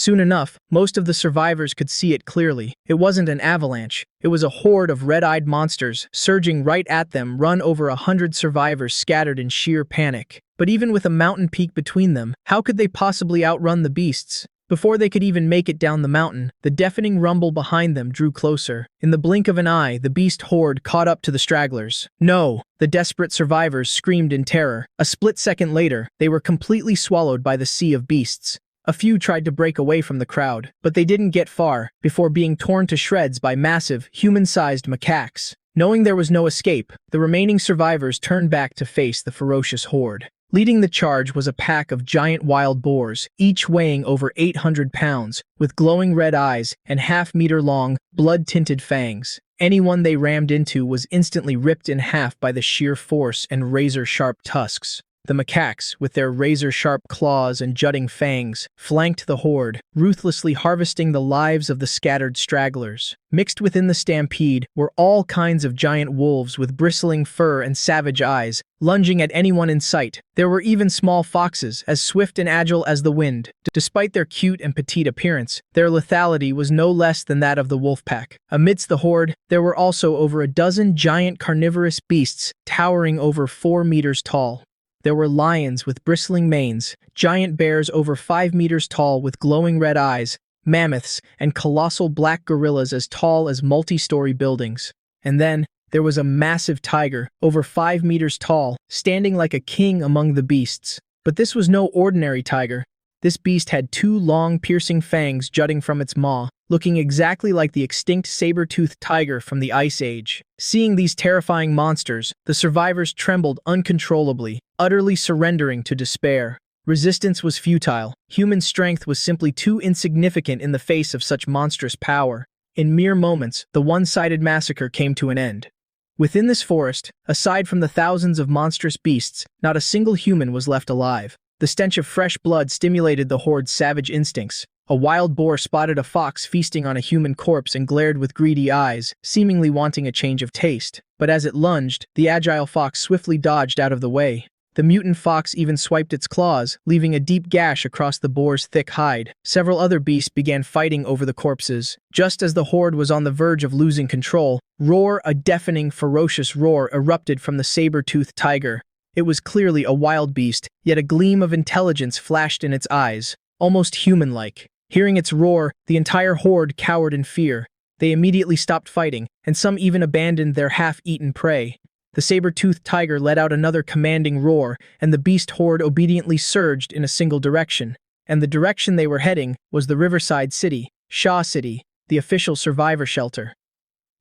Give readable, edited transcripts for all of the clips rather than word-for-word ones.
Soon enough, most of the survivors could see it clearly. It wasn't an avalanche. It was a horde of red-eyed monsters surging right at them, run over 100 survivors scattered in sheer panic. But even with a mountain peak between them, how could they possibly outrun the beasts? Before they could even make it down the mountain, the deafening rumble behind them drew closer. In the blink of an eye, the beast horde caught up to the stragglers. No! The desperate survivors screamed in terror. A split second later, they were completely swallowed by the sea of beasts. A few tried to break away from the crowd, but they didn't get far before being torn to shreds by massive, human-sized macaques. Knowing there was no escape, the remaining survivors turned back to face the ferocious horde. Leading the charge was a pack of giant wild boars, each weighing over 800 pounds, with glowing red eyes and half-meter-long, blood-tinted fangs. Anyone they rammed into was instantly ripped in half by the sheer force and razor-sharp tusks. The macaques, with their razor-sharp claws and jutting fangs, flanked the horde, ruthlessly harvesting the lives of the scattered stragglers. Mixed within the stampede were all kinds of giant wolves with bristling fur and savage eyes, lunging at anyone in sight. There were even small foxes, as swift and agile as the wind. Despite their cute and petite appearance, their lethality was no less than that of the wolf pack. Amidst the horde, there were also over a dozen giant carnivorous beasts, towering over 4 meters tall. There were lions with bristling manes, giant bears over 5 meters tall with glowing red eyes, mammoths, and colossal black gorillas as tall as multi-story buildings. And then, there was a massive tiger, over 5 meters tall, standing like a king among the beasts. But this was no ordinary tiger. This beast had 2 long, piercing fangs jutting from its maw, looking exactly like the extinct saber-toothed tiger from the Ice Age. Seeing these terrifying monsters, the survivors trembled uncontrollably, utterly surrendering to despair. Resistance was futile. Human strength was simply too insignificant in the face of such monstrous power. In mere moments, the one-sided massacre came to an end. Within this forest, aside from the thousands of monstrous beasts, not a single human was left alive. The stench of fresh blood stimulated the horde's savage instincts. A wild boar spotted a fox feasting on a human corpse and glared with greedy eyes, seemingly wanting a change of taste. But as it lunged, the agile fox swiftly dodged out of the way. The mutant fox even swiped its claws, leaving a deep gash across the boar's thick hide. Several other beasts began fighting over the corpses. Just as the horde was on the verge of losing control, a deafening, ferocious roar erupted from the saber-toothed tiger. It was clearly a wild beast, yet a gleam of intelligence flashed in its eyes, almost human-like. Hearing its roar, the entire horde cowered in fear. They immediately stopped fighting, and some even abandoned their half-eaten prey. The saber-toothed tiger let out another commanding roar, and the beast horde obediently surged in a single direction. And the direction they were heading was the riverside city, Shaw City, the official survivor shelter.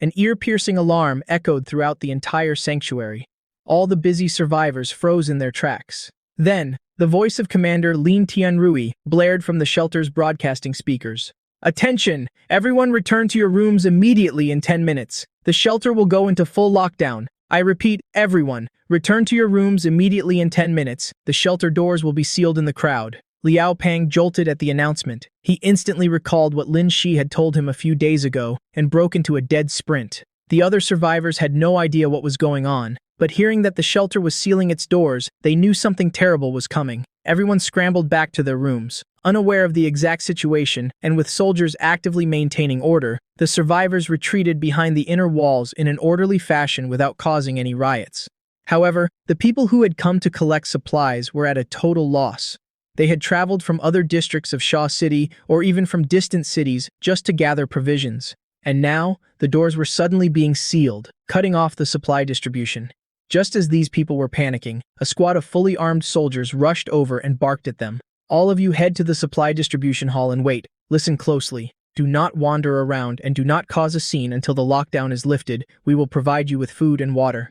An ear-piercing alarm echoed throughout the entire sanctuary. All the busy survivors froze in their tracks. Then, the voice of Commander Lin Tianrui blared from the shelter's broadcasting speakers. "Attention! Everyone return to your rooms immediately in 10 minutes. The shelter will go into full lockdown. I repeat, everyone, return to your rooms immediately in 10 minutes. The shelter doors will be sealed in the crowd." Liao Pang jolted at the announcement. He instantly recalled what Linshi had told him a few days ago and broke into a dead sprint. The other survivors had no idea what was going on, but hearing that the shelter was sealing its doors, they knew something terrible was coming. Everyone scrambled back to their rooms. Unaware of the exact situation, and with soldiers actively maintaining order, the survivors retreated behind the inner walls in an orderly fashion without causing any riots. However, the people who had come to collect supplies were at a total loss. They had traveled from other districts of Shaw City or even from distant cities just to gather provisions. And now, the doors were suddenly being sealed, cutting off the supply distribution. Just as these people were panicking, a squad of fully armed soldiers rushed over and barked at them. "All of you head to the supply distribution hall and wait. Listen closely. Do not wander around and do not cause a scene until the lockdown is lifted. We will provide you with food and water."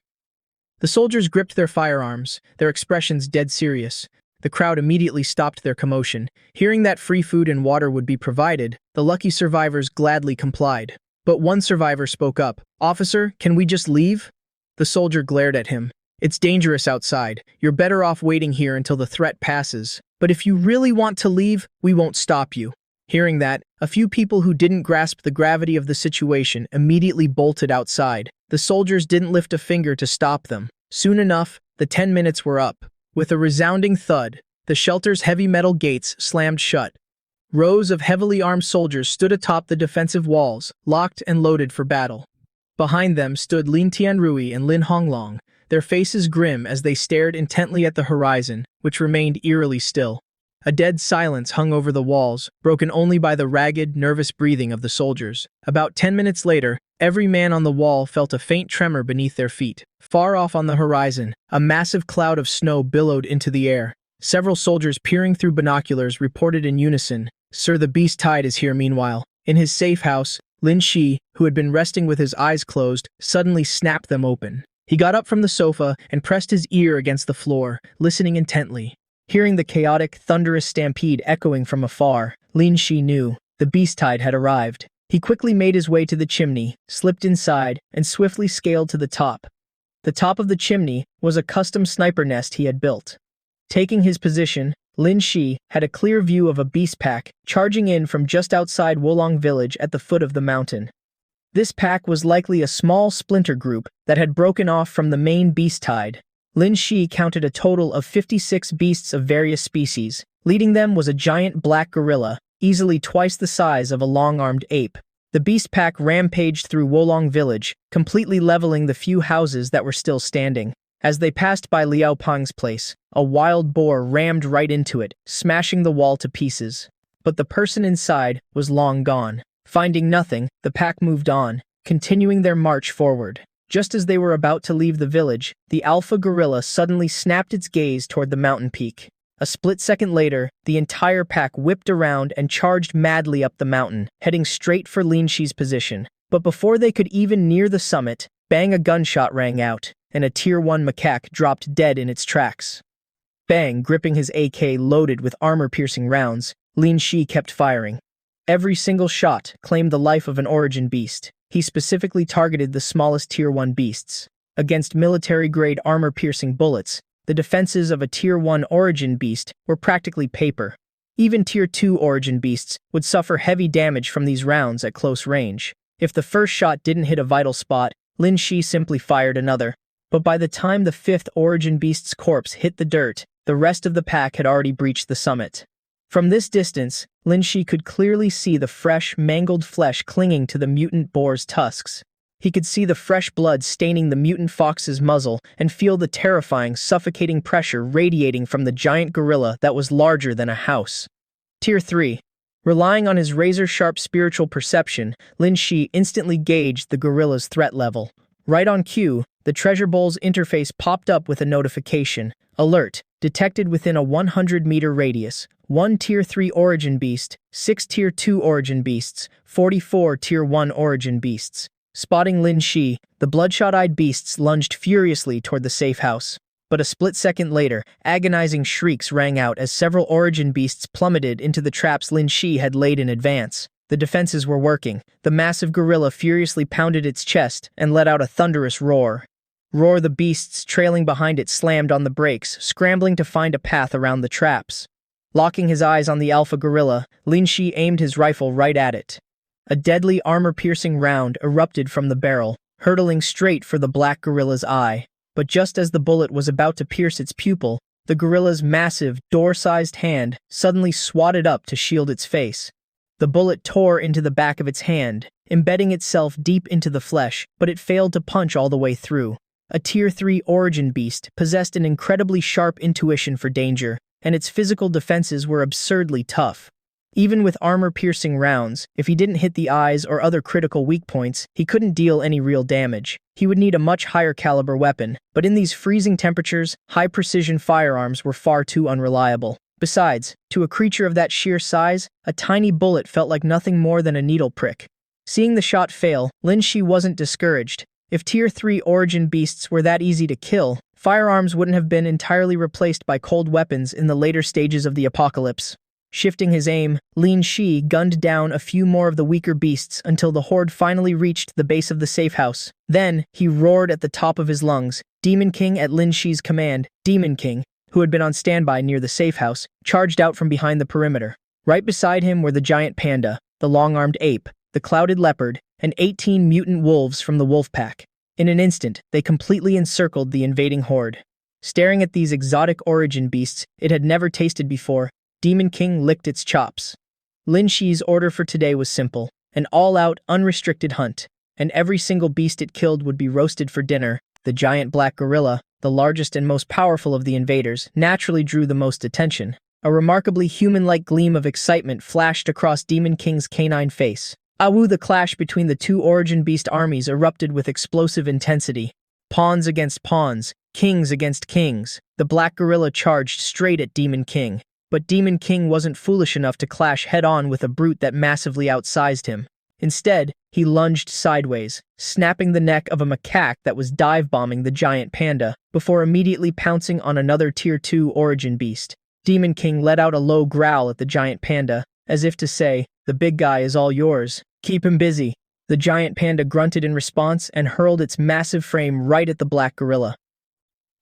The soldiers gripped their firearms, their expressions dead serious. The crowd immediately stopped their commotion. Hearing that free food and water would be provided, the lucky survivors gladly complied. But one survivor spoke up. "Officer, can we just leave?" The soldier glared at him. "It's dangerous outside. You're better off waiting here until the threat passes. But if you really want to leave, we won't stop you." Hearing that, a few people who didn't grasp the gravity of the situation immediately bolted outside. The soldiers didn't lift a finger to stop them. Soon enough, the 10 minutes were up. With a resounding thud, the shelter's heavy metal gates slammed shut. Rows of heavily armed soldiers stood atop the defensive walls, locked and loaded for battle. Behind them stood Lin Tianrui and Lin Honglong, their faces grim as they stared intently at the horizon, which remained eerily still. A dead silence hung over the walls, broken only by the ragged, nervous breathing of the soldiers. About 10 minutes later, every man on the wall felt a faint tremor beneath their feet. Far off on the horizon, a massive cloud of snow billowed into the air. Several soldiers peering through binoculars reported in unison, "Sir, the beast tide is here." Meanwhile, in his safe house, Linshi, who had been resting with his eyes closed, suddenly snapped them open. He got up from the sofa and pressed his ear against the floor, listening intently. Hearing the chaotic, thunderous stampede echoing from afar, Linshi knew the beast tide had arrived. He quickly made his way to the chimney, slipped inside, and swiftly scaled to the top. The top of the chimney was a custom sniper nest he had built. Taking his position, Linshi had a clear view of a beast pack charging in from just outside Wolong village at the foot of the mountain. This pack was likely a small splinter group that had broken off from the main beast tide. Linshi counted a total of 56 beasts of various species. Leading them was a giant black gorilla, easily twice the size of a long-armed ape. The beast pack rampaged through Wolong village, completely leveling the few houses that were still standing. As they passed by Liao Peng's place, a wild boar rammed right into it, smashing the wall to pieces. But the person inside was long gone. Finding nothing, the pack moved on, continuing their march forward. Just as they were about to leave the village, the alpha gorilla suddenly snapped its gaze toward the mountain peak. A split second later, the entire pack whipped around and charged madly up the mountain, heading straight for Linshi's position. But before they could even near the summit, bang, a gunshot rang out, and a Tier 1 macaque dropped dead in its tracks. Bang, gripping his AK loaded with armor-piercing rounds, Linshi kept firing. Every single shot claimed the life of an origin beast. He specifically targeted the smallest Tier 1 beasts. Against military-grade armor-piercing bullets, the defenses of a Tier 1 origin beast were practically paper. Even Tier 2 origin beasts would suffer heavy damage from these rounds at close range. If the first shot didn't hit a vital spot, Linshi simply fired another. But by the time the 5th origin beast's corpse hit the dirt, the rest of the pack had already breached the summit. From this distance, Linshi could clearly see the fresh, mangled flesh clinging to the mutant boar's tusks. He could see the fresh blood staining the mutant fox's muzzle and feel the terrifying, suffocating pressure radiating from the giant gorilla that was larger than a house. Tier 3. Relying on his razor-sharp spiritual perception, Linshi instantly gauged the gorilla's threat level. Right on cue, the Treasure Bowl's interface popped up with a notification. Alert. Detected within a 100-meter radius. 1 Tier 3 origin beast, 6 Tier 2 origin beasts, 44 Tier 1 origin beasts. Spotting Linshi, the bloodshot-eyed beasts lunged furiously toward the safe house. But a split second later, agonizing shrieks rang out as several origin beasts plummeted into the traps Linshi had laid in advance. The defenses were working. The massive gorilla furiously pounded its chest and let out a thunderous roar. The beasts trailing behind it slammed on the brakes, scrambling to find a path around the traps. Locking his eyes on the alpha gorilla, Linshi aimed his rifle right at it. A deadly armor-piercing round erupted from the barrel, hurtling straight for the black gorilla's eye. But just as the bullet was about to pierce its pupil, the gorilla's massive, door-sized hand suddenly swatted up to shield its face. The bullet tore into the back of its hand, embedding itself deep into the flesh, but it failed to punch all the way through. A Tier 3 origin beast possessed an incredibly sharp intuition for danger, and its physical defenses were absurdly tough. Even with armor-piercing rounds, if he didn't hit the eyes or other critical weak points, he couldn't deal any real damage. He would need a much higher caliber weapon, but in these freezing temperatures, high-precision firearms were far too unreliable. Besides, to a creature of that sheer size, a tiny bullet felt like nothing more than a needle prick. Seeing the shot fail, Linshi wasn't discouraged. If Tier 3 origin beasts were that easy to kill, firearms wouldn't have been entirely replaced by cold weapons in the later stages of the apocalypse. Shifting his aim, Linshi gunned down a few more of the weaker beasts until the horde finally reached the base of the safe house. Then, he roared at the top of his lungs. Demon King at Linshi's command, Demon King, who had been on standby near the safe house, charged out from behind the perimeter. Right beside him were the giant panda, the long-armed ape, the clouded leopard, and 18 mutant wolves from the wolf pack. In an instant, they completely encircled the invading horde. Staring at these exotic origin beasts it had never tasted before, Demon King licked its chops. Linshi's order for today was simple: an all-out, unrestricted hunt, and every single beast it killed would be roasted for dinner. The giant black gorilla, the largest and most powerful of the invaders, naturally drew the most attention. A remarkably human-like gleam of excitement flashed across Demon King's canine face. Awu, the clash between the two origin beast armies erupted with explosive intensity. Pawns against pawns, kings against kings. The black gorilla charged straight at Demon King. But Demon King wasn't foolish enough to clash head-on with a brute that massively outsized him. Instead, he lunged sideways, snapping the neck of a macaque that was dive-bombing the giant panda, before immediately pouncing on another Tier 2 origin beast. Demon King let out a low growl at the giant panda, as if to say, "The big guy is all yours. Keep him busy." The giant panda grunted in response and hurled its massive frame right at the black gorilla.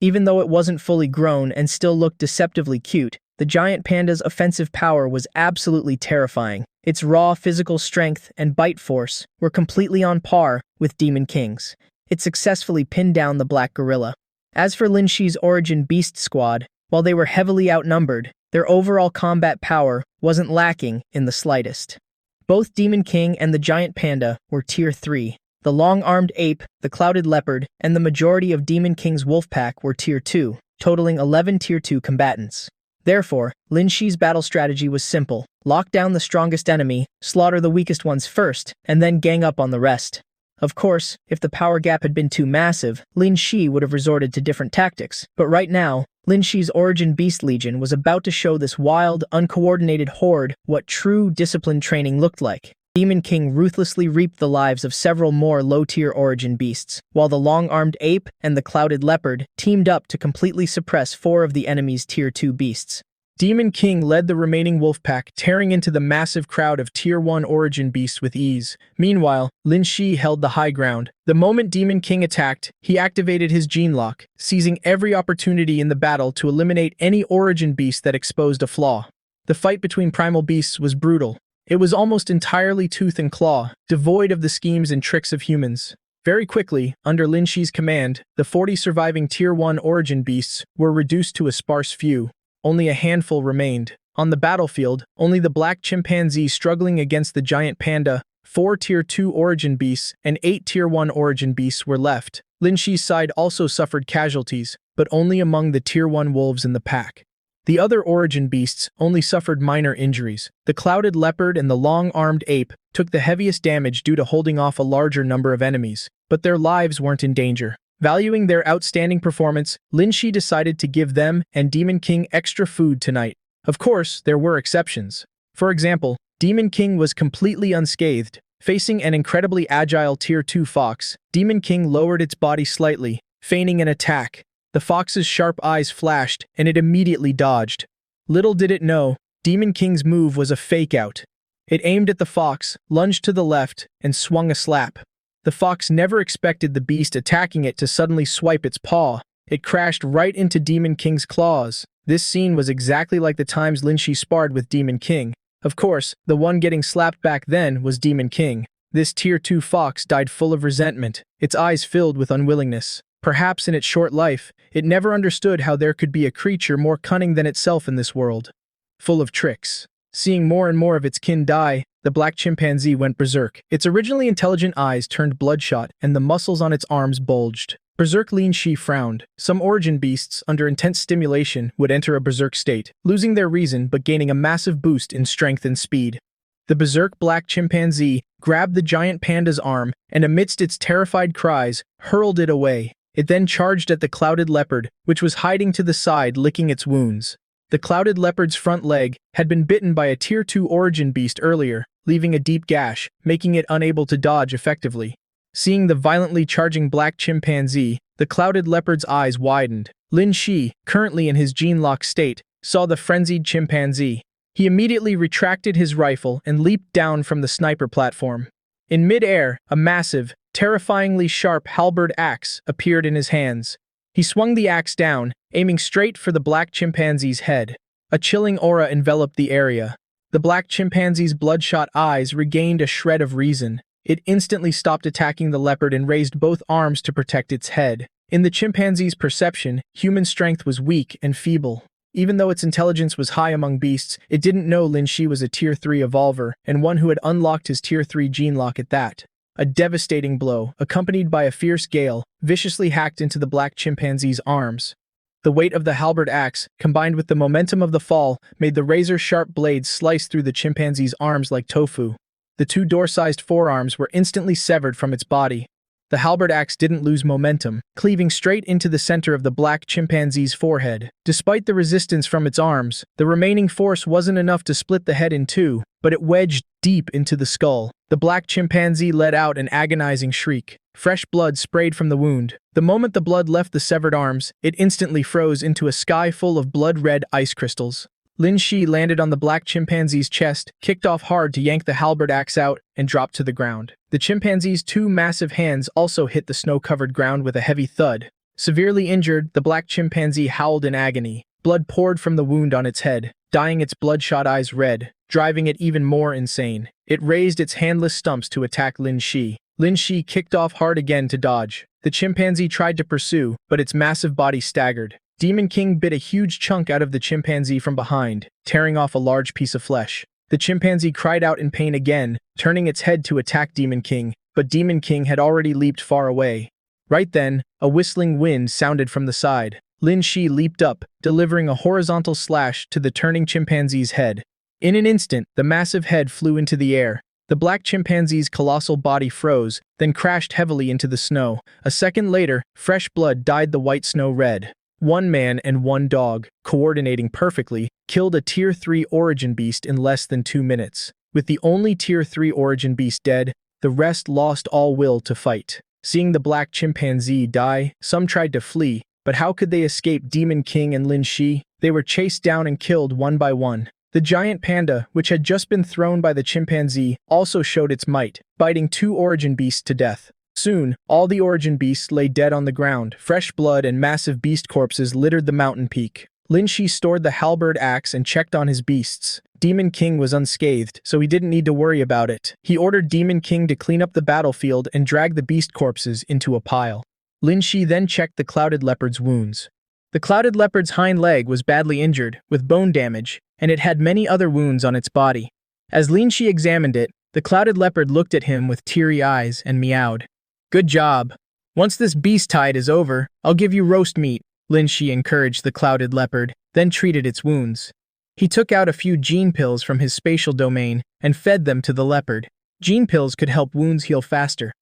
Even though it wasn't fully grown and still looked deceptively cute, the giant panda's offensive power was absolutely terrifying. Its raw physical strength and bite force were completely on par with Demon King's. It successfully pinned down the black gorilla. As for Linshi's origin beast squad, while they were heavily outnumbered, their overall combat power wasn't lacking in the slightest. Both Demon King and the giant panda were Tier 3. The long-armed ape, the clouded leopard, and the majority of Demon King's wolf pack were Tier 2, totaling 11 Tier 2 combatants. Therefore, Linshi's battle strategy was simple: lock down the strongest enemy, slaughter the weakest ones first, and then gang up on the rest. Of course, if the power gap had been too massive, Linshi would have resorted to different tactics, but right now, Linshi's Origin Beast Legion was about to show this wild, uncoordinated horde what true disciplined training looked like. Demon King ruthlessly reaped the lives of several more low-tier origin beasts, while the long-armed ape and the clouded leopard teamed up to completely suppress 4 of the enemy's Tier 2 beasts. Demon King led the remaining wolf pack, tearing into the massive crowd of Tier 1 origin beasts with ease. Meanwhile, Linshi held the high ground. The moment Demon King attacked, he activated his gene lock, seizing every opportunity in the battle to eliminate any origin beast that exposed a flaw. The fight between primal beasts was brutal. It was almost entirely tooth and claw, devoid of the schemes and tricks of humans. Very quickly, under Linshi's command, the 40 surviving Tier 1 origin beasts were reduced to a sparse few. Only a handful remained. On the battlefield, only the black chimpanzee struggling against the giant panda, 4 Tier 2 origin beasts, and 8 Tier 1 origin beasts were left. Linshi's side also suffered casualties, but only among the Tier 1 wolves in the pack. The other origin beasts only suffered minor injuries. The clouded leopard and the long-armed ape took the heaviest damage due to holding off a larger number of enemies, but their lives weren't in danger. Valuing their outstanding performance, Linshi decided to give them and Demon King extra food tonight. Of course, there were exceptions. For example, Demon King was completely unscathed. Facing an incredibly agile Tier 2 fox, Demon King lowered its body slightly, feigning an attack. The fox's sharp eyes flashed, and it immediately dodged. Little did it know, Demon King's move was a fake-out. It aimed at the fox, lunged to the left, and swung a slap. The fox never expected the beast attacking it to suddenly swipe its paw. It crashed right into Demon King's claws. This scene was exactly like the times Linshi sparred with Demon King. Of course, the one getting slapped back then was Demon King. This Tier 2 fox died full of resentment, its eyes filled with unwillingness. Perhaps in its short life, it never understood how there could be a creature more cunning than itself in this world. Full of tricks. Seeing more and more of its kin die, the black chimpanzee went berserk. Its originally intelligent eyes turned bloodshot, and the muscles on its arms bulged. Berserk Linshi frowned. Some origin beasts, under intense stimulation, would enter a berserk state, losing their reason but gaining a massive boost in strength and speed. The berserk black chimpanzee grabbed the giant panda's arm and, amidst its terrified cries, hurled it away. It then charged at the clouded leopard, which was hiding to the side, licking its wounds. The clouded leopard's front leg had been bitten by a Tier 2 origin beast earlier, leaving a deep gash, making it unable to dodge effectively. Seeing the violently charging black chimpanzee, the clouded leopard's eyes widened. Linshi, currently in his gene-lock state, saw the frenzied chimpanzee. He immediately retracted his rifle and leaped down from the sniper platform. In mid-air, a massive, terrifyingly sharp halberd axe appeared in his hands. He swung the axe down, aiming straight for the black chimpanzee's head. A chilling aura enveloped the area. The black chimpanzee's bloodshot eyes regained a shred of reason. It instantly stopped attacking the leopard and raised both arms to protect its head. In the chimpanzee's perception, human strength was weak and feeble. Even though its intelligence was high among beasts, it didn't know Linshi was a Tier 3 evolver, and one who had unlocked his Tier 3 gene lock at that. A devastating blow, accompanied by a fierce gale, viciously hacked into the black chimpanzee's arms. The weight of the halberd axe, combined with the momentum of the fall, made the razor-sharp blades slice through the chimpanzee's arms like tofu. The two door-sized forearms were instantly severed from its body. The halberd axe didn't lose momentum, cleaving straight into the center of the black chimpanzee's forehead. Despite the resistance from its arms, the remaining force wasn't enough to split the head in two, but it wedged deep into the skull. The black chimpanzee let out an agonizing shriek. Fresh blood sprayed from the wound. The moment the blood left the severed arms, it instantly froze into a sky full of blood-red ice crystals. Linshi landed on the black chimpanzee's chest, kicked off hard to yank the halberd axe out, and dropped to the ground. The chimpanzee's two massive hands also hit the snow-covered ground with a heavy thud. Severely injured, the black chimpanzee howled in agony. Blood poured from the wound on its head, dyeing its bloodshot eyes red, driving it even more insane. It raised its handless stumps to attack Linshi. Linshi kicked off hard again to dodge. The chimpanzee tried to pursue, but its massive body staggered. Demon King bit a huge chunk out of the chimpanzee from behind, tearing off a large piece of flesh. The chimpanzee cried out in pain again, turning its head to attack Demon King, but Demon King had already leaped far away. Right then, a whistling wind sounded from the side. Linshi leaped up, delivering a horizontal slash to the turning chimpanzee's head. In an instant, the massive head flew into the air. The black chimpanzee's colossal body froze, then crashed heavily into the snow. A second later, fresh blood dyed the white snow red. One man and one dog, coordinating perfectly, killed a Tier 3 origin beast in less than 2 minutes. With the only Tier 3 origin beast dead, the rest lost all will to fight. Seeing the black chimpanzee die, some tried to flee, but how could they escape Demon King and Linshi? They were chased down and killed one by one. The giant panda, which had just been thrown by the chimpanzee, also showed its might, biting 2 origin beasts to death. Soon, all the origin beasts lay dead on the ground. Fresh blood and massive beast corpses littered the mountain peak. Linshi stored the halberd axe and checked on his beasts. Demon King was unscathed, so he didn't need to worry about it. He ordered Demon King to clean up the battlefield and drag the beast corpses into a pile. Linshi then checked the clouded leopard's wounds. The clouded leopard's hind leg was badly injured, with bone damage, and it had many other wounds on its body. As Linshi examined it, the clouded leopard looked at him with teary eyes and meowed. "Good job. Once this beast tide is over, I'll give you roast meat," Linshi encouraged the clouded leopard, then treated its wounds. He took out a few gene pills from his spatial domain and fed them to the leopard. Gene pills could help wounds heal faster.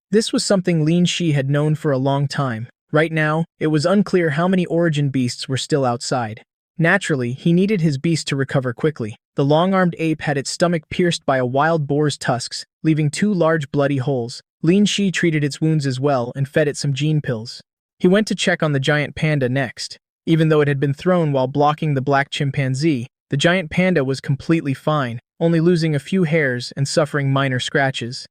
This was something Linshi had known for a long time. Right now, it was unclear how many origin beasts were still outside. Naturally, he needed his beast to recover quickly. The long-armed ape had its stomach pierced by a wild boar's tusks, leaving 2 large bloody holes. Linshi treated its wounds as well and fed it some gene pills. He went to check on the giant panda next. Even though it had been thrown while blocking the black chimpanzee, the giant panda was completely fine, only losing a few hairs and suffering minor scratches.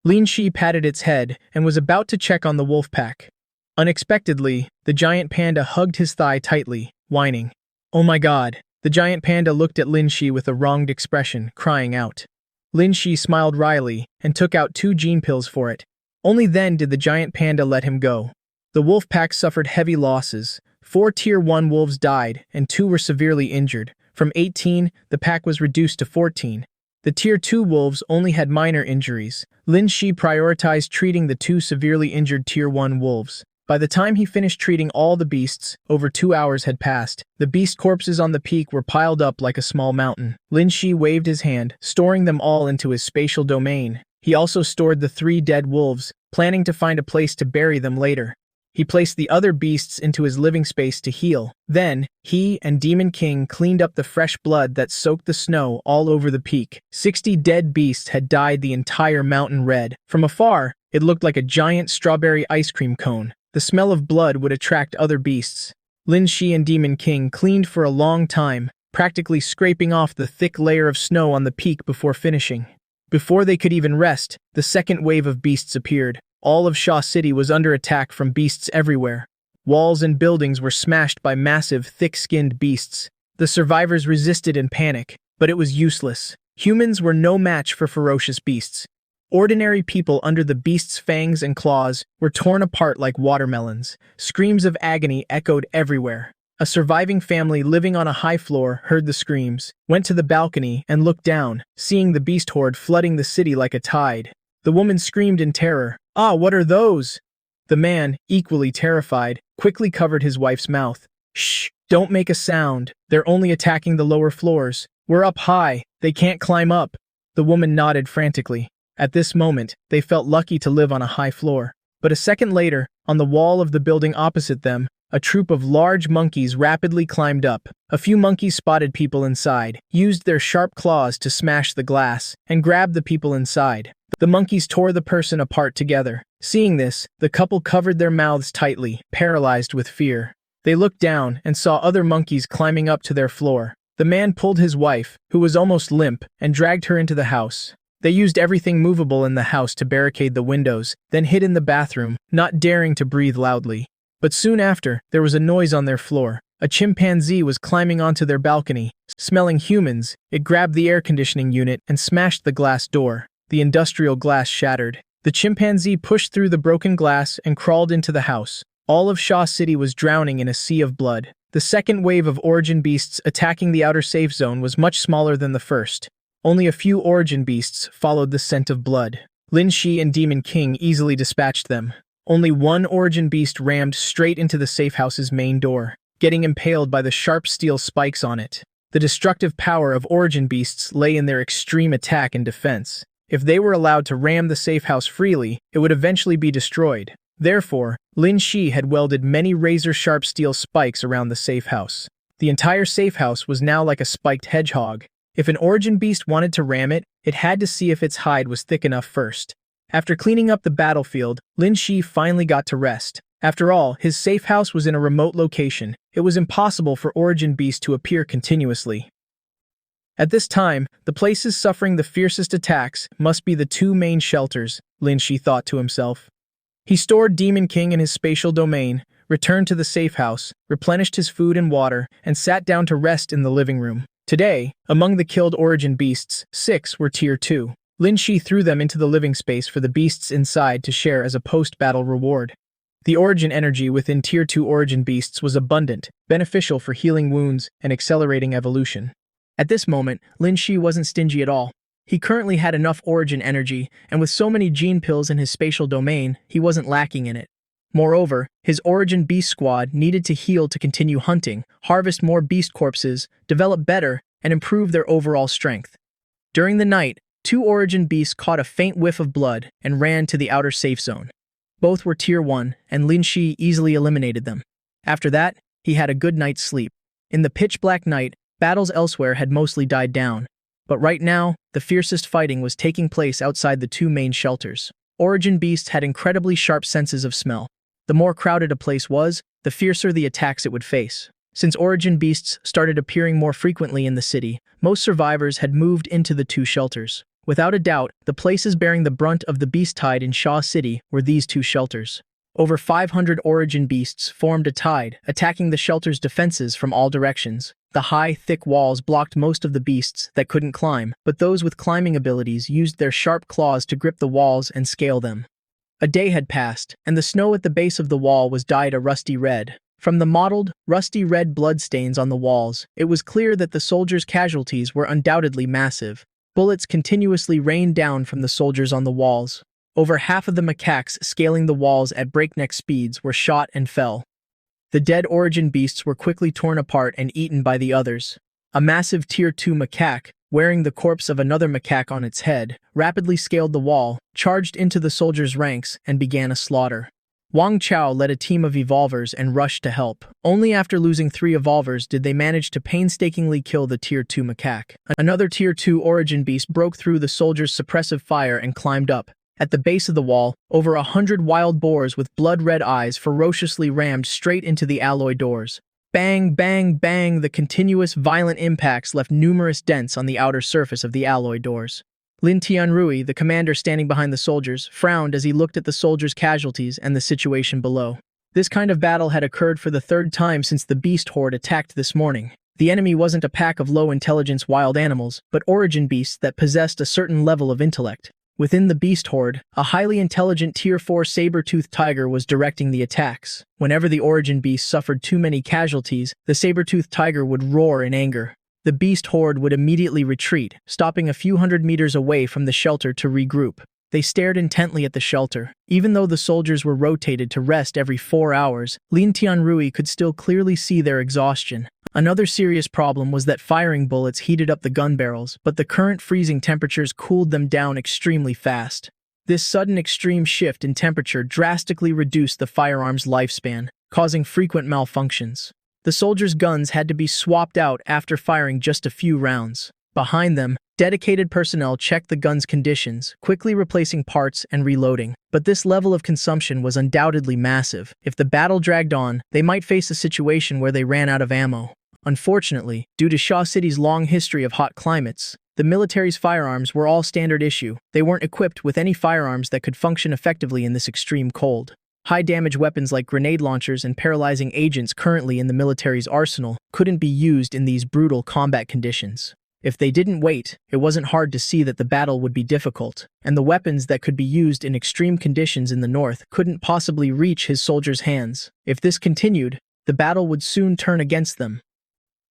Linshi patted its head and was about to check on the wolf pack. Unexpectedly, the giant panda hugged his thigh tightly, whining. "Oh my god." The giant panda looked at Linshi with a wronged expression, crying out. Linshi smiled wryly and took out 2 gene pills for it. Only then did the giant panda let him go. The wolf pack suffered heavy losses. 4 Tier 1 wolves died, and 2 were severely injured. From 18, the pack was reduced to 14. The Tier 2 wolves only had minor injuries. Linshi prioritized treating the 2 severely injured Tier 1 wolves. By the time he finished treating all the beasts, over 2 hours had passed. The beast corpses on the peak were piled up like a small mountain. Linshi waved his hand, storing them all into his spatial domain. He also stored the 3 dead wolves, planning to find a place to bury them later. He placed the other beasts into his living space to heal. Then, he and Demon King cleaned up the fresh blood that soaked the snow all over the peak. 60 dead beasts had dyed the entire mountain red. From afar, it looked like a giant strawberry ice cream cone. The smell of blood would attract other beasts. Linshi and Demon King cleaned for a long time, practically scraping off the thick layer of snow on the peak before finishing. Before they could even rest, the second wave of beasts appeared. All of Shaw City was under attack from beasts everywhere. Walls and buildings were smashed by massive, thick-skinned beasts. The survivors resisted in panic, but it was useless. Humans were no match for ferocious beasts. Ordinary people under the beast's fangs and claws were torn apart like watermelons. Screams of agony echoed everywhere. A surviving family living on a high floor heard the screams, went to the balcony, and looked down, seeing the beast horde flooding the city like a tide. The woman screamed in terror, "Ah, what are those?" The man, equally terrified, quickly covered his wife's mouth. "Shh, don't make a sound. They're only attacking the lower floors. We're up high. They can't climb up." The woman nodded frantically. At this moment, they felt lucky to live on a high floor. But a second later, on the wall of the building opposite them, a troop of large monkeys rapidly climbed up. A few monkeys spotted people inside, used their sharp claws to smash the glass, and grabbed the people inside. The monkeys tore the person apart together. Seeing this, the couple covered their mouths tightly, paralyzed with fear. They looked down and saw other monkeys climbing up to their floor. The man pulled his wife, who was almost limp, and dragged her into the house. They used everything movable in the house to barricade the windows, then hid in the bathroom, not daring to breathe loudly. But soon after, there was a noise on their floor. A chimpanzee was climbing onto their balcony. Smelling humans, it grabbed the air conditioning unit and smashed the glass door. The industrial glass shattered. The chimpanzee pushed through the broken glass and crawled into the house. All of Shaw City was drowning in a sea of blood. The second wave of origin beasts attacking the outer safe zone was much smaller than the first. Only a few origin beasts followed the scent of blood. Linshi and Demon King easily dispatched them. Only one origin beast rammed straight into the safe house's main door, getting impaled by the sharp steel spikes on it. The destructive power of origin beasts lay in their extreme attack and defense. If they were allowed to ram the safe house freely, it would eventually be destroyed. Therefore, Linshi had welded many razor-sharp steel spikes around the safe house. The entire safe house was now like a spiked hedgehog. If an origin beast wanted to ram it, it had to see if its hide was thick enough first. After cleaning up the battlefield, Linshi finally got to rest. After all, his safe house was in a remote location. It was impossible for origin beasts to appear continuously. At this time, the places suffering the fiercest attacks must be the two main shelters, Linshi thought to himself. He stored Demon King in his spatial domain, returned to the safe house, replenished his food and water, and sat down to rest in the living room. Today, among the killed origin beasts, 6 were Tier 2. Linshi threw them into the living space for the beasts inside to share as a post-battle reward. The origin energy within Tier 2 origin beasts was abundant, beneficial for healing wounds and accelerating evolution. At this moment, Linshi wasn't stingy at all. He currently had enough origin energy, and with so many gene pills in his spatial domain, he wasn't lacking in it. Moreover, his origin beast squad needed to heal to continue hunting, harvest more beast corpses, develop better, and improve their overall strength. During the night, 2 origin beasts caught a faint whiff of blood and ran to the outer safe zone. Both were Tier 1, and Linshi easily eliminated them. After that, he had a good night's sleep. In the pitch-black night, battles elsewhere had mostly died down. But right now, the fiercest fighting was taking place outside the 2 main shelters. Origin beasts had incredibly sharp senses of smell. The more crowded a place was, the fiercer the attacks it would face. Since origin beasts started appearing more frequently in the city, most survivors had moved into the 2 shelters. Without a doubt, the places bearing the brunt of the beast tide in Shaw City were these 2 shelters. Over 500 origin beasts formed a tide, attacking the shelter's defenses from all directions. The high, thick walls blocked most of the beasts that couldn't climb, but those with climbing abilities used their sharp claws to grip the walls and scale them. A day had passed, and the snow at the base of the wall was dyed a rusty red. From the mottled, rusty red bloodstains on the walls, it was clear that the soldiers' casualties were undoubtedly massive. Bullets continuously rained down from the soldiers on the walls. Over half of the macaques scaling the walls at breakneck speeds were shot and fell. The dead origin beasts were quickly torn apart and eaten by the others. A massive Tier 2 macaque, wearing the corpse of another macaque on its head, rapidly scaled the wall, charged into the soldiers' ranks, and began a slaughter. Wang Chao led a team of evolvers and rushed to help. Only after losing 3 evolvers did they manage to painstakingly kill the Tier 2 macaque. Another Tier 2 origin beast broke through the soldiers' suppressive fire and climbed up. At the base of the wall, over 100 wild boars with blood-red eyes ferociously rammed straight into the alloy doors. Bang, bang, bang, the continuous violent impacts left numerous dents on the outer surface of the alloy doors. Lin Tianrui, the commander standing behind the soldiers, frowned as he looked at the soldiers' casualties and the situation below. This kind of battle had occurred for the 3rd time since the beast horde attacked this morning. The enemy wasn't a pack of low-intelligence wild animals, but origin beasts that possessed a certain level of intellect. Within the beast horde, a highly intelligent Tier 4 saber-toothed tiger was directing the attacks. Whenever the origin beast suffered too many casualties, the saber-toothed tiger would roar in anger. The beast horde would immediately retreat, stopping a few hundred meters away from the shelter to regroup. They stared intently at the shelter. Even though the soldiers were rotated to rest every 4 hours, Lin Tianrui could still clearly see their exhaustion. Another serious problem was that firing bullets heated up the gun barrels, but the current freezing temperatures cooled them down extremely fast. This sudden extreme shift in temperature drastically reduced the firearm's lifespan, causing frequent malfunctions. The soldiers' guns had to be swapped out after firing just a few rounds. Behind them, dedicated personnel checked the gun's conditions, quickly replacing parts and reloading. But this level of consumption was undoubtedly massive. If the battle dragged on, they might face a situation where they ran out of ammo. Unfortunately, due to Shaw City's long history of hot climates, the military's firearms were all standard issue. They weren't equipped with any firearms that could function effectively in this extreme cold. High-damage weapons like grenade launchers and paralyzing agents currently in the military's arsenal couldn't be used in these brutal combat conditions. If they didn't wait, it wasn't hard to see that the battle would be difficult, and the weapons that could be used in extreme conditions in the north couldn't possibly reach his soldiers' hands. If this continued, the battle would soon turn against them.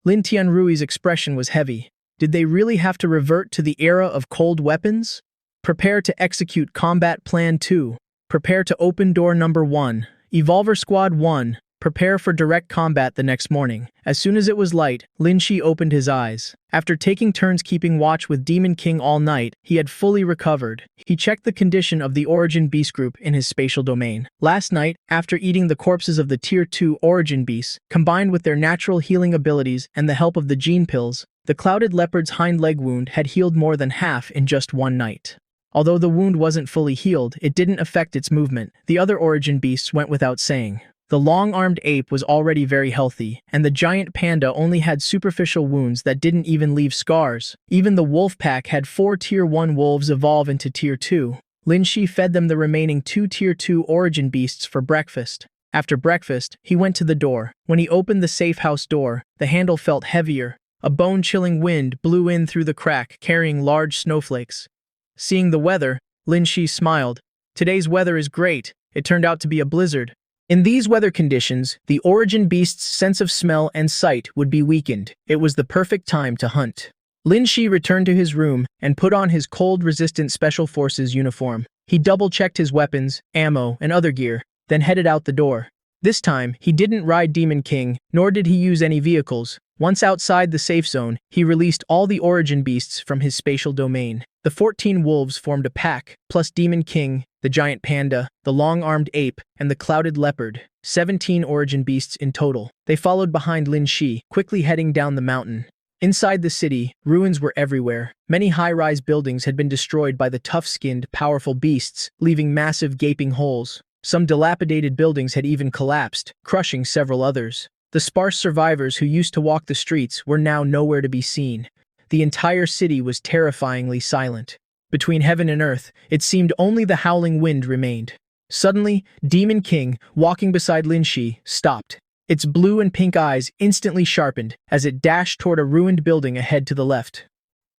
Lin Tianrui's expression was heavy. Did they really have to revert to the era of cold weapons? Prepare to execute Combat Plan 2. Prepare to open door number 1. Evolver Squad 1. Prepare for direct combat the next morning. As soon as it was light, Linshi opened his eyes. After taking turns keeping watch with Demon King all night, he had fully recovered. He checked the condition of the Origin Beast group in his spatial domain. Last night, after eating the corpses of the Tier 2 Origin Beasts, combined with their natural healing abilities and the help of the gene pills, the Clouded Leopard's hind leg wound had healed more than half in just one night. Although the wound wasn't fully healed, it didn't affect its movement. The other Origin Beasts went without saying. The long-armed ape was already very healthy, and the giant panda only had superficial wounds that didn't even leave scars. Even the wolf pack had 4 Tier 1 wolves evolve into Tier 2. Linshi fed them the remaining 2 Tier 2 Origin Beasts for breakfast. After breakfast, he went to the door. When he opened the safe house door, the handle felt heavier. A bone-chilling wind blew in through the crack, carrying large snowflakes. Seeing the weather, Linshi smiled. Today's weather is great. It turned out to be a blizzard. In these weather conditions, the Origin Beast's sense of smell and sight would be weakened. It was the perfect time to hunt. Linshi returned to his room and put on his cold-resistant Special Forces uniform. He double-checked his weapons, ammo, and other gear, then headed out the door. This time, he didn't ride Demon King, nor did he use any vehicles. Once outside the safe zone, he released all the Origin Beasts from his spatial domain. The 14 wolves formed a pack, plus Demon King, the giant panda, the long-armed ape, and the clouded leopard. 17 Origin Beasts in total. They followed behind Linshi, quickly heading down the mountain. Inside the city, ruins were everywhere. Many high-rise buildings had been destroyed by the tough-skinned, powerful beasts, leaving massive gaping holes. Some dilapidated buildings had even collapsed, crushing several others. The sparse survivors who used to walk the streets were now nowhere to be seen. The entire city was terrifyingly silent. Between heaven and earth, it seemed only the howling wind remained. Suddenly, Demon King, walking beside Linshi, stopped. Its blue and pink eyes instantly sharpened as it dashed toward a ruined building ahead to the left.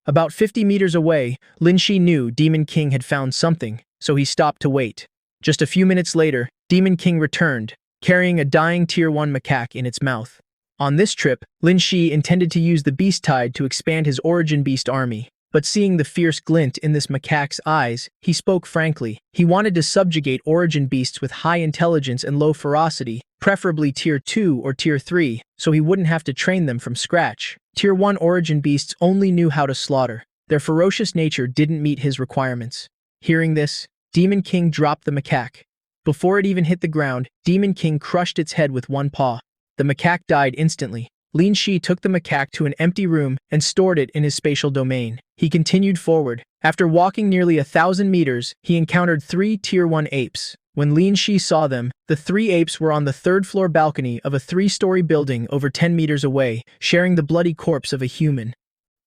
About 50 meters away, Linshi knew Demon King had found something, so he stopped to wait. Just a few minutes later, Demon King returned, carrying a dying Tier 1 macaque in its mouth. On this trip, Linshi intended to use the beast tide to expand his Origin Beast army. But seeing the fierce glint in this macaque's eyes, he spoke frankly. He wanted to subjugate Origin Beasts with high intelligence and low ferocity, preferably Tier 2 or Tier 3, so he wouldn't have to train them from scratch. Tier 1 Origin Beasts only knew how to slaughter. Their ferocious nature didn't meet his requirements. Hearing this, Demon King dropped the macaque. Before it even hit the ground, Demon King crushed its head with one paw. The macaque died instantly. Linshi took the macaque to an empty room and stored it in his spatial domain. He continued forward. After walking nearly 1,000 meters, he encountered 3 Tier 1 apes. When Linshi saw them, the 3 apes were on the 3rd-floor balcony of a 3-story building over 10 meters away, sharing the bloody corpse of a human.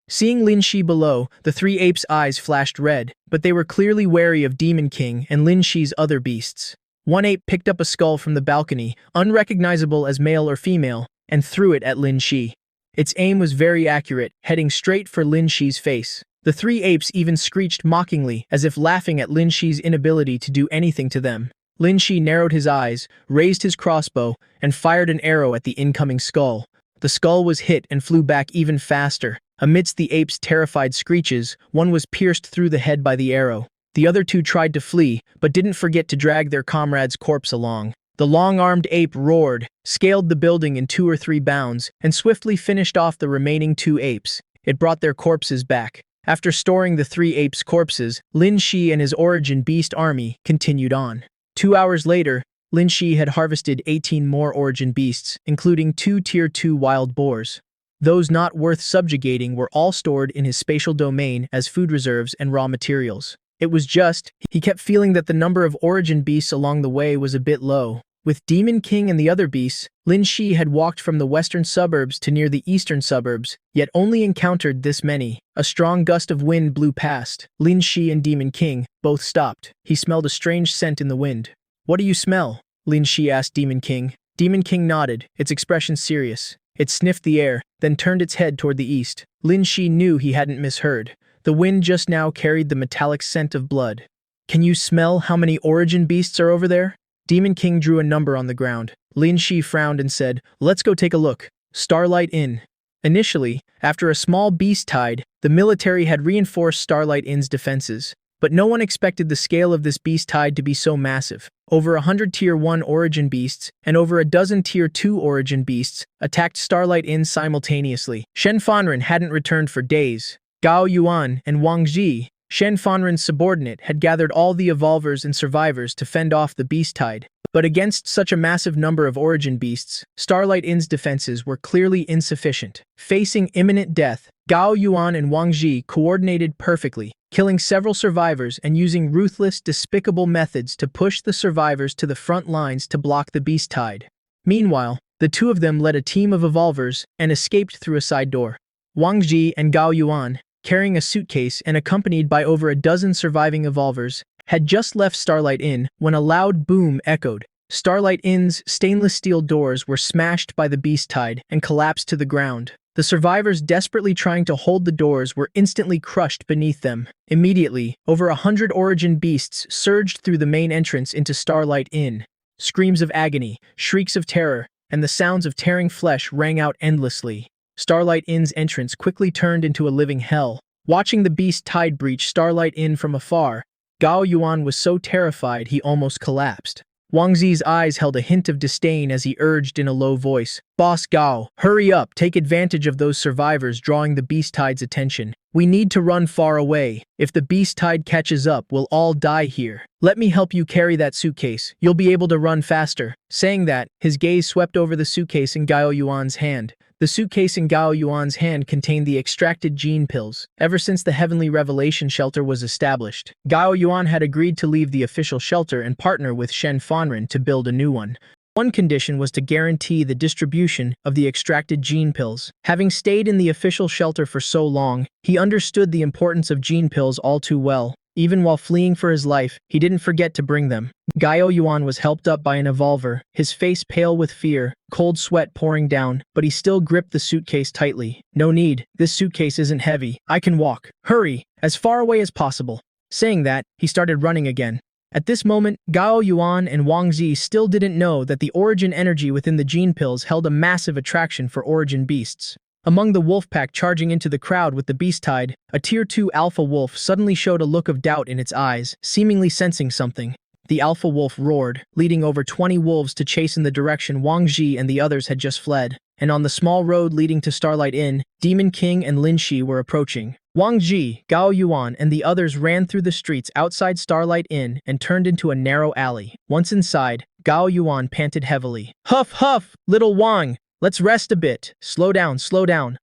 Seeing Linshi below, the 3 apes' eyes flashed red, but they were clearly wary of Demon King and Linshi's other beasts. One ape picked up a skull from the balcony, unrecognizable as male or female, and threw it at Linshi. Its aim was very accurate, heading straight for Linshi's face. The The three apes even screeched mockingly, as if laughing at Linshi's inability to do anything to them. Linshi narrowed his eyes, raised his crossbow, and fired an arrow at the incoming skull. The skull was hit and flew back even faster. Amidst the apes' terrified screeches, one was pierced through the head by the arrow. The other two tried to flee, but didn't forget to drag their comrade's corpse along. The long-armed ape roared, scaled the building in 2 or 3 bounds, and swiftly finished off the remaining 2 apes. It brought their corpses back. After storing the 3 apes' corpses, Linshi and his origin beast army continued on. 2 hours later, Linshi had harvested 18 more origin beasts, including 2 Tier 2 wild boars. Those not worth subjugating were all stored in his spatial domain as food reserves and raw materials. It was just, he kept feeling that the number of origin beasts along the way was a bit low. With Demon King and the other beasts, Linshi had walked from the western suburbs to near the eastern suburbs, yet only encountered this many. A strong gust of wind blew past. Linshi and Demon King both stopped. He smelled a strange scent in the wind. "What do you smell?" Linshi asked Demon King. Demon King nodded, its expression serious. It sniffed the air, then turned its head toward the east. Linshi knew he hadn't misheard. The wind just now carried the metallic scent of blood. "Can you smell how many origin beasts are over there?" Demon King drew a number on the ground. Linshi frowned and said, "Let's go take a look." Starlight Inn. Initially, after a small beast tide, the military had reinforced Starlight Inn's defenses. But no one expected the scale of this beast tide to be so massive. Over 100 Tier 1 origin beasts and over a dozen Tier 2 origin beasts attacked Starlight Inn simultaneously. Shen Fanren hadn't returned for days. Gao Yuan and Wang Ji, Shen Fanren's subordinate, had gathered all the evolvers and survivors to fend off the beast tide. But against such a massive number of origin beasts, Starlight Inn's defenses were clearly insufficient. Facing imminent death, Gao Yuan and Wang Ji coordinated perfectly, killing several survivors and using ruthless, despicable methods to push the survivors to the front lines to block the beast tide. Meanwhile, the two of them led a team of evolvers and escaped through a side door. Wang Ji and Gao Yuan, carrying a suitcase and accompanied by over a dozen surviving evolvers, had just left Starlight Inn when a loud boom echoed. Starlight Inn's stainless steel doors were smashed by the beast tide and collapsed to the ground. The survivors desperately trying to hold the doors were instantly crushed beneath them. Immediately, over 100 origin beasts surged through the main entrance into Starlight Inn. Screams of agony, shrieks of terror, and the sounds of tearing flesh rang out endlessly. Starlight Inn's entrance quickly turned into a living hell. Watching the beast tide breach Starlight Inn from afar, Gao Yuan was so terrified he almost collapsed. Wang Zi's eyes held a hint of disdain as he urged in a low voice, "Boss Gao, hurry up, take advantage of those survivors drawing the beast tide's attention. We need to run far away. If the beast tide catches up, we'll all die here. Let me help you carry that suitcase. You'll be able to run faster." Saying that, his gaze swept over the suitcase in Gao Yuan's hand. The suitcase in Gao Yuan's hand contained the extracted gene pills. Ever since the Heavenly Revelation Shelter was established, Gao Yuan had agreed to leave the official shelter and partner with Shen Fanren to build a new one. One condition was to guarantee the distribution of the extracted gene pills. Having stayed in the official shelter for so long, he understood the importance of gene pills all too well. Even while fleeing for his life, he didn't forget to bring them. Gao Yuan was helped up by an evolver, his face pale with fear, cold sweat pouring down, but he still gripped the suitcase tightly. "No need, this suitcase isn't heavy. I can walk. Hurry, as far away as possible." Saying that, he started running again. At this moment, Gao Yuan and Wang Zi still didn't know that the origin energy within the gene pills held a massive attraction for origin beasts. Among the wolf pack charging into the crowd with the beast tide, a Tier 2 alpha wolf suddenly showed a look of doubt in its eyes, seemingly sensing something. The alpha wolf roared, leading over 20 wolves to chase in the direction Wang Ji and the others had just fled. And on the small road leading to Starlight Inn, Demon King and Linshi were approaching. Wang Ji, Gao Yuan, and the others ran through the streets outside Starlight Inn and turned into a narrow alley. Once inside, Gao Yuan panted heavily. "Huff, huff, little Wang! Let's rest a bit. Slow down,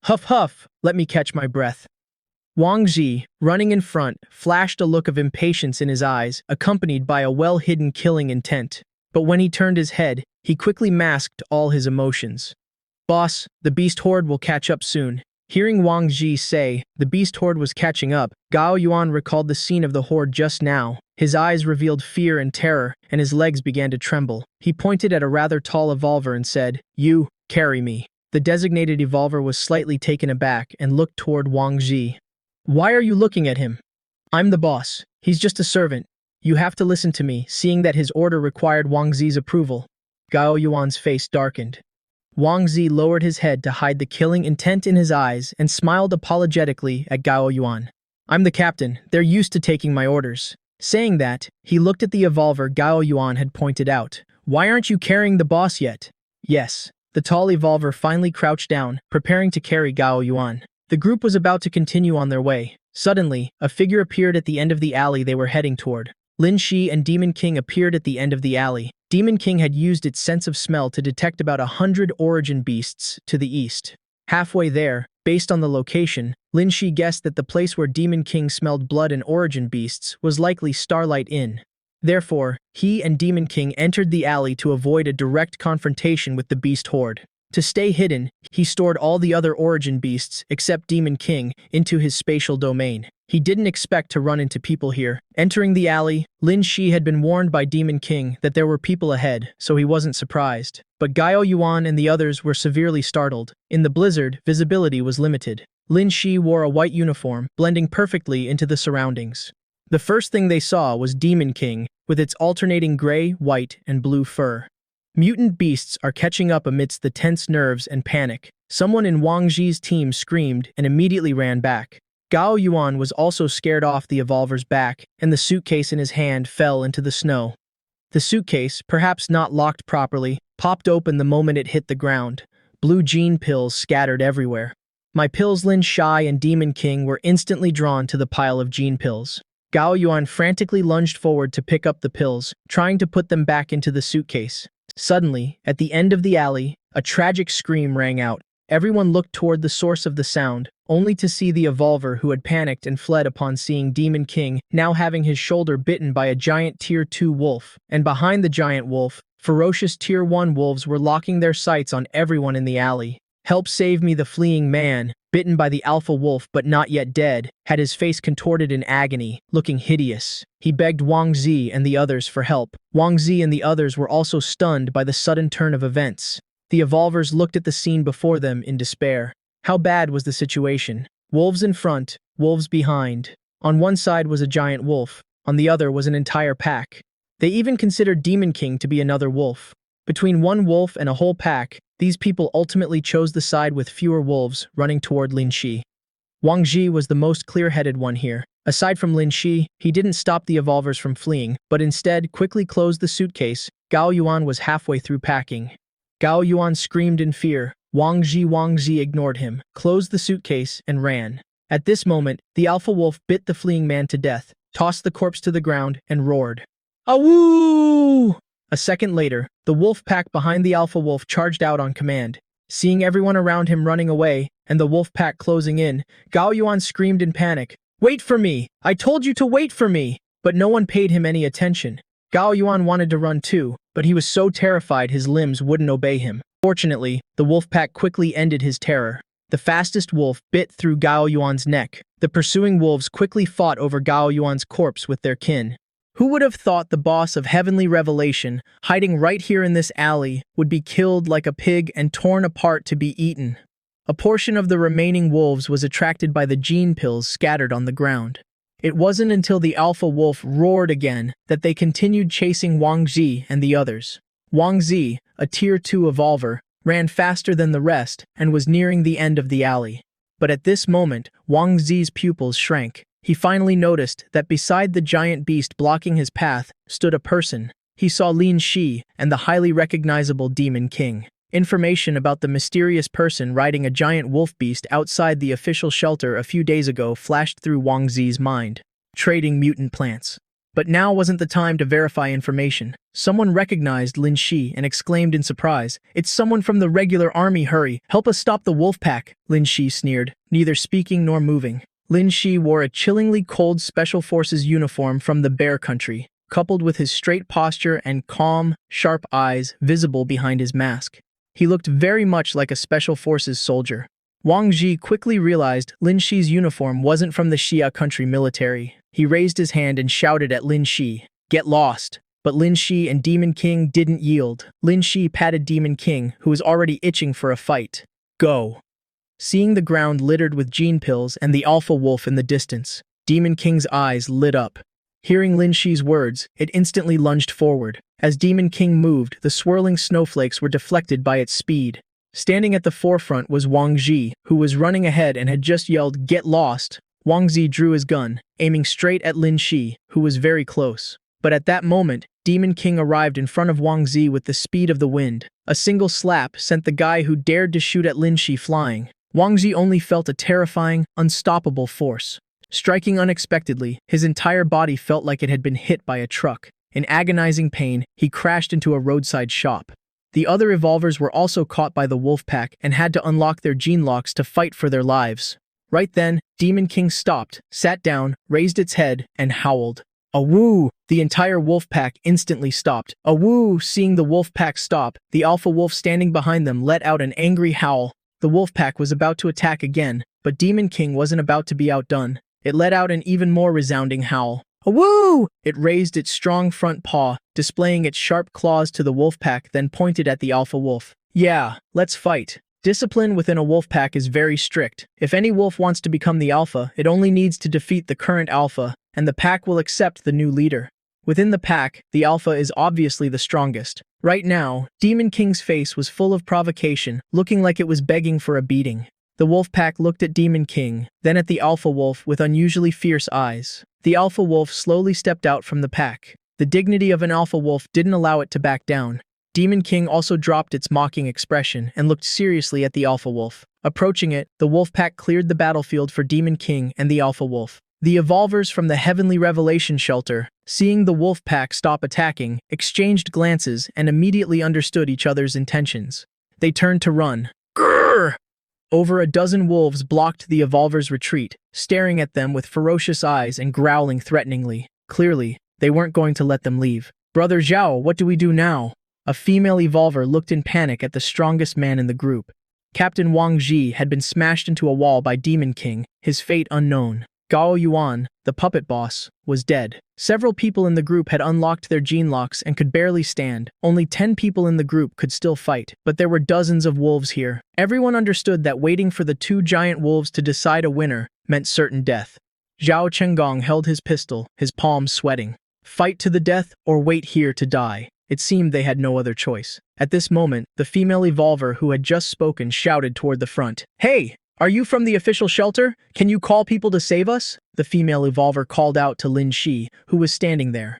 huff, huff, let me catch my breath." Wang Ji, running in front, flashed a look of impatience in his eyes, accompanied by a well-hidden killing intent. But when he turned his head, he quickly masked all his emotions. "Boss, the beast horde will catch up soon." Hearing Wang Ji say the beast horde was catching up, Gao Yuan recalled the scene of the horde just now. His eyes revealed fear and terror, and his legs began to tremble. He pointed at a rather tall evolver and said, "You, carry me." The designated evolver was slightly taken aback and looked toward Wang Ji. Why are you looking at him? I'm the boss. He's just a servant. You have to listen to me, seeing that his order required Wang Zi's approval. Gao Yuan's face darkened. Wang Zi lowered his head to hide the killing intent in his eyes and smiled apologetically at Gao Yuan. I'm the captain. They're used to taking my orders. Saying that, he looked at the evolver Gao Yuan had pointed out. Why aren't you carrying the boss yet? Yes. The tall evolver finally crouched down, preparing to carry Gao Yuan. The group was about to continue on their way. Suddenly, a figure appeared at the end of the alley they were heading toward. Linshi and Demon King appeared at the end of the alley. Demon King had used its sense of smell to detect about 100 origin beasts to the east. Halfway there, based on the location, Linshi guessed that the place where Demon King smelled blood and origin beasts was likely Starlight Inn. Therefore, he and Demon King entered the alley to avoid a direct confrontation with the beast horde. To stay hidden, he stored all the other origin beasts, except Demon King, into his spatial domain. He didn't expect to run into people here. Entering the alley, Linshi had been warned by Demon King that there were people ahead, so he wasn't surprised. But Gao Yuan and the others were severely startled. In the blizzard, visibility was limited. Linshi wore a white uniform, blending perfectly into the surroundings. The first thing they saw was Demon King, with its alternating gray, white, and blue fur. Mutant beasts are catching up amidst the tense nerves and panic. Someone in Wang Zi's team screamed and immediately ran back. Gao Yuan was also scared off the evolver's back, and the suitcase in his hand fell into the snow. The suitcase, perhaps not locked properly, popped open the moment it hit the ground. Blue gene pills scattered everywhere. My pills Linshi and Demon King were instantly drawn to the pile of gene pills. Gao Yuan frantically lunged forward to pick up the pills, trying to put them back into the suitcase. Suddenly, at the end of the alley, a tragic scream rang out. Everyone looked toward the source of the sound, only to see the evolver who had panicked and fled upon seeing Demon King now having his shoulder bitten by a giant Tier 2 wolf. And behind the giant wolf, ferocious Tier 1 wolves were locking their sights on everyone in the alley. Help save me! The fleeing man, bitten by the alpha wolf but not yet dead, had his face contorted in agony, looking hideous. He begged Wang Zi and the others for help. Wang Zi and the others were also stunned by the sudden turn of events. The evolvers looked at the scene before them in despair. How bad was the situation? Wolves in front, wolves behind. On one side was a giant wolf, on the other was an entire pack. They even considered Demon King to be another wolf. Between one wolf and a whole pack, these people ultimately chose the side with fewer wolves, running toward Linshi. Wang Zi was the most clear-headed one here. Aside from Linshi, he didn't stop the evolvers from fleeing, but instead quickly closed the suitcase. Gao Yuan was halfway through packing. Gao Yuan screamed in fear. Wang Zi ignored him, closed the suitcase, and ran. At this moment, the alpha wolf bit the fleeing man to death, tossed the corpse to the ground, and roared. Awoo! A second later, the wolf pack behind the alpha wolf charged out on command. Seeing everyone around him running away, and the wolf pack closing in, Gao Yuan screamed in panic. Wait for me! I told you to wait for me! But no one paid him any attention. Gao Yuan wanted to run too, but he was so terrified his limbs wouldn't obey him. Fortunately, the wolf pack quickly ended his terror. The fastest wolf bit through Gao Yuan's neck. The pursuing wolves quickly fought over Gao Yuan's corpse with their kin. Who would have thought the boss of Heavenly Revelation, hiding right here in this alley, would be killed like a pig and torn apart to be eaten? A portion of the remaining wolves was attracted by the gene pills scattered on the ground. It wasn't until the alpha wolf roared again that they continued chasing Wang Zi and the others. Wang Zi, a Tier 2 evolver, ran faster than the rest and was nearing the end of the alley. But at this moment, Wang Zi's pupils shrank. He finally noticed that beside the giant beast blocking his path stood a person. He saw Linshi and the highly recognizable Demon King. Information about the mysterious person riding a giant wolf beast outside the official shelter a few days ago flashed through Wang Zi's mind. Trading mutant plants. But now wasn't the time to verify information. Someone recognized Linshi and exclaimed in surprise, "It's someone from the regular army, hurry, help us stop the wolf pack." Linshi sneered, neither speaking nor moving. Linshi wore a chillingly cold Special Forces uniform from the Bear Country, coupled with his straight posture and calm, sharp eyes visible behind his mask. He looked very much like a Special Forces soldier. Wang Zi quickly realized Linshi's uniform wasn't from the Xia country military. He raised his hand and shouted at Linshi, "Get lost!" But Linshi and Demon King didn't yield. Linshi patted Demon King, who was already itching for a fight. "Go." seeing the ground littered with gene pills and the alpha wolf in the distance. Demon King's eyes lit up. Hearing Linshi's words, it instantly lunged forward. As Demon King moved, the swirling snowflakes were deflected by its speed. Standing at the forefront was Wang Ji, who was running ahead and had just yelled, "Get lost!" Wang Ji drew his gun, aiming straight at Linshi, who was very close. But at that moment, Demon King arrived in front of Wang Ji with the speed of the wind. A single slap sent the guy who dared to shoot at Linshi flying. Wang Ji only felt a terrifying, unstoppable force. Striking unexpectedly, his entire body felt like it had been hit by a truck. In agonizing pain, he crashed into a roadside shop. The other evolvers were also caught by the wolf pack and had to unlock their gene locks to fight for their lives. Right then, Demon King stopped, sat down, raised its head, and howled. "Awoo!" The entire wolf pack instantly stopped. "Awoo!" Seeing the wolf pack stop, the alpha wolf standing behind them let out an angry howl. The wolf pack was about to attack again, but Demon King wasn't about to be outdone. It let out an even more resounding howl. "Awoo!" It raised its strong front paw, displaying its sharp claws to the wolf pack, then pointed at the alpha wolf. "Yeah, let's fight." Discipline within a wolf pack is very strict. If any wolf wants to become the alpha, it only needs to defeat the current alpha, and the pack will accept the new leader. Within the pack, the alpha is obviously the strongest. Right now, Demon King's face was full of provocation, looking like it was begging for a beating. The wolf pack looked at Demon King, then at the alpha wolf with unusually fierce eyes. The alpha wolf slowly stepped out from the pack. The dignity of an alpha wolf didn't allow it to back down. Demon King also dropped its mocking expression and looked seriously at the alpha wolf. Approaching it, the wolf pack cleared the battlefield for Demon King and the alpha wolf. The evolvers from the Heavenly Revelation Shelter, seeing the wolf pack stop attacking, exchanged glances and immediately understood each other's intentions. They turned to run. Grrr! Over a dozen wolves blocked the evolvers' retreat, staring at them with ferocious eyes and growling threateningly. Clearly, they weren't going to let them leave. "Brother Zhao, what do we do now?" A female evolver looked in panic at the strongest man in the group. Captain Wang Ji had been smashed into a wall by Demon King, his fate unknown. Gao Yuan, the puppet boss, was dead. Several people in the group had unlocked their gene locks and could barely stand. Only 10 people in the group could still fight, but there were dozens of wolves here. Everyone understood that waiting for the 2 giant wolves to decide a winner meant certain death. Zhao Chenggong held his pistol, his palms sweating. Fight to the death or wait here to die. It seemed they had no other choice. At this moment, the female evolver who had just spoken shouted toward the front. "Hey! Are you from the official shelter? Can you call people to save us?" The female evolver called out to Linshi, who was standing there.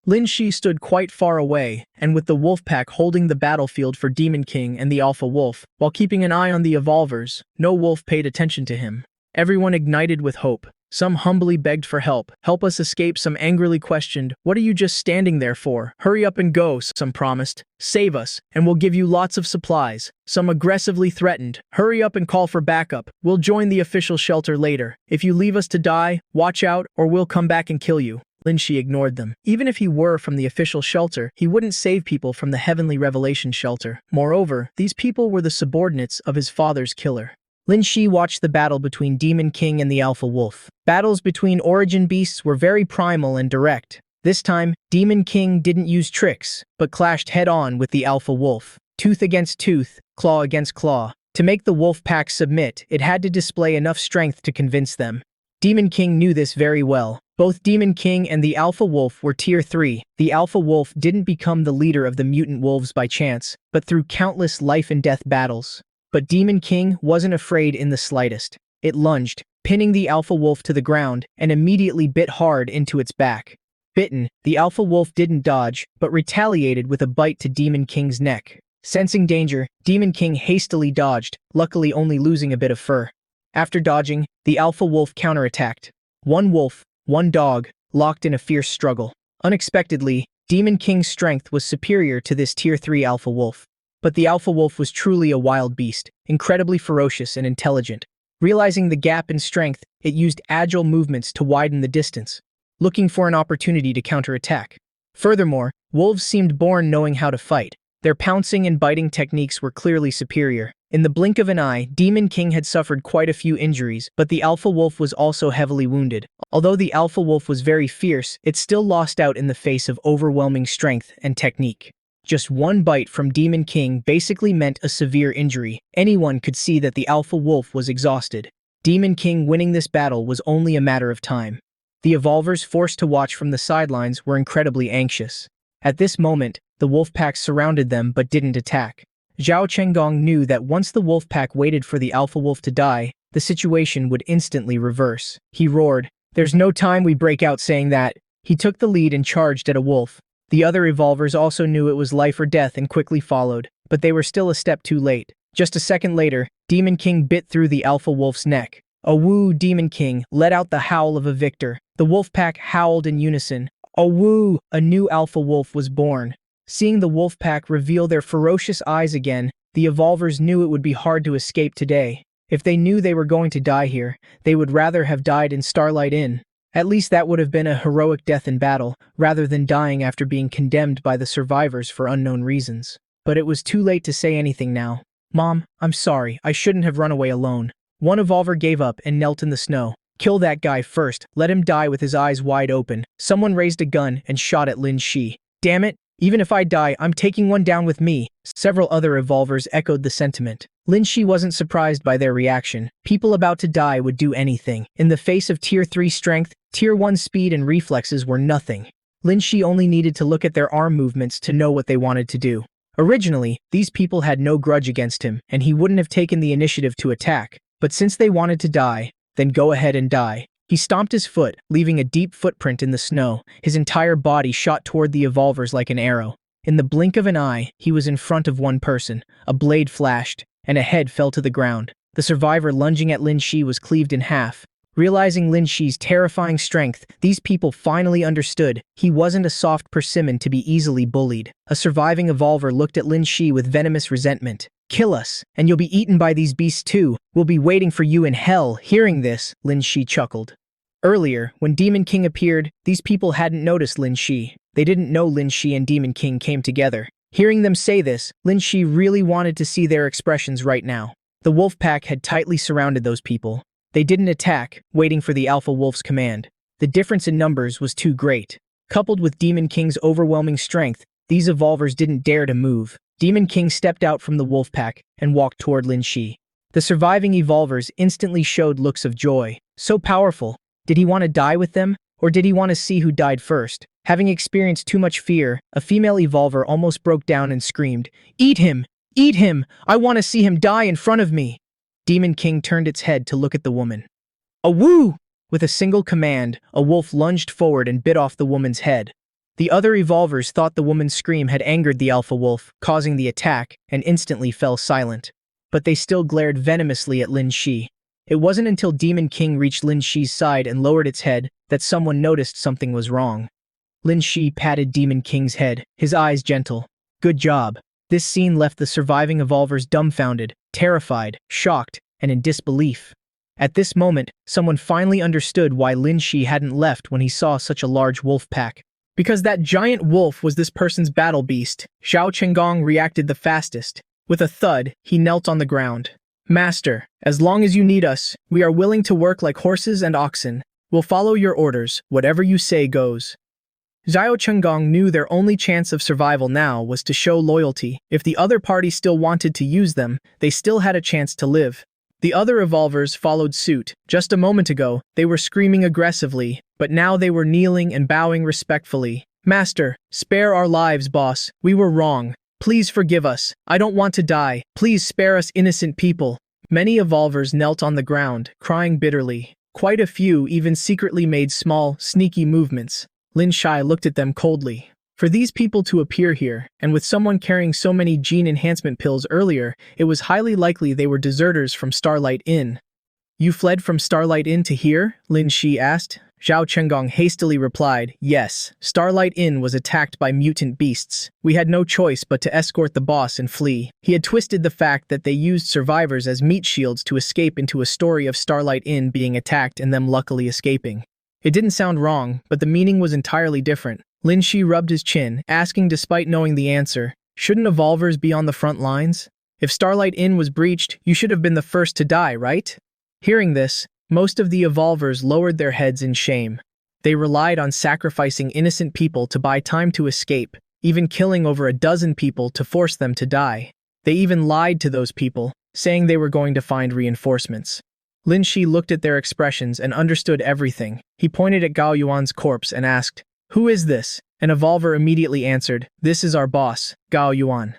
Linshi stood quite far away, and with the wolf pack holding the battlefield for Demon King and the alpha wolf, while keeping an eye on the evolvers, no wolf paid attention to him. Everyone ignited with hope. Some humbly begged for help. "Help us escape," some angrily questioned. "What are you just standing there for? Hurry up and go," some promised. "Save us, and we'll give you lots of supplies." Some aggressively threatened. "Hurry up and call for backup. We'll join the official shelter later. If you leave us to die, watch out, or we'll come back and kill you." Linshi ignored them. Even if he were from the official shelter, he wouldn't save people from the Heavenly Revelation Shelter. Moreover, these people were the subordinates of his father's killer. Linshi watched the battle between Demon King and the Alpha Wolf. Battles between origin beasts were very primal and direct. This time, Demon King didn't use tricks, but clashed head-on with the Alpha Wolf. Tooth against tooth, claw against claw. To make the wolf pack submit, it had to display enough strength to convince them. Demon King knew this very well. Both Demon King and the Alpha Wolf were Tier 3. The Alpha Wolf didn't become the leader of the mutant wolves by chance, but through countless life-and-death battles. But Demon King wasn't afraid in the slightest. It lunged, pinning the Alpha Wolf to the ground, and immediately bit hard into its back. Bitten, the Alpha Wolf didn't dodge, but retaliated with a bite to Demon King's neck. Sensing danger, Demon King hastily dodged, luckily only losing a bit of fur. After dodging, the Alpha Wolf counterattacked. One wolf, one dog, locked in a fierce struggle. Unexpectedly, Demon King's strength was superior to this Tier 3 Alpha Wolf. But the Alpha Wolf was truly a wild beast, incredibly ferocious and intelligent. Realizing the gap in strength, it used agile movements to widen the distance, looking for an opportunity to counterattack. Furthermore, wolves seemed born knowing how to fight. Their pouncing and biting techniques were clearly superior. In the blink of an eye, Demon King had suffered quite a few injuries, but the Alpha Wolf was also heavily wounded. Although the Alpha Wolf was very fierce, it still lost out in the face of overwhelming strength and technique. Just one bite from Demon King basically meant a severe injury. Anyone could see that the Alpha Wolf was exhausted. Demon King winning this battle was only a matter of time. The Evolvers forced to watch from the sidelines were incredibly anxious. At this moment, the wolf pack surrounded them but didn't attack. Zhao Chenggong knew that once the wolf pack waited for the Alpha Wolf to die, the situation would instantly reverse. He roared, "There's no time we break out," saying that. He took the lead and charged at a wolf. The other Evolvers also knew it was life or death and quickly followed, but they were still a step too late. Just a second later, Demon King bit through the Alpha Wolf's neck. A woo! Demon King let out the howl of a victor. The wolf pack howled in unison. A woo! A new Alpha Wolf was born. Seeing the wolf pack reveal their ferocious eyes again, the Evolvers knew it would be hard to escape today. If they knew they were going to die here, they would rather have died in Starlight Inn. At least that would have been a heroic death in battle, rather than dying after being condemned by the survivors for unknown reasons. But it was too late to say anything now. "Mom, I'm sorry, I shouldn't have run away alone." One Evolver gave up and knelt in the snow. "Kill that guy first, let him die with his eyes wide open." Someone raised a gun and shot at Linshi. "Damn it, even if I die, I'm taking one down with me." Several other Evolvers echoed the sentiment. Linshi wasn't surprised by their reaction. People about to die would do anything. In the face of Tier 3 strength, Tier 1 speed and reflexes were nothing. Linshi only needed to look at their arm movements to know what they wanted to do. Originally, these people had no grudge against him, and he wouldn't have taken the initiative to attack. But since they wanted to die, then go ahead and die. He stomped his foot, leaving a deep footprint in the snow. His entire body shot toward the Evolvers like an arrow. In the blink of an eye, he was in front of one person. A blade flashed, and a head fell to the ground. The survivor lunging at Linshi was cleaved in half. Realizing Linshi's terrifying strength, these people finally understood he wasn't a soft persimmon to be easily bullied. A surviving Evolver looked at Linshi with venomous resentment. "Kill us, and you'll be eaten by these beasts too. We'll be waiting for you in hell." Hearing this, Linshi chuckled. Earlier, when Demon King appeared, these people hadn't noticed Linshi. They didn't know Linshi and Demon King came together. Hearing them say this, Linshi really wanted to see their expressions right now. The wolf pack had tightly surrounded those people. They didn't attack, waiting for the Alpha Wolf's command. The difference in numbers was too great. Coupled with Demon King's overwhelming strength, these Evolvers didn't dare to move. Demon King stepped out from the wolf pack and walked toward Linshi. The surviving Evolvers instantly showed looks of joy. So powerful. Did he want to die with them, or did he want to see who died first? Having experienced too much fear, a female Evolver almost broke down and screamed, "Eat him! Eat him! I want to see him die in front of me!" Demon King turned its head to look at the woman. "A woo!" With a single command, a wolf lunged forward and bit off the woman's head. The other Evolvers thought the woman's scream had angered the Alpha Wolf, causing the attack, and instantly fell silent. But they still glared venomously at Linshi. It wasn't until Demon King reached Linshi's side and lowered its head that someone noticed something was wrong. Linshi patted Demon King's head, his eyes gentle. "Good job." This scene left the surviving Evolvers dumbfounded, terrified, shocked, and in disbelief. At this moment, someone finally understood why Linshi hadn't left when he saw such a large wolf pack. Because that giant wolf was this person's battle beast. Zhao Chenggong reacted the fastest. With a thud, he knelt on the ground. "Master, as long as you need us, we are willing to work like horses and oxen. We'll follow your orders, whatever you say goes." Zhao Chenggong knew their only chance of survival now was to show loyalty. If the other party still wanted to use them, they still had a chance to live. The other Evolvers followed suit. Just a moment ago, they were screaming aggressively, but now they were kneeling and bowing respectfully. "Master, spare our lives, boss. We were wrong. Please forgive us. I don't want to die. Please spare us innocent people." Many Evolvers knelt on the ground, crying bitterly. Quite a few even secretly made small, sneaky movements. Linshi looked at them coldly. For these people to appear here, and with someone carrying so many gene enhancement pills earlier, it was highly likely they were deserters from Starlight Inn. "You fled from Starlight Inn to here?" Linshi asked. Zhao Chenggong hastily replied, "Yes, Starlight Inn was attacked by mutant beasts. We had no choice but to escort the boss and flee." He had twisted the fact that they used survivors as meat shields to escape into a story of Starlight Inn being attacked and them luckily escaping. It didn't sound wrong, but the meaning was entirely different. Linshi rubbed his chin, asking despite knowing the answer, "Shouldn't Evolvers be on the front lines? If Starlight Inn was breached, you should have been the first to die, right?" Hearing this, most of the Evolvers lowered their heads in shame. They relied on sacrificing innocent people to buy time to escape. even killing over a dozen people to force them to die. They even lied to those people, saying they were going to find reinforcements. Linshi looked at their expressions and understood everything. He pointed at Gao Yuan's corpse and asked, "Who is this?" An evolver immediately answered, "This is our boss, Gao Yuan."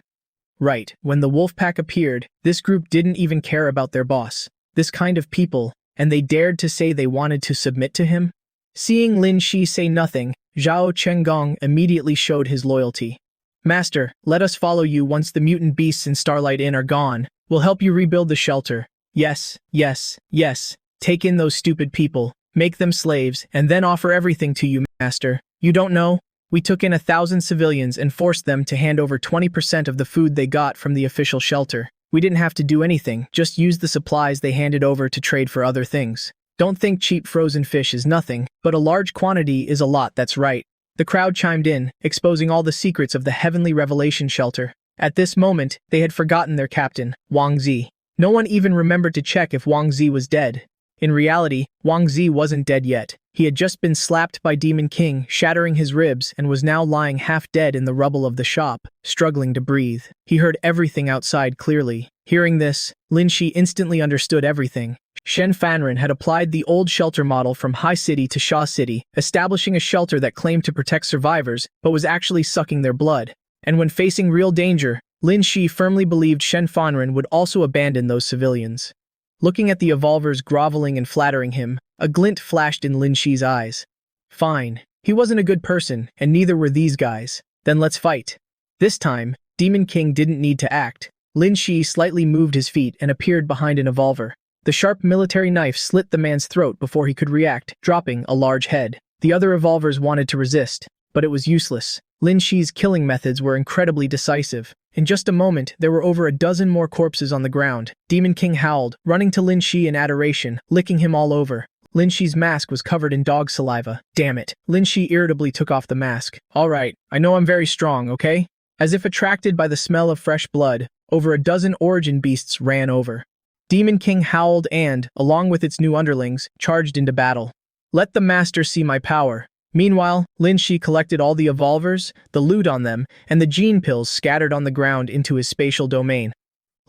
Right, when the wolf pack appeared, this group didn't even care about their boss. This kind of people, and they dared to say they wanted to submit to him? Seeing Linshi say nothing, Zhao Chenggong immediately showed his loyalty. "Master, let us follow you once the mutant beasts in Starlight Inn are gone. We'll help you rebuild the shelter." "Yes, yes, yes. Take in those stupid people, make them slaves, and then offer everything to you, master. You don't know? We took in 1,000 civilians and forced them to hand over 20% of the food they got from the official shelter. We didn't have to do anything, just use the supplies they handed over to trade for other things. Don't think cheap frozen fish is nothing, but a large quantity is a lot, that's right." The crowd chimed in, exposing all the secrets of the Heavenly Revelation Shelter. At this moment, they had forgotten their captain, Wang Zi. No one even remembered to check if Wang Zi was dead. In reality, Wang Zi wasn't dead yet. He had just been slapped by Demon King, shattering his ribs, and was now lying half dead in the rubble of the shop, struggling to breathe. He heard everything outside clearly. Hearing this, Linshi instantly understood everything. Shen Fanren had applied the old shelter model from High City to Sha City, establishing a shelter that claimed to protect survivors, but was actually sucking their blood. And when facing real danger, Linshi firmly believed Shen Fanren would also abandon those civilians. Looking at the evolvers groveling and flattering him, a glint flashed in Linshi's eyes. Fine. He wasn't a good person, and neither were these guys. Then let's fight. This time, Demon King didn't need to act. Linshi slightly moved his feet and appeared behind an evolver. The sharp military knife slit the man's throat before he could react, dropping a large head. The other evolvers wanted to resist, but it was useless. Linshi's killing methods were incredibly decisive. In just a moment, there were over a dozen more corpses on the ground. Demon King howled, running to Linshi in adoration, licking him all over. Linshi's mask was covered in dog saliva. Damn it. Linshi irritably took off the mask. "All right, I know I'm very strong, okay?" As if attracted by the smell of fresh blood, over a dozen origin beasts ran over. Demon King howled and, along with its new underlings, charged into battle. "Let the master see my power." Meanwhile, Linshi collected all the evolvers, the loot on them, and the gene pills scattered on the ground into his spatial domain.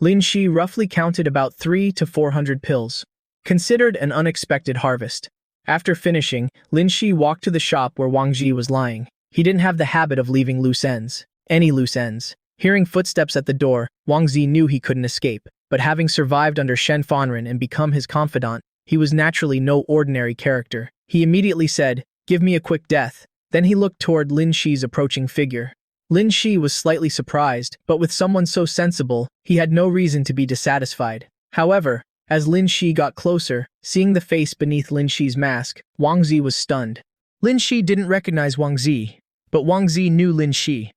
Linshi roughly counted about 300 to 400 pills. Considered an unexpected harvest. After finishing, Linshi walked to the shop where Wang Ji was lying. He didn't have the habit of leaving loose ends. Any loose ends. Hearing footsteps at the door, Wang Zi knew he couldn't escape, but having survived under Shen Fanren and become his confidant, he was naturally no ordinary character. He immediately said, "Give me a quick death." Then he looked toward Lin Shi's approaching figure. Lin Shi was slightly surprised, but with someone so sensible, he had no reason to be dissatisfied. However, as Lin Shi got closer, seeing the face beneath Lin Shi's mask, Wang Zi was stunned. Lin Shi didn't recognize Wang Zi, but Wang Zi knew Lin Shi.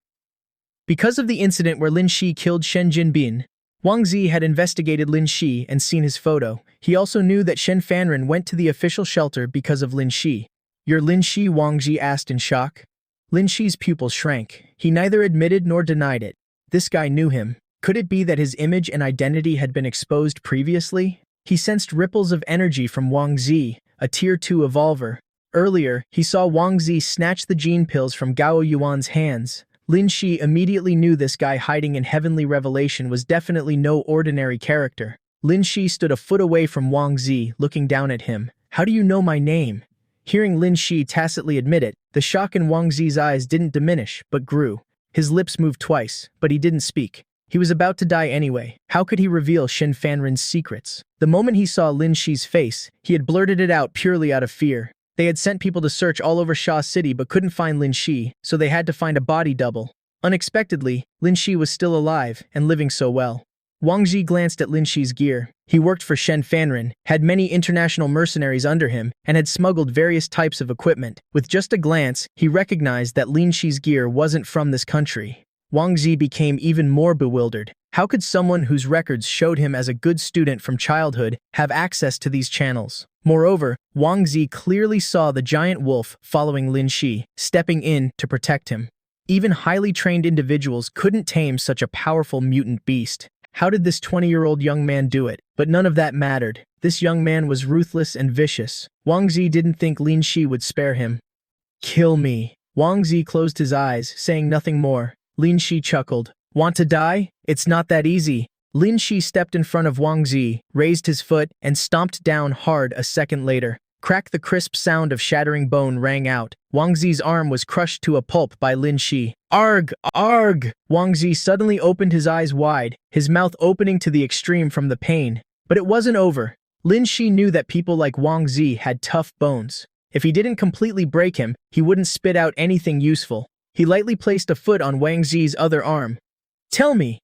Because of the incident where Lin Shi killed Shen Jinbin, Wang Zi had investigated Lin Shi and seen his photo. He also knew that Shen Fanren went to the official shelter because of Lin Shi. "You're Lin Shi?" Wang Zi asked in shock. Lin Shi's pupils shrank. He neither admitted nor denied it. This guy knew him. Could it be that his image and identity had been exposed previously? He sensed ripples of energy from Wang Zi, a Tier 2 evolver. Earlier, he saw Wang Zi snatch the gene pills from Gao Yuan's hands. Lin Shi immediately knew this guy hiding in Heavenly Revelation was definitely no ordinary character. Lin Shi stood a foot away from Wang Zi, looking down at him. "How do you know my name?" Hearing Lin Shi tacitly admit it, the shock in Wang Zi's eyes didn't diminish, but grew. His lips moved twice, but he didn't speak. He was about to die anyway. How could he reveal Shen Fanren's secrets? The moment he saw Lin Shi's face, he had blurted it out purely out of fear. They had sent people to search all over Sha City but couldn't find Lin Shi, so they had to find a body double. Unexpectedly, Lin Shi was still alive and living so well. Wang Zi glanced at Lin Shi's gear. He worked for Shen Fanren, had many international mercenaries under him, and had smuggled various types of equipment. With just a glance, he recognized that Lin Shi's gear wasn't from this country. Wang Zi became even more bewildered. How could someone whose records showed him as a good student from childhood have access to these channels? Moreover, Wang Zi clearly saw the giant wolf following Lin Shi, stepping in to protect him. Even highly trained individuals couldn't tame such a powerful mutant beast. How did this 20-year-old young man do it? But none of that mattered. This young man was ruthless and vicious. Wang Zi didn't think Lin Shi would spare him. "Kill me." Wang Zi closed his eyes, saying nothing more. Linshi chuckled. Want to die? It's not that easy. Linshi stepped in front of Wang Zi, raised his foot, and stomped down hard a second later. Crack! The crisp sound of shattering bone rang out. Wang Zi's arm was crushed to a pulp by Linshi. Arg! Arg! Wang Zi suddenly opened his eyes wide, his mouth opening to the extreme from the pain. But it wasn't over. Linshi knew that people like Wang Zi had tough bones. If he didn't completely break him, he wouldn't spit out anything useful. He lightly placed a foot on Wang Zi's other arm. Tell me,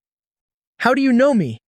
how do you know me?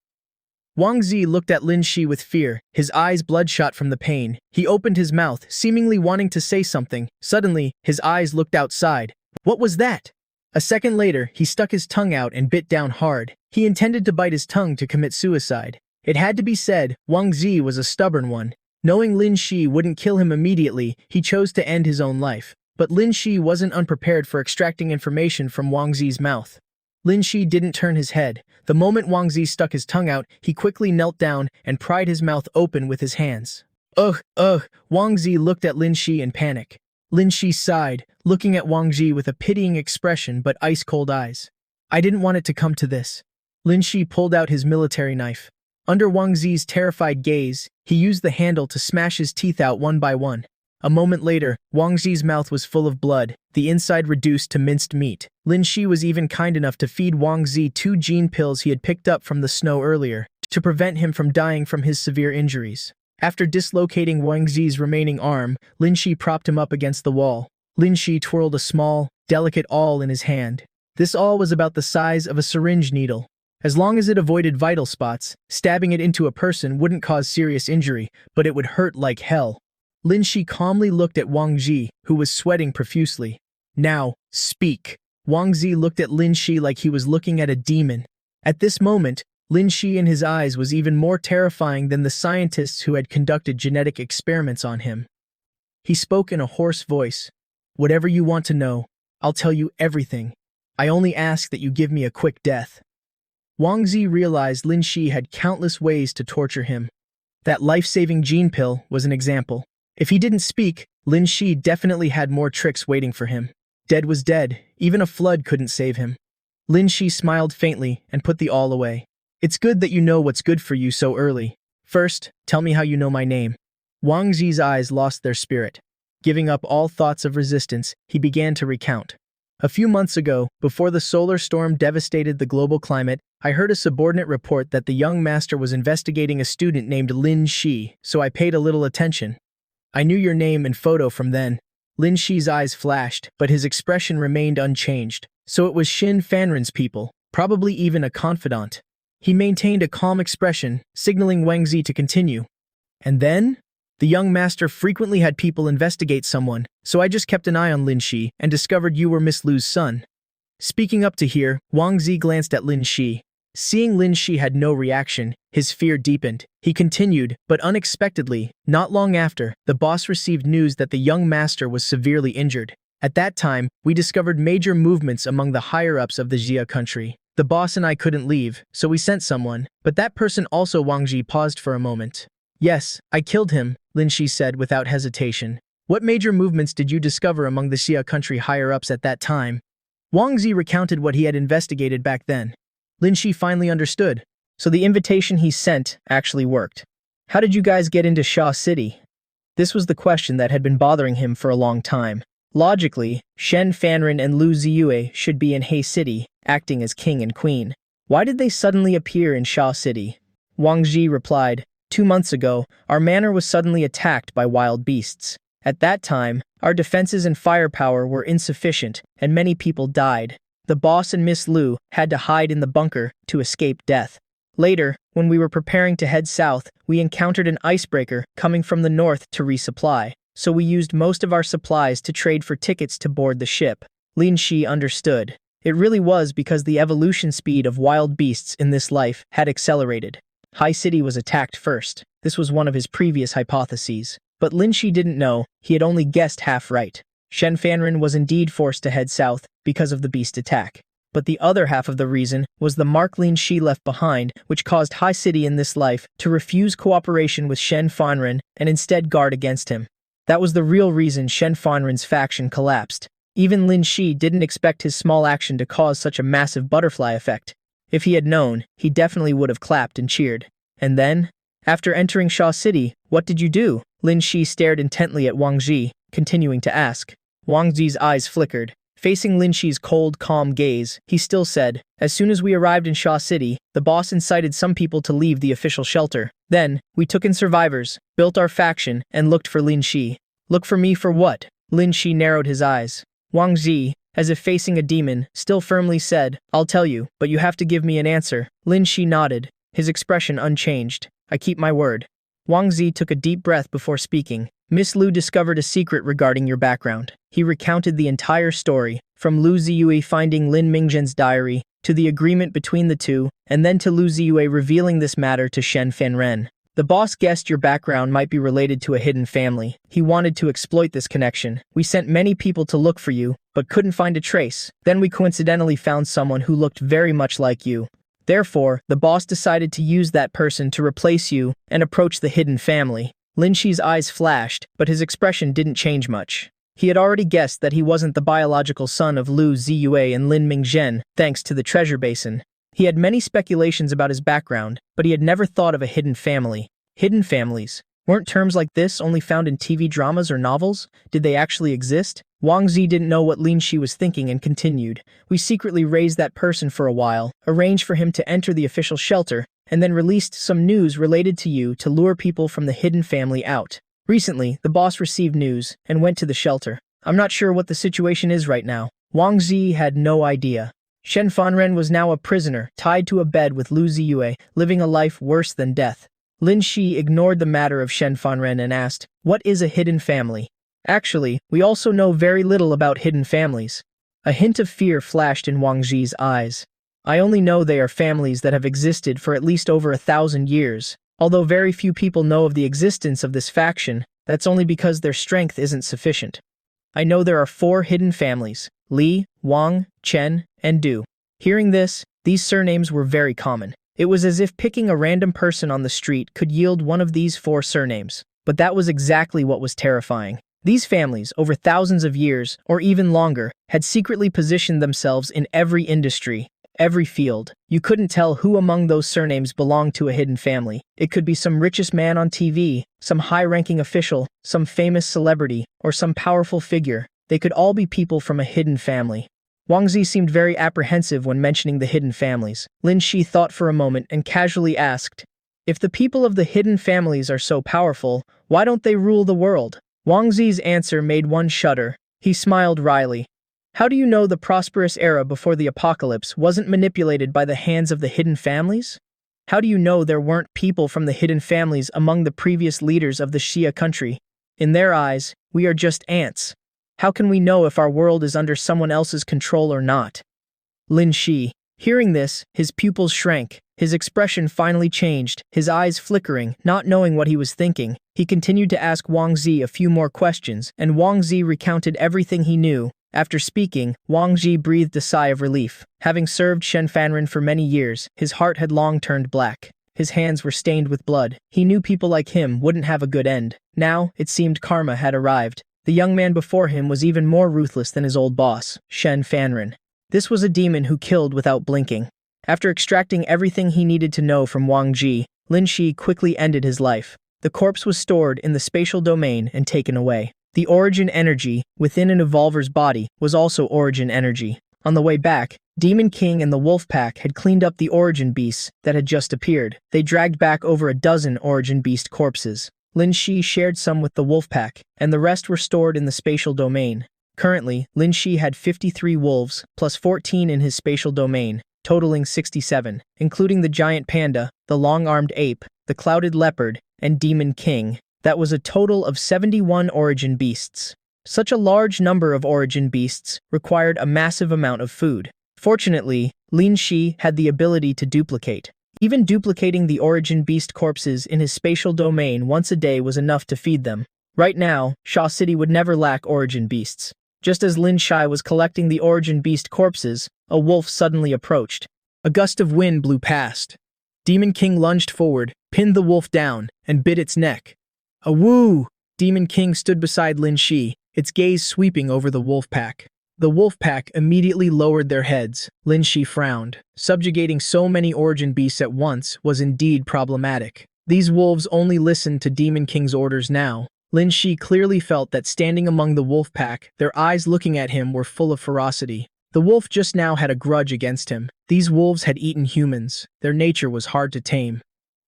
Wang Zi looked at Linshi with fear, his eyes bloodshot from the pain. He opened his mouth, seemingly wanting to say something. Suddenly, his eyes looked outside. What was that? A second later, he stuck his tongue out and bit down hard. He intended to bite his tongue to commit suicide. It had to be said, Wang Zi was a stubborn one. Knowing Linshi wouldn't kill him immediately, he chose to end his own life. But Linshi wasn't unprepared for extracting information from Wang Zi's mouth. Linshi didn't turn his head. The moment Wang Zi stuck his tongue out, he quickly knelt down and pried his mouth open with his hands. Ugh, ugh, Wang Zi looked at Linshi in panic. Linshi sighed, looking at Wang Zi with a pitying expression but ice-cold eyes. I didn't want it to come to this. Linshi pulled out his military knife. Under Wang Zi's terrified gaze, he used the handle to smash his teeth out one by one. A moment later, Wang Zi's mouth was full of blood, the inside reduced to minced meat. Linshi was even kind enough to feed Wang Zi 2 gene pills he had picked up from the snow earlier, to prevent him from dying from his severe injuries. After dislocating Wang Zi's remaining arm, Linshi propped him up against the wall. Linshi twirled a small, delicate awl in his hand. This awl was about the size of a syringe needle. As long as it avoided vital spots, stabbing it into a person wouldn't cause serious injury, but it would hurt like hell. Linshi calmly looked at Wang Zi, who was sweating profusely. Now, speak. Wang Zi looked at Linshi like he was looking at a demon. At this moment, Linshi in his eyes was even more terrifying than the scientists who had conducted genetic experiments on him. He spoke in a hoarse voice. Whatever you want to know, I'll tell you everything. I only ask that you give me a quick death. Wang Zi realized Linshi had countless ways to torture him. That life-saving gene pill was an example. If he didn't speak, Linshi definitely had more tricks waiting for him. Dead was dead, even a flood couldn't save him. Linshi smiled faintly and put the awl away. It's good that you know what's good for you so early. First, tell me how you know my name. Wang Zi's eyes lost their spirit. Giving up all thoughts of resistance, he began to recount. A few months ago, before the solar storm devastated the global climate, I heard a subordinate report that the young master was investigating a student named Linshi, so I paid a little attention. I knew your name and photo from then. Linshi's eyes flashed, but his expression remained unchanged. So it was Shin Fanrin's people, probably even a confidant. He maintained a calm expression, signaling Wang Zi to continue. And then? The young master frequently had people investigate someone, so I just kept an eye on Linshi and discovered you were Miss Lu's son. Speaking up to here, Wang Zi glanced at Linshi. Seeing Linshi had no reaction, his fear deepened. He continued, but unexpectedly, not long after, the boss received news that the young master was severely injured. At that time, we discovered major movements among the higher-ups of the Xia country. The boss and I couldn't leave, so we sent someone, but that person also. Wang Zi paused for a moment. Yes, I killed him, Linshi said without hesitation. What major movements did you discover among the Xia country higher-ups at that time? Wang Zi recounted what he had investigated back then. Linshi finally understood. So the invitation he sent actually worked. How did you guys get into Sha City? This was the question that had been bothering him for a long time. Logically, Shen Fanrin and Lu Ziyue should be in He City, acting as king and queen. Why did they suddenly appear in Sha City? Wang Zi replied, 2 months ago, our manor was suddenly attacked by wild beasts. At that time, our defenses and firepower were insufficient, and many people died. The boss and Miss Lu had to hide in the bunker to escape death. Later, when we were preparing to head south, we encountered an icebreaker coming from the north to resupply, so we used most of our supplies to trade for tickets to board the ship. Linshi understood. It really was because the evolution speed of wild beasts in this life had accelerated. High City was attacked first. This was one of his previous hypotheses. But Linshi didn't know, he had only guessed half right. Shen Fanrin was indeed forced to head south because of the beast attack. But the other half of the reason was the mark Linshi left behind, which caused High City in this life to refuse cooperation with Shen Fanrin and instead guard against him. That was the real reason Shen Fanrin's faction collapsed. Even Linshi didn't expect his small action to cause such a massive butterfly effect. If he had known, he definitely would have clapped and cheered. And then, after entering Shaw City, what did you do? Linshi stared intently at Wang Ji, continuing to ask. Wang Ji's eyes flickered. Facing Linshi's cold, calm gaze, he still said, as soon as we arrived in Shaw City, the boss incited some people to leave the official shelter. Then, we took in survivors, built our faction, and looked for Linshi. Look for me for what? Linshi narrowed his eyes. Wang Ji, as if facing a demon, still firmly said, I'll tell you, but you have to give me an answer. Linshi nodded, his expression unchanged. I keep my word. Wang Ji took a deep breath before speaking. Miss Lu discovered a secret regarding your background. He recounted the entire story, from Lu Ziyue finding Lin Mingzhen's diary, to the agreement between the two, and then to Lu Ziyue revealing this matter to Shen Fanren. The boss guessed your background might be related to a hidden family. He wanted to exploit this connection. We sent many people to look for you, but couldn't find a trace. Then we coincidentally found someone who looked very much like you. Therefore, the boss decided to use that person to replace you and approach the hidden family. Linshi's eyes flashed, but his expression didn't change much. He had already guessed that he wasn't the biological son of Lu Ziyue and Lin Mingzhen, thanks to the treasure basin. He had many speculations about his background, but he had never thought of a hidden family. Hidden families. Weren't terms like this only found in TV dramas or novels? Did they actually exist? Wang Ji didn't know what Linshi was thinking and continued. We secretly raised that person for a while, arranged for him to enter the official shelter, and then released some news related to you to lure people from the hidden family out. Recently, the boss received news and went to the shelter. I'm not sure what the situation is right now. Wang Ji had no idea. Shen Fanren was now a prisoner, tied to a bed with Lu Ziyue, living a life worse than death. Linshi ignored the matter of Shen Fanren and asked, what is a hidden family? Actually, we also know very little about hidden families. A hint of fear flashed in Wang Ji's eyes. I only know they are families that have existed for at least over 1,000 years. Although very few people know of the existence of this faction, that's only because their strength isn't sufficient. I know there are 4 hidden families, Li, Wang, Chen, and Du. Hearing this, these surnames were very common. It was as if picking a random person on the street could yield one of these 4 surnames. But that was exactly what was terrifying. These families, over thousands of years, or even longer, had secretly positioned themselves in every industry, every field. You couldn't tell who among those surnames belonged to a hidden family. It could be some richest man on TV, some high-ranking official, some famous celebrity, or some powerful figure. They could all be people from a hidden family. Wang Ji seemed very apprehensive when mentioning the hidden families. Linshi thought for a moment and casually asked, if the people of the hidden families are so powerful, why don't they rule the world? Wang Ji's answer made one shudder. He smiled wryly. How do you know the prosperous era before the apocalypse wasn't manipulated by the hands of the hidden families? How do you know there weren't people from the hidden families among the previous leaders of the Shia country? In their eyes, we are just ants. How can we know if our world is under someone else's control or not? Linshi. Hearing this, his pupils shrank. His expression finally changed, his eyes flickering, not knowing what he was thinking. He continued to ask Wang Ji a few more questions, and Wang Ji recounted everything he knew. After speaking, Wang Ji breathed a sigh of relief. Having served Shen Fanren for many years, his heart had long turned black. His hands were stained with blood. He knew people like him wouldn't have a good end. Now, it seemed karma had arrived. The young man before him was even more ruthless than his old boss, Shen Fanren. This was a demon who killed without blinking. After extracting everything he needed to know from Wang Ji, Linshi quickly ended his life. The corpse was stored in the spatial domain and taken away. The origin energy within an evolver's body was also origin energy. On the way back, Demon King and the Wolf Pack had cleaned up the origin beasts that had just appeared. They dragged back over a dozen origin beast corpses. Linshi shared some with the Wolf Pack, and the rest were stored in the spatial domain. Currently, Linshi had 53 wolves, plus 14 in his spatial domain, totaling 67, including the giant panda, the long-armed ape, the clouded leopard, and Demon King. That was a total of 71 origin beasts. Such a large number of origin beasts required a massive amount of food. Fortunately, Linshi had the ability to duplicate. Even duplicating the origin beast corpses in his spatial domain once a day was enough to feed them. Right now, Shaw City would never lack origin beasts. Just as Linshi was collecting the origin beast corpses, a wolf suddenly approached. A gust of wind blew past. Demon King lunged forward, pinned the wolf down, and bit its neck. A woo! Demon King stood beside Linshi, its gaze sweeping over the wolf pack. The wolf pack immediately lowered their heads. Linshi frowned. Subjugating so many origin beasts at once was indeed problematic. These wolves only listened to Demon King's orders now. Linshi clearly felt that standing among the wolf pack, their eyes looking at him were full of ferocity. The wolf just now had a grudge against him. These wolves had eaten humans. Their nature was hard to tame.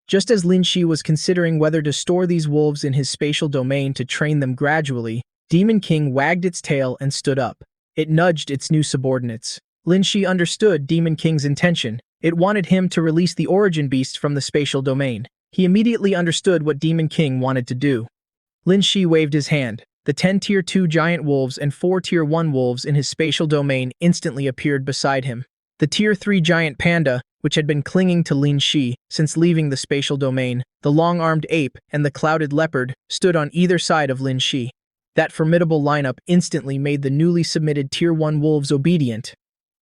Just as Linshi was considering whether to store these wolves in his spatial domain to train them gradually, Demon King wagged its tail and stood up. It nudged its new subordinates. Linshi understood Demon King's intention. It wanted him to release the origin beasts from the spatial domain. He immediately understood what Demon King wanted to do. Linshi waved his hand. The 10 Tier 2 giant wolves and 4 Tier 1 wolves in his spatial domain instantly appeared beside him. The Tier 3 giant panda, which had been clinging to Linshi since leaving the spatial domain, the long-armed ape, and the clouded leopard, stood on either side of Linshi. That formidable lineup instantly made the newly submitted Tier 1 wolves obedient.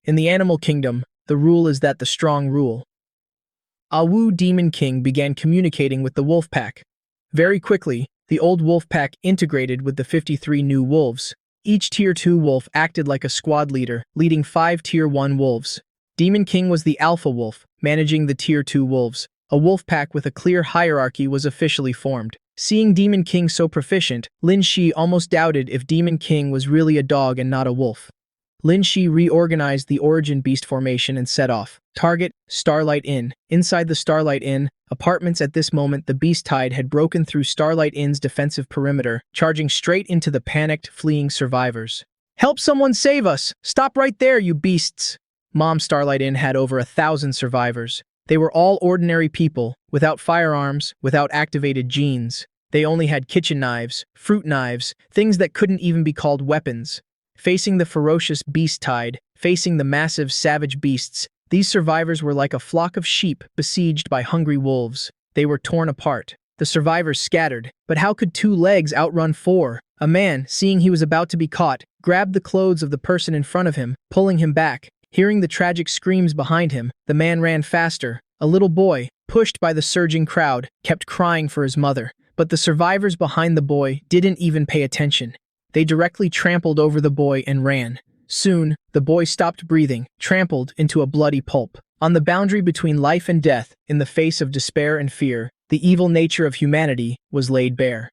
In the animal kingdom, the rule is that the strong rule. Awu Demon King began communicating with the wolf pack. Very quickly, the old wolf pack integrated with the 53 new wolves. Each Tier 2 wolf acted like a squad leader, leading 5 Tier 1 wolves. Demon King was the alpha wolf, managing the Tier 2 wolves. A wolf pack with a clear hierarchy was officially formed. Seeing Demon King so proficient, Linshi almost doubted if Demon King was really a dog and not a wolf. Linshi reorganized the origin beast formation and set off. Target, Starlight Inn. Inside the Starlight Inn, apartments at this moment the beast tide had broken through Starlight Inn's defensive perimeter, charging straight into the panicked, fleeing survivors. "Help someone save us! Stop right there, you beasts!" Mom Starlight Inn had over 1,000 survivors. They were all ordinary people, without firearms, without activated genes. They only had kitchen knives, fruit knives, things that couldn't even be called weapons. Facing the ferocious beast tide, facing the massive savage beasts, these survivors were like a flock of sheep besieged by hungry wolves. They were torn apart. The survivors scattered, but how could 2 legs outrun 4? A man, seeing he was about to be caught, grabbed the clothes of the person in front of him, pulling him back. Hearing the tragic screams behind him, the man ran faster. A little boy, pushed by the surging crowd, kept crying for his mother. But the survivors behind the boy didn't even pay attention. They directly trampled over the boy and ran. Soon, the boy stopped breathing, trampled into a bloody pulp. On the boundary between life and death, in the face of despair and fear, the evil nature of humanity was laid bare.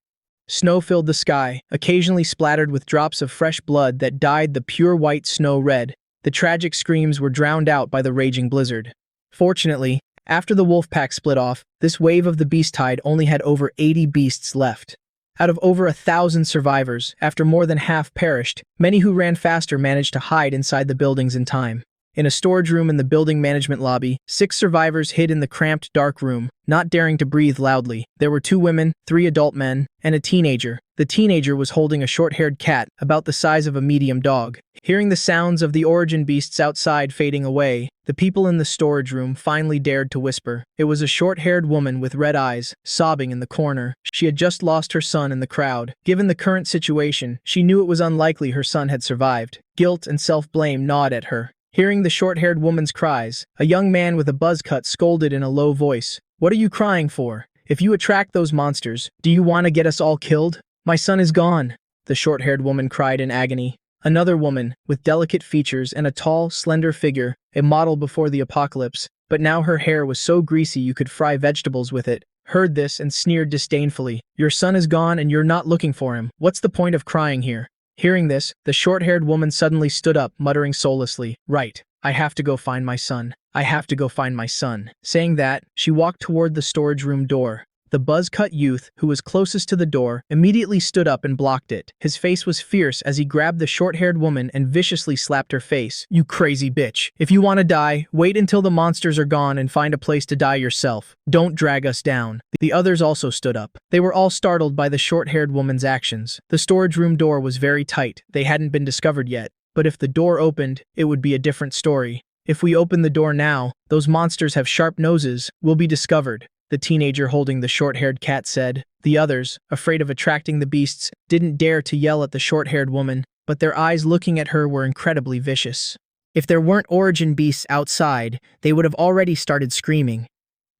Snow filled the sky, occasionally splattered with drops of fresh blood that dyed the pure white snow red. The tragic screams were drowned out by the raging blizzard. Fortunately, after the wolf pack split off, this wave of the beast tide only had over 80 beasts left. Out of over 1,000 survivors, after more than half perished, many who ran faster managed to hide inside the buildings in time. In a storage room in the building management lobby, 6 survivors hid in the cramped, dark room, not daring to breathe loudly. There were 2 women, 3 adult men, and a teenager. The teenager was holding a short-haired cat, about the size of a medium dog. Hearing the sounds of the origin beasts outside fading away, the people in the storage room finally dared to whisper. It was a short-haired woman with red eyes, sobbing in the corner. She had just lost her son in the crowd. Given the current situation, she knew it was unlikely her son had survived. Guilt and self-blame gnawed at her. Hearing the short-haired woman's cries, a young man with a buzz cut scolded in a low voice. "What are you crying for? If you attract those monsters, do you want to get us all killed? My son is gone," the short-haired woman cried in agony. Another woman, with delicate features and a tall, slender figure, a model before the apocalypse, but now her hair was so greasy you could fry vegetables with it, heard this and sneered disdainfully. "Your son is gone and you're not looking for him. What's the point of crying here?" Hearing this, the short-haired woman suddenly stood up, muttering soullessly, "Right, I have to go find my son. I have to go find my son." Saying that, she walked toward the storage room door. The buzz-cut youth, who was closest to the door, immediately stood up and blocked it. His face was fierce as he grabbed the short-haired woman and viciously slapped her face. "You crazy bitch. If you want to die, wait until the monsters are gone and find a place to die yourself. Don't drag us down." The others also stood up. They were all startled by the short-haired woman's actions. The storage room door was very tight. They hadn't been discovered yet. But if the door opened, it would be a different story. "If we open the door now, those monsters have sharp noses, will be discovered," the teenager holding the short-haired cat said. The others, afraid of attracting the beasts, didn't dare to yell at the short-haired woman, but their eyes looking at her were incredibly vicious. If there weren't origin beasts outside, they would have already started screaming.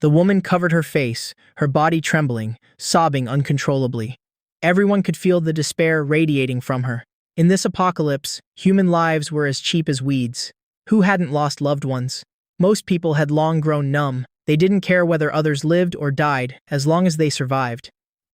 The woman covered her face, her body trembling, sobbing uncontrollably. Everyone could feel the despair radiating from her. In this apocalypse, human lives were as cheap as weeds. Who hadn't lost loved ones? Most people had long grown numb. They didn't care whether others lived or died, as long as they survived.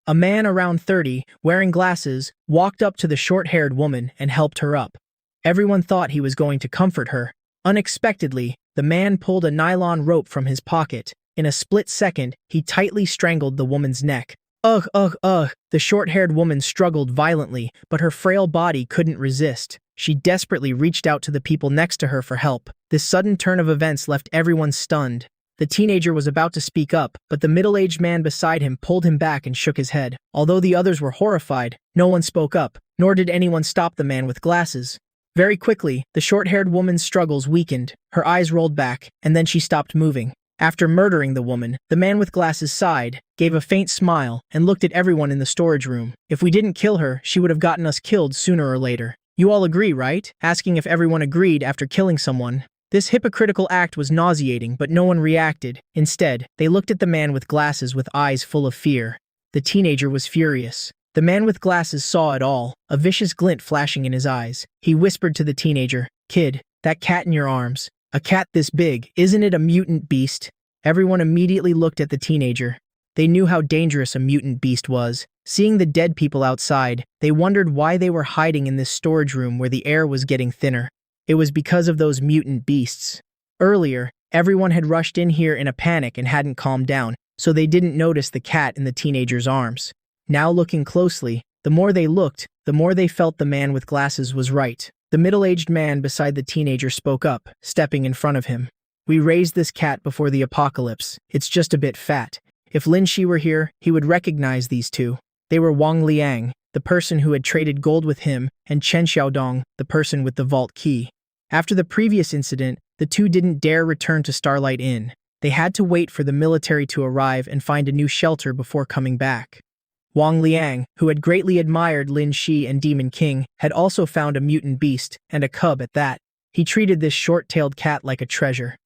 A man around 30, wearing glasses, walked up to the short-haired woman and helped her up. Everyone thought he was going to comfort her. Unexpectedly, the man pulled a nylon rope from his pocket. In a split second, he tightly strangled the woman's neck. Ugh, ugh, ugh. The short-haired woman struggled violently, but her frail body couldn't resist. She desperately reached out to the people next to her for help. This sudden turn of events left everyone stunned. The teenager was about to speak up, but the middle-aged man beside him pulled him back and shook his head. Although the others were horrified, no one spoke up, nor did anyone stop the man with glasses. Very quickly, the short-haired woman's struggles weakened, her eyes rolled back, and then she stopped moving. After murdering the woman, the man with glasses sighed, gave a faint smile, and looked at everyone in the storage room. If we didn't kill her, she would have gotten us killed sooner or later. You all agree, right? Asking if everyone agreed after killing someone. This hypocritical act was nauseating, but no one reacted. Instead, they looked at the man with glasses with eyes full of fear. The teenager was furious. The man with glasses saw it all, a vicious glint flashing in his eyes. He whispered to the teenager, "Kid, that cat in your arms. A cat this big, isn't it a mutant beast?" Everyone immediately looked at the teenager. They knew how dangerous a mutant beast was. Seeing the dead people outside, they wondered why they were hiding in this storage room where the air was getting thinner. It was because of those mutant beasts. Earlier, everyone had rushed in here in a panic and hadn't calmed down, so they didn't notice the cat in the teenager's arms. Now looking closely, the more they looked, the more they felt the man with glasses was right. The middle-aged man beside the teenager spoke up, stepping in front of him. "We raised this cat before the apocalypse. It's just a bit fat. If Linshi were here, he would recognize these two. They were Wang Liang, the person who had traded gold with him, and Chen Xiaodong, the person with the vault key. After the previous incident, the two didn't dare return to Starlight Inn. They had to wait for the military to arrive and find a new shelter before coming back. Wang Liang, who had greatly admired Linshi and Demon King, had also found a mutant beast, and a cub at that. He treated this short-tailed cat like a treasure.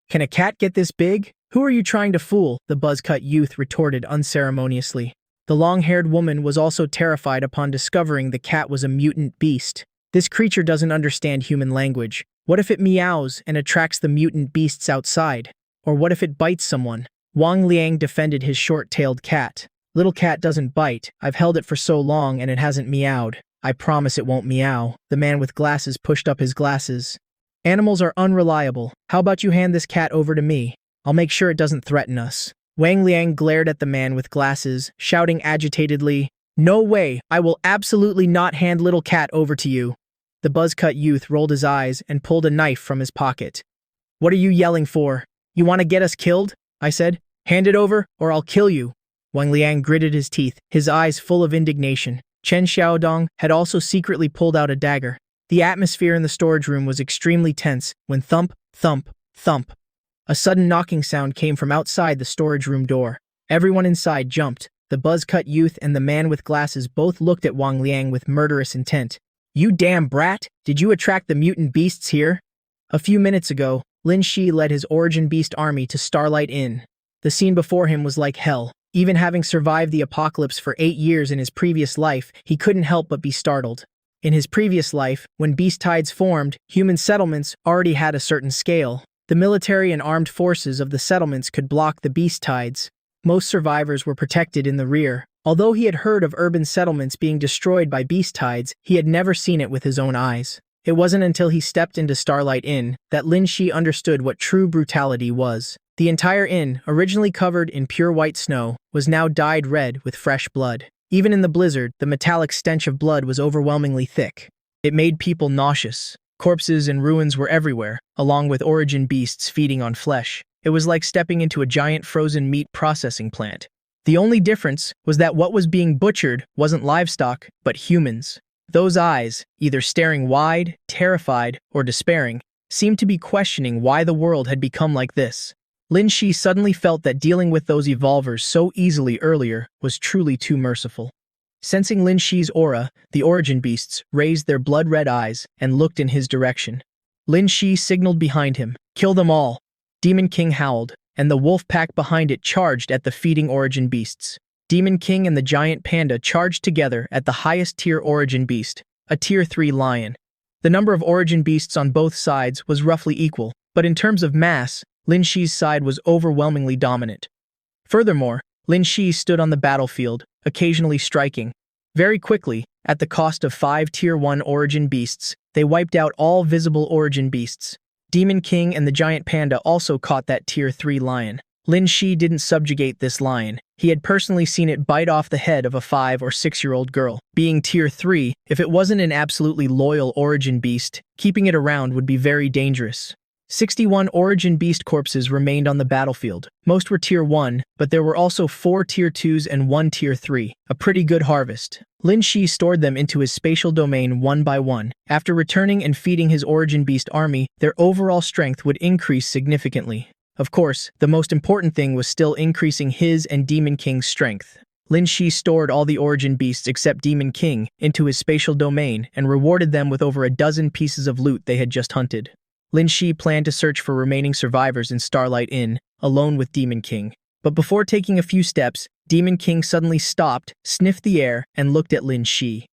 "Can a cat get this big? Who are you trying to fool?" the buzz-cut youth retorted unceremoniously. The long-haired woman was also terrified upon discovering the cat was a mutant beast. This creature doesn't understand human language. What if it meows and attracts the mutant beasts outside? Or what if it bites someone? Wang Liang defended his short-tailed cat. "Little cat doesn't bite. I've held it for so long and it hasn't meowed. I promise it won't meow." The man with glasses pushed up his glasses. "Animals are unreliable. How about you hand this cat over to me? I'll make sure it doesn't threaten us." Wang Liang glared at the man with glasses, shouting agitatedly, "No way! I will absolutely not hand little cat over to you." The buzz-cut youth rolled his eyes and pulled a knife from his pocket. "What are you yelling for? You want to get us killed?" I said. "Hand it over, or I'll kill you." Wang Liang gritted his teeth, his eyes full of indignation. Chen Xiaodong had also secretly pulled out a dagger. The atmosphere in the storage room was extremely tense when thump, thump, thump. A sudden knocking sound came from outside the storage room door. Everyone inside jumped. The buzz-cut youth and the man with glasses both looked at Wang Liang with murderous intent. "You damn brat! Did you attract the mutant beasts here?" A few minutes ago, Linshi led his origin beast army to Starlight Inn. The scene before him was like hell. Even having survived the apocalypse for 8 years in his previous life, he couldn't help but be startled. In his previous life, when beast tides formed, human settlements already had a certain scale. The military and armed forces of the settlements could block the beast tides. Most survivors were protected in the rear. Although he had heard of urban settlements being destroyed by beast tides, he had never seen it with his own eyes. It wasn't until he stepped into Starlight Inn that Linshi understood what true brutality was. The entire inn, originally covered in pure white snow, was now dyed red with fresh blood. Even in the blizzard, the metallic stench of blood was overwhelmingly thick. It made people nauseous. Corpses and ruins were everywhere, along with origin beasts feeding on flesh. It was like stepping into a giant frozen meat processing plant. The only difference was that what was being butchered wasn't livestock, but humans. Those eyes, either staring wide, terrified, or despairing, seemed to be questioning why the world had become like this. Linshi suddenly felt that dealing with those evolvers so easily earlier was truly too merciful. Sensing Linshi's aura, the origin beasts raised their blood-red eyes and looked in his direction. Linshi signaled behind him, "Kill them all." Demon King howled, and the wolf pack behind it charged at the feeding origin beasts. Demon King and the giant panda charged together at the highest tier origin beast. a Tier 3 lion. The number of origin beasts on both sides was roughly equal, but in terms of mass, Linshi's side was overwhelmingly dominant. Furthermore, Linshi stood on the battlefield, occasionally striking. Very quickly, at the cost of 5 Tier 1 origin beasts, they wiped out all visible origin beasts. Demon King and the giant panda also caught that Tier 3 lion. Linshi didn't subjugate this lion. He had personally seen it bite off the head of a 5 or 6-year-old girl. Being Tier 3, if it wasn't an absolutely loyal origin beast, keeping it around would be very dangerous. 61 origin beast corpses remained on the battlefield. Most were Tier 1, but there were also 4 Tier 2s and 1 Tier 3, a pretty good harvest. Linshi stored them into his spatial domain one by one. After returning and feeding his origin beast army, their overall strength would increase significantly. Of course, the most important thing was still increasing his and Demon King's strength. Linshi stored all the origin beasts except Demon King into his spatial domain and rewarded them with over a dozen pieces of loot they had just hunted. Linshi planned to search for remaining survivors in Starlight Inn, alone with Demon King. But before taking a few steps, Demon King suddenly stopped, sniffed the air, and looked at Linshi.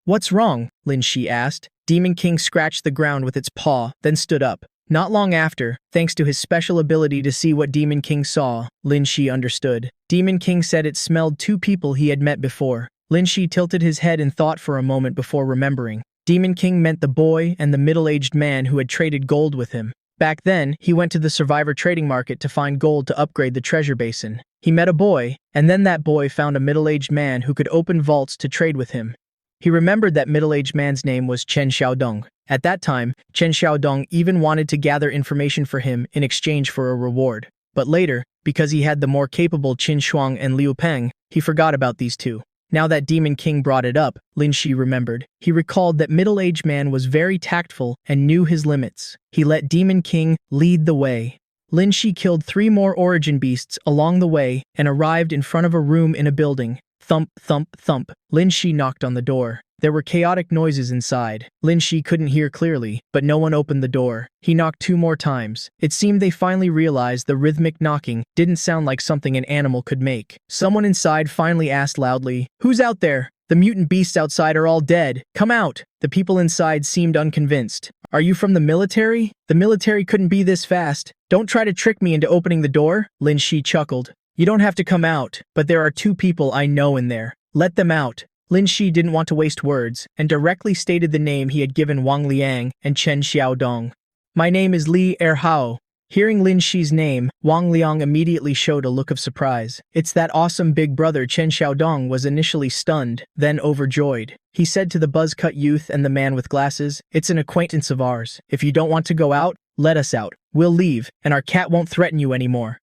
"What's wrong?" Linshi asked. Demon King scratched the ground with its paw, then stood up. Not long after, thanks to his special ability to see what Demon King saw, Linshi understood. Demon King said it smelled 2 people he had met before. Linshi tilted his head in thought for a moment before remembering. Demon King meant the boy and the middle-aged man who had traded gold with him. Back then, he went to the survivor trading market to find gold to upgrade the treasure basin. He met a boy, and then that boy found a middle-aged man who could open vaults to trade with him. He remembered that middle-aged man's name was Chen Xiaodong. At that time, Chen Xiaodong even wanted to gather information for him in exchange for a reward. But later, because he had the more capable Qin Shuang and Liu Peng, he forgot about these two. Now that Demon King brought it up, Linshi remembered. He recalled that middle-aged man was very tactful and knew his limits. He let Demon King lead the way. Linshi killed 3 more origin beasts along the way and arrived in front of a room in a building. Thump, thump, thump. Linshi knocked on the door. There were chaotic noises inside. Linshi couldn't hear clearly, but no one opened the door. He knocked 2 more times. It seemed they finally realized the rhythmic knocking didn't sound like something an animal could make. Someone inside finally asked loudly, "Who's out there? The mutant beasts outside are all dead. Come out." The people inside seemed unconvinced. "Are you from the military? The military couldn't be this fast. Don't try to trick me into opening the door." Linshi chuckled. "You don't have to come out, but there are 2 people I know in there. Let them out." Linshi didn't want to waste words, and directly stated the name he had given Wang Liang and Chen Xiaodong. "My name is Li Erhao." Hearing Linshi's name, Wang Liang immediately showed a look of surprise. "It's that awesome big brother." Chen Xiaodong was initially stunned, then overjoyed. He said to the buzz-cut youth and the man with glasses, "It's an acquaintance of ours. If you don't want to go out, let us out. We'll leave, and our cat won't threaten you anymore."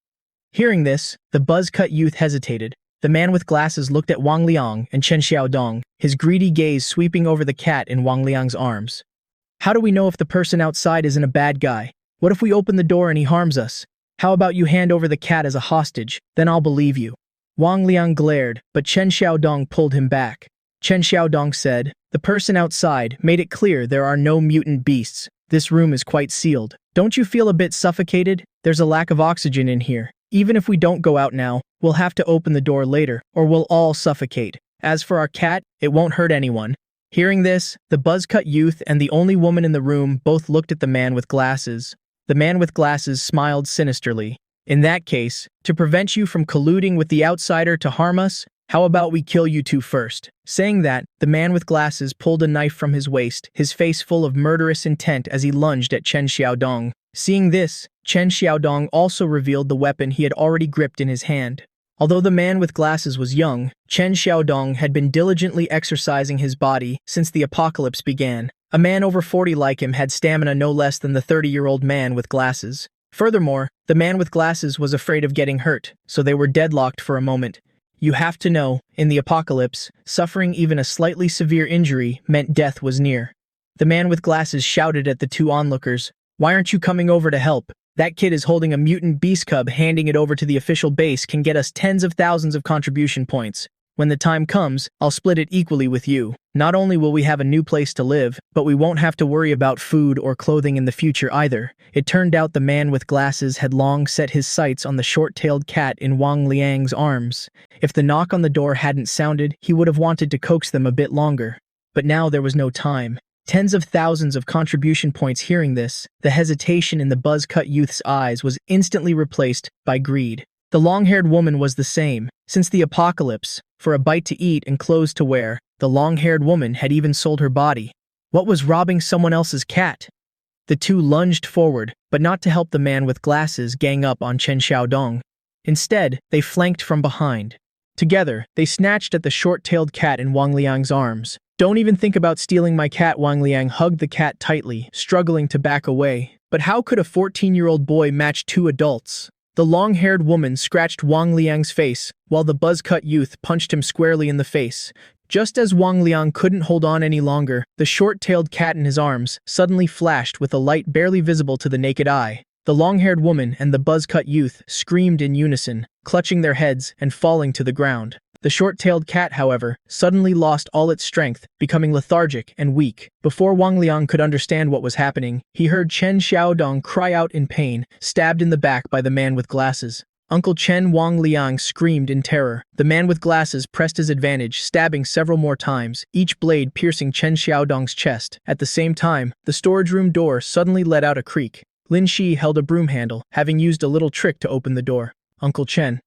Hearing this, the buzz-cut youth hesitated. The man with glasses looked at Wang Liang and Chen Xiaodong, his greedy gaze sweeping over the cat in Wang Liang's arms. "How do we know if the person outside isn't a bad guy? What if we open the door and he harms us? How about you hand over the cat as a hostage, then I'll believe you." Wang Liang glared, but Chen Xiaodong pulled him back. Chen Xiaodong said, "The person outside made it clear there are no mutant beasts. This room is quite sealed. Don't you feel a bit suffocated? There's a lack of oxygen in here. Even if we don't go out now, we'll have to open the door later, or we'll all suffocate. As for our cat, it won't hurt anyone." Hearing this, the buzz-cut youth and the only woman in the room both looked at the man with glasses. The man with glasses smiled sinisterly. "In that case, to prevent you from colluding with the outsider to harm us, how about we kill you 2 first?" Saying that, the man with glasses pulled a knife from his waist, his face full of murderous intent as he lunged at Chen Xiaodong. Seeing this, Chen Xiaodong also revealed the weapon he had already gripped in his hand. Although the man with glasses was young, Chen Xiaodong had been diligently exercising his body since the apocalypse began. A man over 40 like him had stamina no less than the 30-year-old man with glasses. Furthermore, the man with glasses was afraid of getting hurt, so they were deadlocked for a moment. You have to know, in the apocalypse, suffering even a slightly severe injury meant death was near. The man with glasses shouted at the 2 onlookers, "Why aren't you coming over to help? That kid is holding a mutant beast cub. Handing it over to the official base can get us tens of thousands of contribution points. When the time comes, I'll split it equally with you. Not only will we have a new place to live, but we won't have to worry about food or clothing in the future either." It turned out the man with glasses had long set his sights on the short-tailed cat in Wang Liang's arms. If the knock on the door hadn't sounded, he would have wanted to coax them a bit longer. But now there was no time. Tens of thousands of contribution points hearing this, the hesitation in the buzz-cut youth's eyes was instantly replaced by greed. The long-haired woman was the same. Since the apocalypse, for a bite to eat and clothes to wear, the long-haired woman had even sold her body. What was robbing someone else's cat? The two lunged forward, but not to help the man with glasses gang up on Chen Xiaodong. Instead, they flanked from behind. Together, they snatched at the short-tailed cat in Wang Liang's arms. "Don't even think about stealing my cat." Wang Liang hugged the cat tightly, struggling to back away. But how could a 14-year-old boy match two adults? The long-haired woman scratched Wang Liang's face, while the buzz-cut youth punched him squarely in the face. Just as Wang Liang couldn't hold on any longer, the short-tailed cat in his arms suddenly flashed with a light barely visible to the naked eye. The long-haired woman and the buzz-cut youth screamed in unison, clutching their heads and falling to the ground. The short-tailed cat, however, suddenly lost all its strength, becoming lethargic and weak. Before Wang Liang could understand what was happening, he heard Chen Xiaodong cry out in pain, stabbed in the back by the man with glasses. Uncle Chen. Wang Liang screamed in terror. The man with glasses pressed his advantage, stabbing several more times, each blade piercing Chen Xiaodong's chest. At the same time, the storage room door suddenly let out a creak. Linshi held a broom handle, having used a little trick to open the door. Uncle Chen.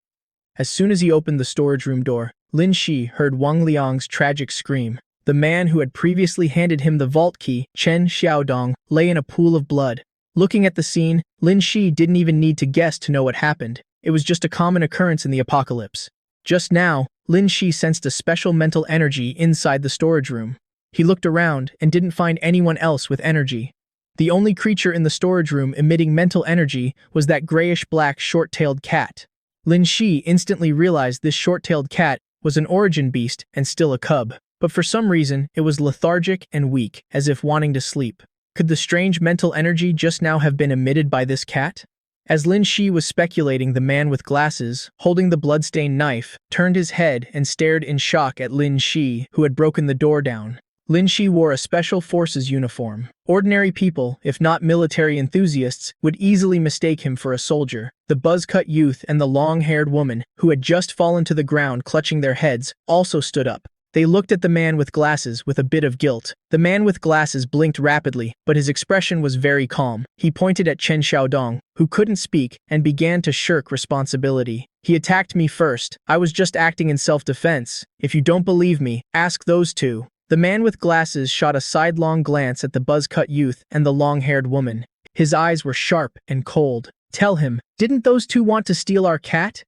As soon as he opened the storage room door, Linshi heard Wang Liang's tragic scream. The man who had previously handed him the vault key, Chen Xiaodong, lay in a pool of blood. Looking at the scene, Linshi didn't even need to guess to know what happened. It was just a common occurrence in the apocalypse. Just now, Linshi sensed a special mental energy inside the storage room. He looked around and didn't find anyone else with energy. The only creature in the storage room emitting mental energy was that grayish-black short-tailed cat. Linshi instantly realized this short-tailed cat was an origin beast and still a cub. But for some reason, it was lethargic and weak, as if wanting to sleep. Could the strange mental energy just now have been emitted by this cat? As Linshi was speculating, the man with glasses, holding the bloodstained knife, turned his head and stared in shock at Linshi, who had broken the door down. Linshi wore a special forces uniform. Ordinary people, if not military enthusiasts, would easily mistake him for a soldier. The buzz-cut youth and the long-haired woman, who had just fallen to the ground clutching their heads, also stood up. They looked at the man with glasses with a bit of guilt. The man with glasses blinked rapidly, but his expression was very calm. He pointed at Chen Xiaodong, who couldn't speak, and began to shirk responsibility. "He attacked me first. I was just acting in self-defense. If you don't believe me, ask those two." The man with glasses shot a sidelong glance at the buzz-cut youth and the long-haired woman. His eyes were sharp and cold. "Tell him, didn't those two want to steal our cat?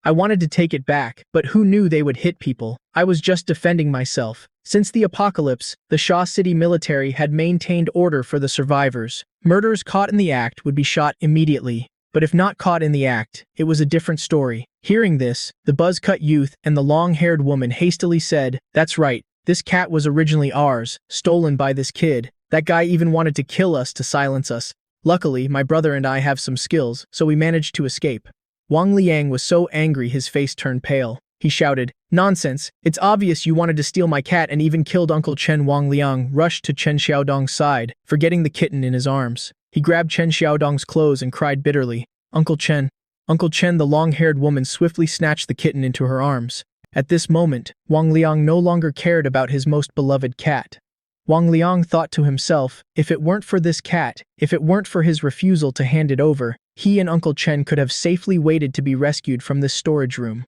I wanted to take it back, but who knew they would hit people? I was just defending myself." Since the apocalypse, the Sha City military had maintained order for the survivors. Murderers caught in the act would be shot immediately. But if not caught in the act, it was a different story. Hearing this, the buzz-cut youth and the long-haired woman hastily said, "That's right. This cat was originally ours, stolen by this kid. That guy even wanted to kill us to silence us. Luckily, my brother and I have some skills, so we managed to escape." Wang Liang was so angry his face turned pale. He shouted, "Nonsense! It's obvious you wanted to steal my cat and even killed Uncle Chen." Wang Liang rushed to Chen Xiaodong's side, forgetting the kitten in his arms. He grabbed Chen Xiaodong's clothes and cried bitterly, "Uncle Chen! Uncle Chen!" The long-haired woman swiftly snatched the kitten into her arms. At this moment, Wang Liang no longer cared about his most beloved cat. Wang Liang thought to himself, if it weren't for this cat, if it weren't for his refusal to hand it over, he and Uncle Chen could have safely waited to be rescued from this storage room.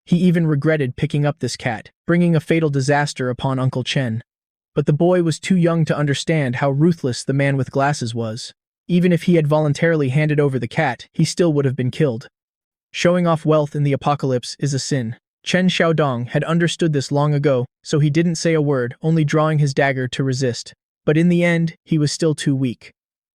He even regretted picking up this cat, bringing a fatal disaster upon Uncle Chen. But the boy was too young to understand how ruthless the man with glasses was. Even if he had voluntarily handed over the cat, he still would have been killed. Showing off wealth in the apocalypse is a sin. Chen Xiaodong had understood this long ago, so he didn't say a word, only drawing his dagger to resist. But in the end, he was still too weak.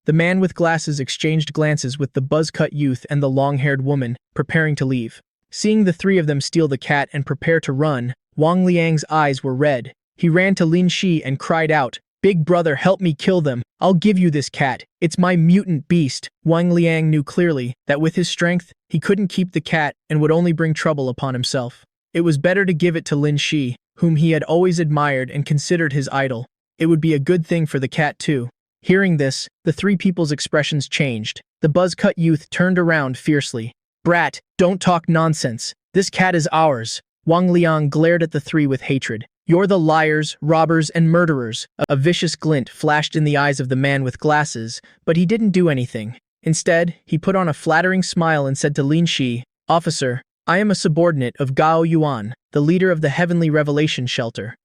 The man with glasses exchanged glances with the buzz-cut youth and the long-haired woman, preparing to leave. Seeing the three of them steal the cat and prepare to run, Wang Liang's eyes were red. He ran to Linshi and cried out, "Big brother, help me kill them. I'll give you this cat. It's my mutant beast." Wang Liang knew clearly that with his strength, he couldn't keep the cat and would only bring trouble upon himself. It was better to give it to Linshi, whom he had always admired and considered his idol. It would be a good thing for the cat too. Hearing this, the three people's expressions changed. The buzz-cut youth turned around fiercely. "Brat, don't talk nonsense. This cat is ours." Wang Liang glared at the three with hatred. You're the liars, robbers, and murderers. A vicious glint flashed in the eyes of the man with glasses, but he didn't do anything. Instead, he put on a flattering smile and said to Linshi, "Officer, I am a subordinate of Gao Yuan, the leader of the Heavenly Revelation Shelter.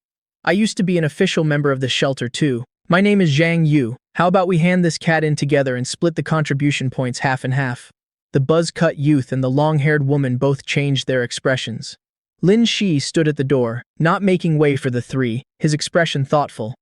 I used to be an official member of the shelter too. My name is Zhang Yu. How about we hand this cat in together and split the contribution points half and half?" The buzz-cut youth and the long-haired woman both changed their expressions. Linshi stood at the door, not making way for the three, his expression thoughtful.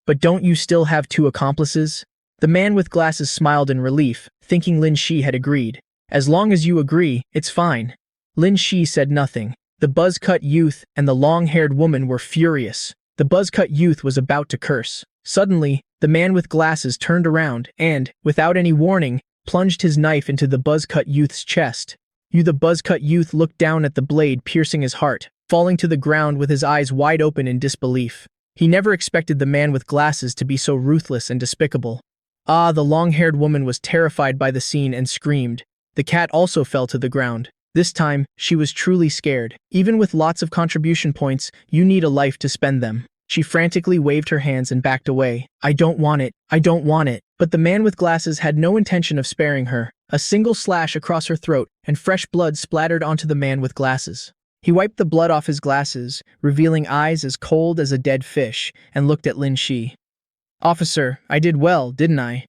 "But don't you still have two accomplices?" The man with glasses smiled in relief, thinking Linshi had agreed. "As long as you agree, it's fine." Linshi said nothing. The buzz-cut youth and the long-haired woman were furious. The buzz-cut youth was about to curse. Suddenly, the man with glasses turned around and, without any warning, plunged his knife into the buzz-cut youth's chest. The buzz-cut youth looked down at the blade piercing his heart, falling to the ground with his eyes wide open in disbelief. He never expected the man with glasses to be so ruthless and despicable. The long-haired woman was terrified by the scene and screamed. The cat also fell to the ground. This time, she was truly scared. Even with lots of contribution points, you need a life to spend them. She frantically waved her hands and backed away. "I don't want it. I don't want it." But the man with glasses had no intention of sparing her. A single slash across her throat, and fresh blood splattered onto the man with glasses. He wiped the blood off his glasses, revealing eyes as cold as a dead fish, and looked at Linshi. "Officer, I did well, didn't I?"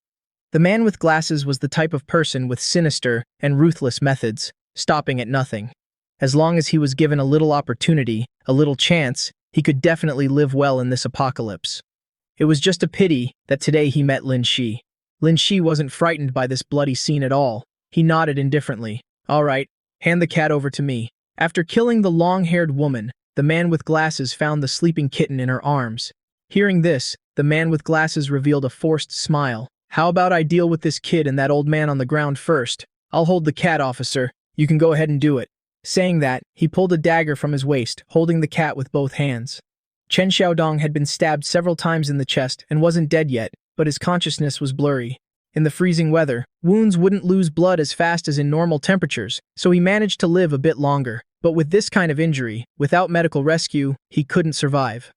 The man with glasses was the type of person with sinister and ruthless methods, stopping at nothing. As long as he was given a little opportunity, a little chance, he could definitely live well in this apocalypse. It was just a pity that today he met Linshi. Linshi wasn't frightened by this bloody scene at all. He nodded indifferently. "All right, hand the cat over to me." After killing the long-haired woman, the man with glasses found the sleeping kitten in her arms. Hearing this, the man with glasses revealed a forced smile. "How about I deal with this kid and that old man on the ground first? I'll hold the cat, officer. You can go ahead and do it." Saying that, he pulled a dagger from his waist, holding the cat with both hands. Chen Xiaodong had been stabbed several times in the chest and wasn't dead yet, but his consciousness was blurry. In the freezing weather, wounds wouldn't lose blood as fast as in normal temperatures, so he managed to live a bit longer. But with this kind of injury, without medical rescue, he couldn't survive.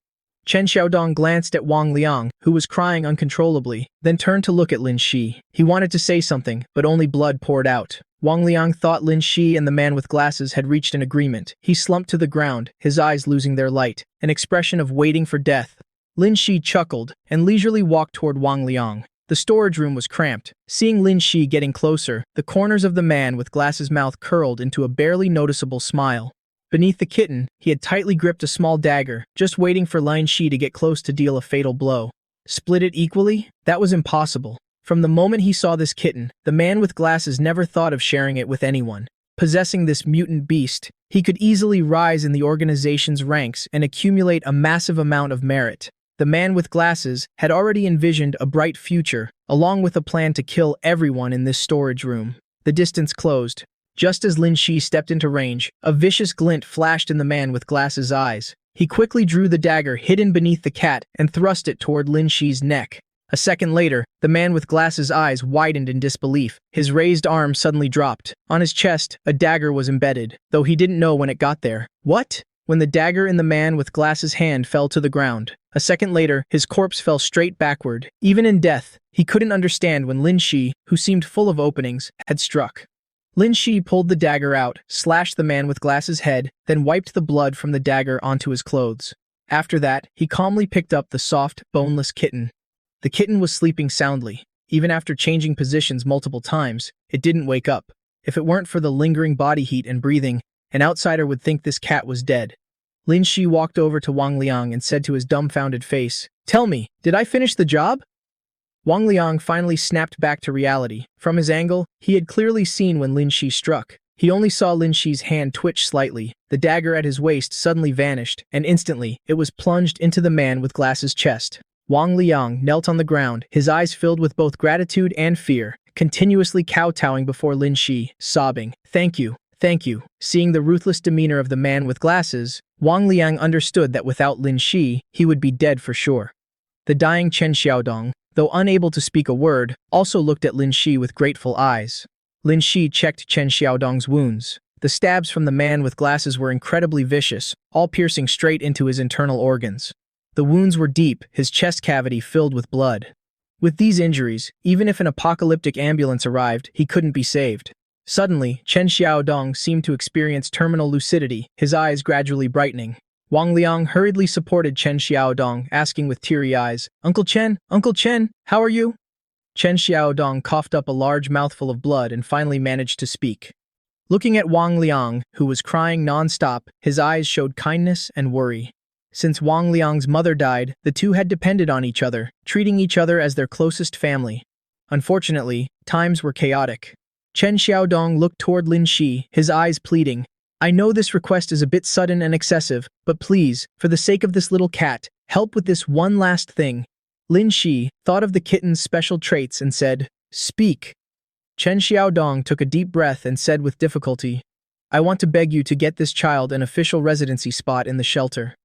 Chen Xiaodong glanced at Wang Liang, who was crying uncontrollably, then turned to look at Linshi. He wanted to say something, but only blood poured out. Wang Liang thought Linshi and the man with glasses had reached an agreement. He slumped to the ground, his eyes losing their light, an expression of waiting for death. Linshi chuckled and leisurely walked toward Wang Liang. The storage room was cramped. Seeing Linshi getting closer, the corners of the man with glasses' mouth curled into a barely noticeable smile. Beneath the kitten, he had tightly gripped a small dagger, just waiting for Linshi to get close to deal a fatal blow. Split it equally? That was impossible. From the moment he saw this kitten, the man with glasses never thought of sharing it with anyone. Possessing this mutant beast, he could easily rise in the organization's ranks and accumulate a massive amount of merit. The man with glasses had already envisioned a bright future, along with a plan to kill everyone in this storage room. The distance closed. Just as Linshi stepped into range, a vicious glint flashed in the man with glasses' eyes. He quickly drew the dagger hidden beneath the cat and thrust it toward Linshi's neck. A second later, the man with glasses' eyes widened in disbelief. His raised arm suddenly dropped. On his chest, a dagger was embedded, though he didn't know when it got there. What? When the dagger in the man with glasses' hand fell to the ground. A second later, his corpse fell straight backward. Even in death, he couldn't understand when Linshi, who seemed full of openings, had struck. Linshi pulled the dagger out, slashed the man with glasses' head, then wiped the blood from the dagger onto his clothes. After that, he calmly picked up the soft, boneless kitten. The kitten was sleeping soundly. Even after changing positions multiple times, it didn't wake up. If it weren't for the lingering body heat and breathing, an outsider would think this cat was dead. Linshi walked over to Wang Liang and said to his dumbfounded face, "Tell me, did I finish the job?" Wang Liang finally snapped back to reality. From his angle, he had clearly seen when Linshi struck. He only saw Linshi's hand twitch slightly. The dagger at his waist suddenly vanished, and instantly, it was plunged into the man with glasses' chest. Wang Liang knelt on the ground, his eyes filled with both gratitude and fear, continuously kowtowing before Linshi, sobbing, "Thank you, thank you." Seeing the ruthless demeanor of the man with glasses, Wang Liang understood that without Linshi, he would be dead for sure. The dying Chen Xiaodong, though unable to speak a word, also looked at Linshi with grateful eyes. Linshi checked Chen Xiaodong's wounds. The stabs from the man with glasses were incredibly vicious, all piercing straight into his internal organs. The wounds were deep, his chest cavity filled with blood. With these injuries, even if an apocalyptic ambulance arrived, he couldn't be saved. Suddenly, Chen Xiaodong seemed to experience terminal lucidity, his eyes gradually brightening. Wang Liang hurriedly supported Chen Xiaodong, asking with teary eyes, Uncle Chen, how are you?" Chen Xiaodong coughed up a large mouthful of blood and finally managed to speak. Looking at Wang Liang, who was crying non-stop, his eyes showed kindness and worry. Since Wang Liang's mother died, the two had depended on each other, treating each other as their closest family. Unfortunately, times were chaotic. Chen Xiaodong looked toward Linshi, his eyes pleading, "I know this request is a bit sudden and excessive, but please, for the sake of this little cat, help with this one last thing." Linshi thought of the kitten's special traits and said, "Speak." Chen Xiaodong took a deep breath and said with difficulty, "I want to beg you to get this child an official residency spot in the shelter.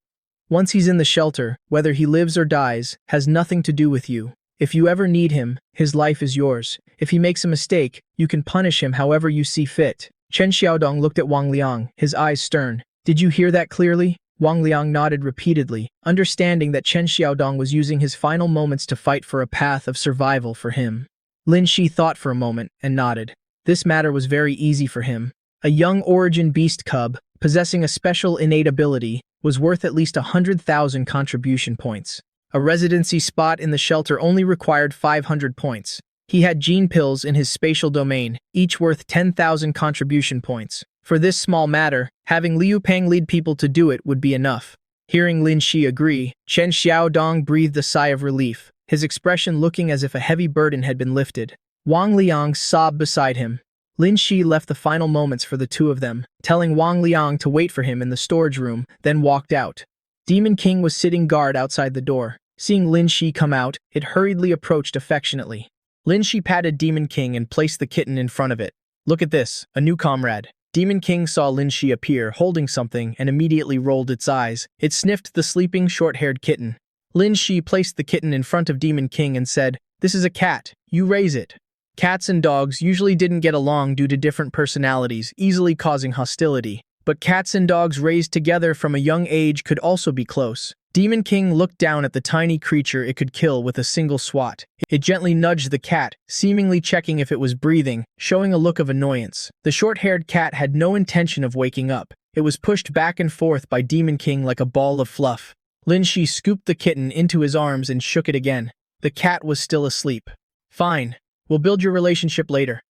Once he's in the shelter, whether he lives or dies, has nothing to do with you. If you ever need him, his life is yours. If he makes a mistake, you can punish him however you see fit." Chen Xiaodong looked at Wang Liang, his eyes stern. "Did you hear that clearly?" Wang Liang nodded repeatedly, understanding that Chen Xiaodong was using his final moments to fight for a path of survival for him. Linshi thought for a moment and nodded. This matter was very easy for him. A young origin beast cub, possessing a special innate ability, was worth at least 100,000 contribution points. A residency spot in the shelter only required 500 points. He had gene pills in his spatial domain, each worth 10,000 contribution points. For this small matter, having Liu Pang lead people to do it would be enough. Hearing Lin Shi agree, Chen Xiaodong breathed a sigh of relief, his expression looking as if a heavy burden had been lifted. Wang Liang sobbed beside him. Lin Shi left the final moments for the two of them, telling Wang Liang to wait for him in the storage room, then walked out. Demon King was sitting guard outside the door. Seeing Lin Shi come out, it hurriedly approached affectionately. Lin Shi patted Demon King and placed the kitten in front of it. "Look at this, a new comrade." Demon King saw Lin Shi appear, holding something, and immediately rolled its eyes. It sniffed the sleeping, short-haired kitten. Lin Shi placed the kitten in front of Demon King and said, "This is a cat. You raise it." Cats and dogs usually didn't get along due to different personalities, easily causing hostility. But cats and dogs raised together from a young age could also be close. Demon King looked down at the tiny creature it could kill with a single swat. It gently nudged the cat, seemingly checking if it was breathing, showing a look of annoyance. The short-haired cat had no intention of waking up. It was pushed back and forth by Demon King like a ball of fluff. Lin Shi scooped the kitten into his arms and shook it again. The cat was still asleep. "Fine. We'll build your relationship later."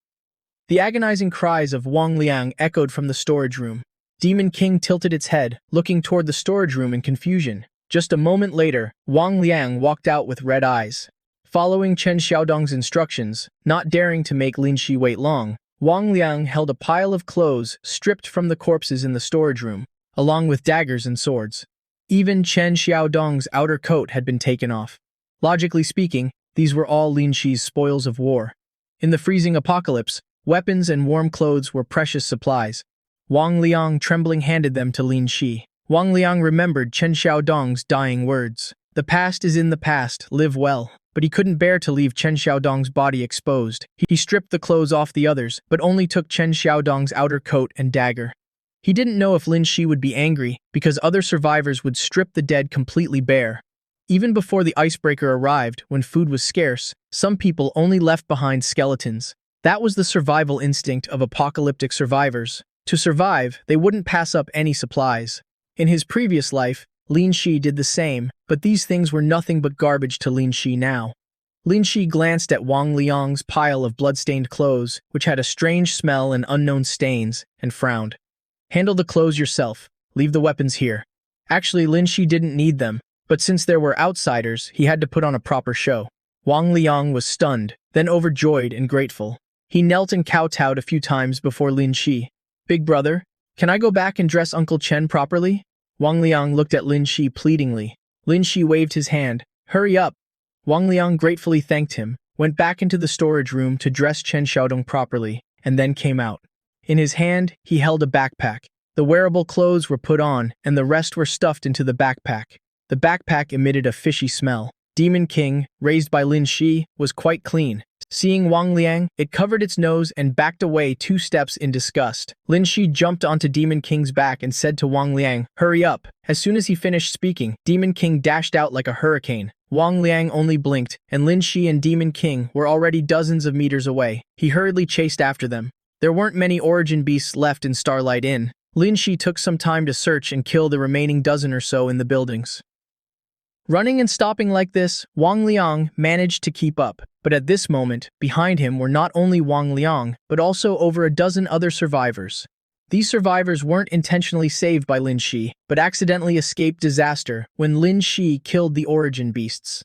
The agonizing cries of Wang Liang echoed from the storage room. Demon King tilted its head, looking toward the storage room in confusion. Just a moment later, Wang Liang walked out with red eyes. Following Chen Xiaodong's instructions, not daring to make Lin Shi wait long, Wang Liang held a pile of clothes stripped from the corpses in the storage room, along with daggers and swords. Even Chen Xiaodong's outer coat had been taken off. Logically speaking, these were all Lin Shi's spoils of war. In the freezing apocalypse, weapons and warm clothes were precious supplies. Wang Liang trembling handed them to Lin Shi. Wang Liang remembered Chen Xiaodong's dying words. "The past is in the past, live well." But he couldn't bear to leave Chen Xiaodong's body exposed. He stripped the clothes off the others, but only took Chen Xiaodong's outer coat and dagger. He didn't know if Lin Shi would be angry, because other survivors would strip the dead completely bare. Even before the icebreaker arrived, when food was scarce, some people only left behind skeletons. That was the survival instinct of apocalyptic survivors. To survive, they wouldn't pass up any supplies. In his previous life, Lin Shi did the same, but these things were nothing but garbage to Lin Shi now. Lin Shi glanced at Wang Liang's pile of blood-stained clothes, which had a strange smell and unknown stains, and frowned. "Handle the clothes yourself. Leave the weapons here." Actually, Lin Shi didn't need them, but since there were outsiders, he had to put on a proper show. Wang Liang was stunned, then overjoyed and grateful. He knelt and kowtowed a few times before Lin Shi. "Big brother, can I go back and dress Uncle Chen properly?" Wang Liang looked at Lin Shi pleadingly. Lin Shi waved his hand. "Hurry up." Wang Liang gratefully thanked him, went back into the storage room to dress Chen Xiaodong properly, and then came out. In his hand, he held a backpack. The wearable clothes were put on, and the rest were stuffed into the backpack. The backpack emitted a fishy smell. Demon King, raised by Lin Shi, was quite clean. Seeing Wang Liang, it covered its nose and backed away 2 steps in disgust. Linshi jumped onto Demon King's back and said to Wang Liang, "Hurry up." As soon as he finished speaking, Demon King dashed out like a hurricane. Wang Liang only blinked, and Linshi and Demon King were already dozens of meters away. He hurriedly chased after them. There weren't many origin beasts left in Starlight Inn. Linshi took some time to search and kill the remaining dozen or so in the buildings. Running and stopping like this, Wang Liang managed to keep up. But at this moment, behind him were not only Wang Liang, but also over a dozen other survivors. These survivors weren't intentionally saved by Linshi, but accidentally escaped disaster when Linshi killed the origin beasts.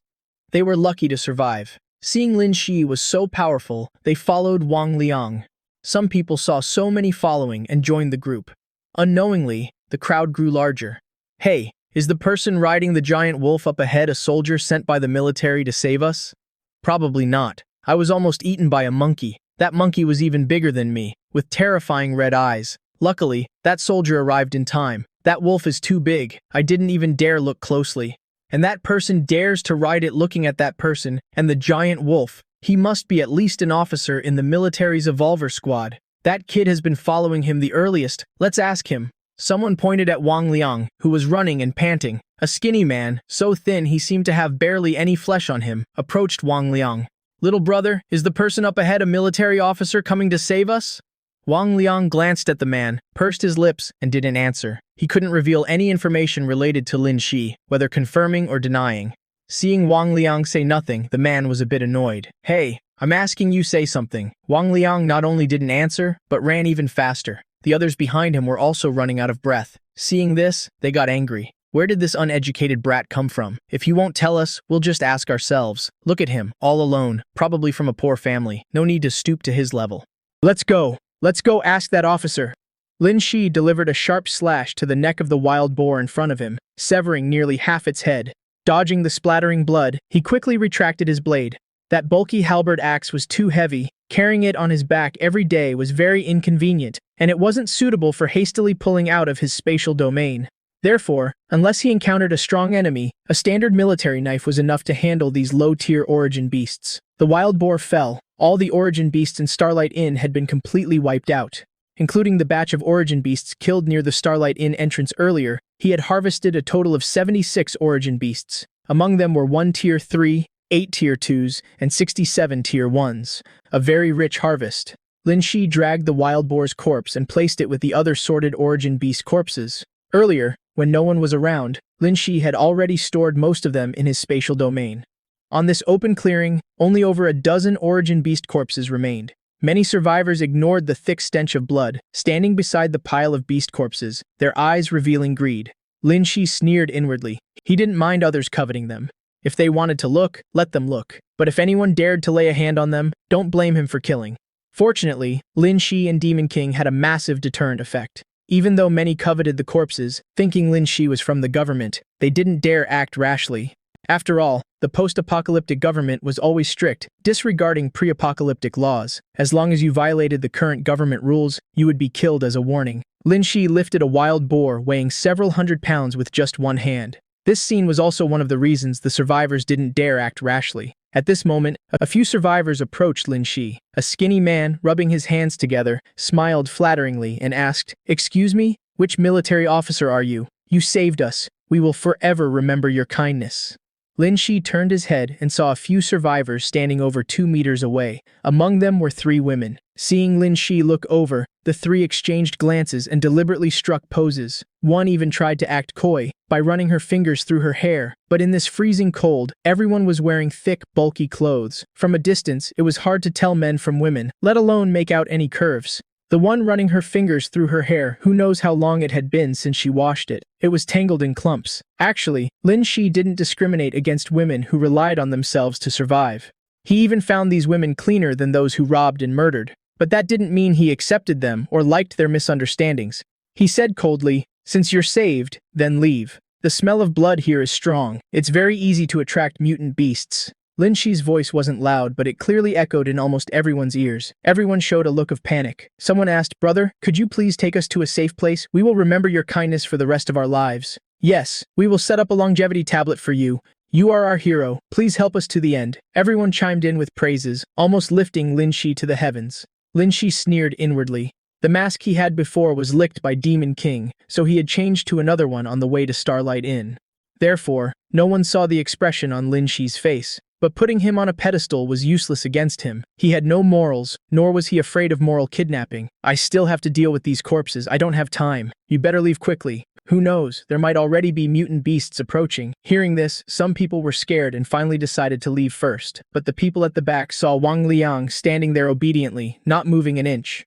They were lucky to survive. Seeing Linshi was so powerful, they followed Wang Liang. Some people saw so many following and joined the group. Unknowingly, the crowd grew larger. "Hey, is the person riding the giant wolf up ahead a soldier sent by the military to save us?" Probably not. I was almost eaten by a monkey. That monkey was even bigger than me, with terrifying red eyes. Luckily, that soldier arrived in time. That wolf is too big. I didn't even dare look closely. And that person dares to ride it looking at that person and the giant wolf. He must be at least an officer in the military's Evolver squad. That kid has been following him the earliest. Let's ask him. Someone pointed at Wang Liang, who was running and panting. A skinny man, so thin he seemed to have barely any flesh on him, approached Wang Liang. "Little brother, is the person up ahead a military officer coming to save us?" Wang Liang glanced at the man, pursed his lips, and didn't answer. He couldn't reveal any information related to Linshi, whether confirming or denying. Seeing Wang Liang say nothing, the man was a bit annoyed. "Hey, I'm asking you say something." Wang Liang not only didn't answer, but ran even faster. The others behind him were also running out of breath. Seeing this, they got angry. Where did this uneducated brat come from? If he won't tell us, we'll just ask ourselves. Look at him, all alone, probably from a poor family. No need to stoop to his level. "Let's go. Let's go ask that officer." Linshi delivered a sharp slash to the neck of the wild boar in front of him, severing nearly half its head. Dodging the splattering blood, he quickly retracted his blade. That bulky halberd axe was too heavy. Carrying it on his back every day was very inconvenient, and it wasn't suitable for hastily pulling out of his spatial domain. Therefore, unless he encountered a strong enemy, a standard military knife was enough to handle these low-tier origin beasts. The wild boar fell. All the origin beasts in Starlight Inn had been completely wiped out. Including the batch of origin beasts killed near the Starlight Inn entrance earlier, he had harvested a total of 76 origin beasts. Among them were 1 Tier 3, 8 Tier 2s, and 67 Tier 1s. A very rich harvest. Linshi dragged the wild boar's corpse and placed it with the other sorted origin beast corpses. Earlier, when no one was around, Linshi had already stored most of them in his spatial domain. On this open clearing, only over a dozen origin beast corpses remained. Many survivors ignored the thick stench of blood, standing beside the pile of beast corpses, their eyes revealing greed. Linshi sneered inwardly. He didn't mind others coveting them. If they wanted to look, let them look. But if anyone dared to lay a hand on them, don't blame him for killing. Fortunately, Linshi and Demon King had a massive deterrent effect. Even though many coveted the corpses, thinking Linshi was from the government, they didn't dare act rashly. After all, the post-apocalyptic government was always strict, disregarding pre-apocalyptic laws. As long as you violated the current government rules, you would be killed as a warning. Linshi lifted a wild boar weighing several hundred pounds with just one hand. This scene was also one of the reasons the survivors didn't dare act rashly. At this moment, a few survivors approached Linshi. A skinny man, rubbing his hands together, smiled flatteringly and asked, "Excuse me? Which military officer are you? You saved us. We will forever remember your kindness." Linshi turned his head and saw a few survivors standing over 2 meters away. Among them were 3 women. Seeing Linshi look over, the 3 exchanged glances and deliberately struck poses. One even tried to act coy by running her fingers through her hair. But in this freezing cold, everyone was wearing thick, bulky clothes. From a distance, it was hard to tell men from women, let alone make out any curves. The one running her fingers through her hair, who knows how long it had been since she washed it. It was tangled in clumps. Actually, Linshi didn't discriminate against women who relied on themselves to survive. He even found these women cleaner than those who robbed and murdered. But that didn't mean he accepted them or liked their misunderstandings. He said coldly, "Since you're saved, then leave. The smell of blood here is strong. It's very easy to attract mutant beasts." Linshi's voice wasn't loud, but it clearly echoed in almost everyone's ears. Everyone showed a look of panic. Someone asked, "Brother, could you please take us to a safe place? We will remember your kindness for the rest of our lives." "Yes, we will set up a longevity tablet for you. You are our hero. Please help us to the end. Everyone chimed in with praises, almost lifting Linshi to the heavens. Linshi sneered inwardly. The mask he had before was licked by Demon King, so he had changed to another one on the way to Starlight Inn. Therefore, no one saw the expression on Linshi's face. But putting him on a pedestal was useless against him. He had no morals, nor was he afraid of moral kidnapping. I still have to deal with these corpses. I don't have time. You better leave quickly. Who knows, there might already be mutant beasts approaching. Hearing this, some people were scared and finally decided to leave first. But the people at the back saw Wang Liang standing there obediently, not moving an inch.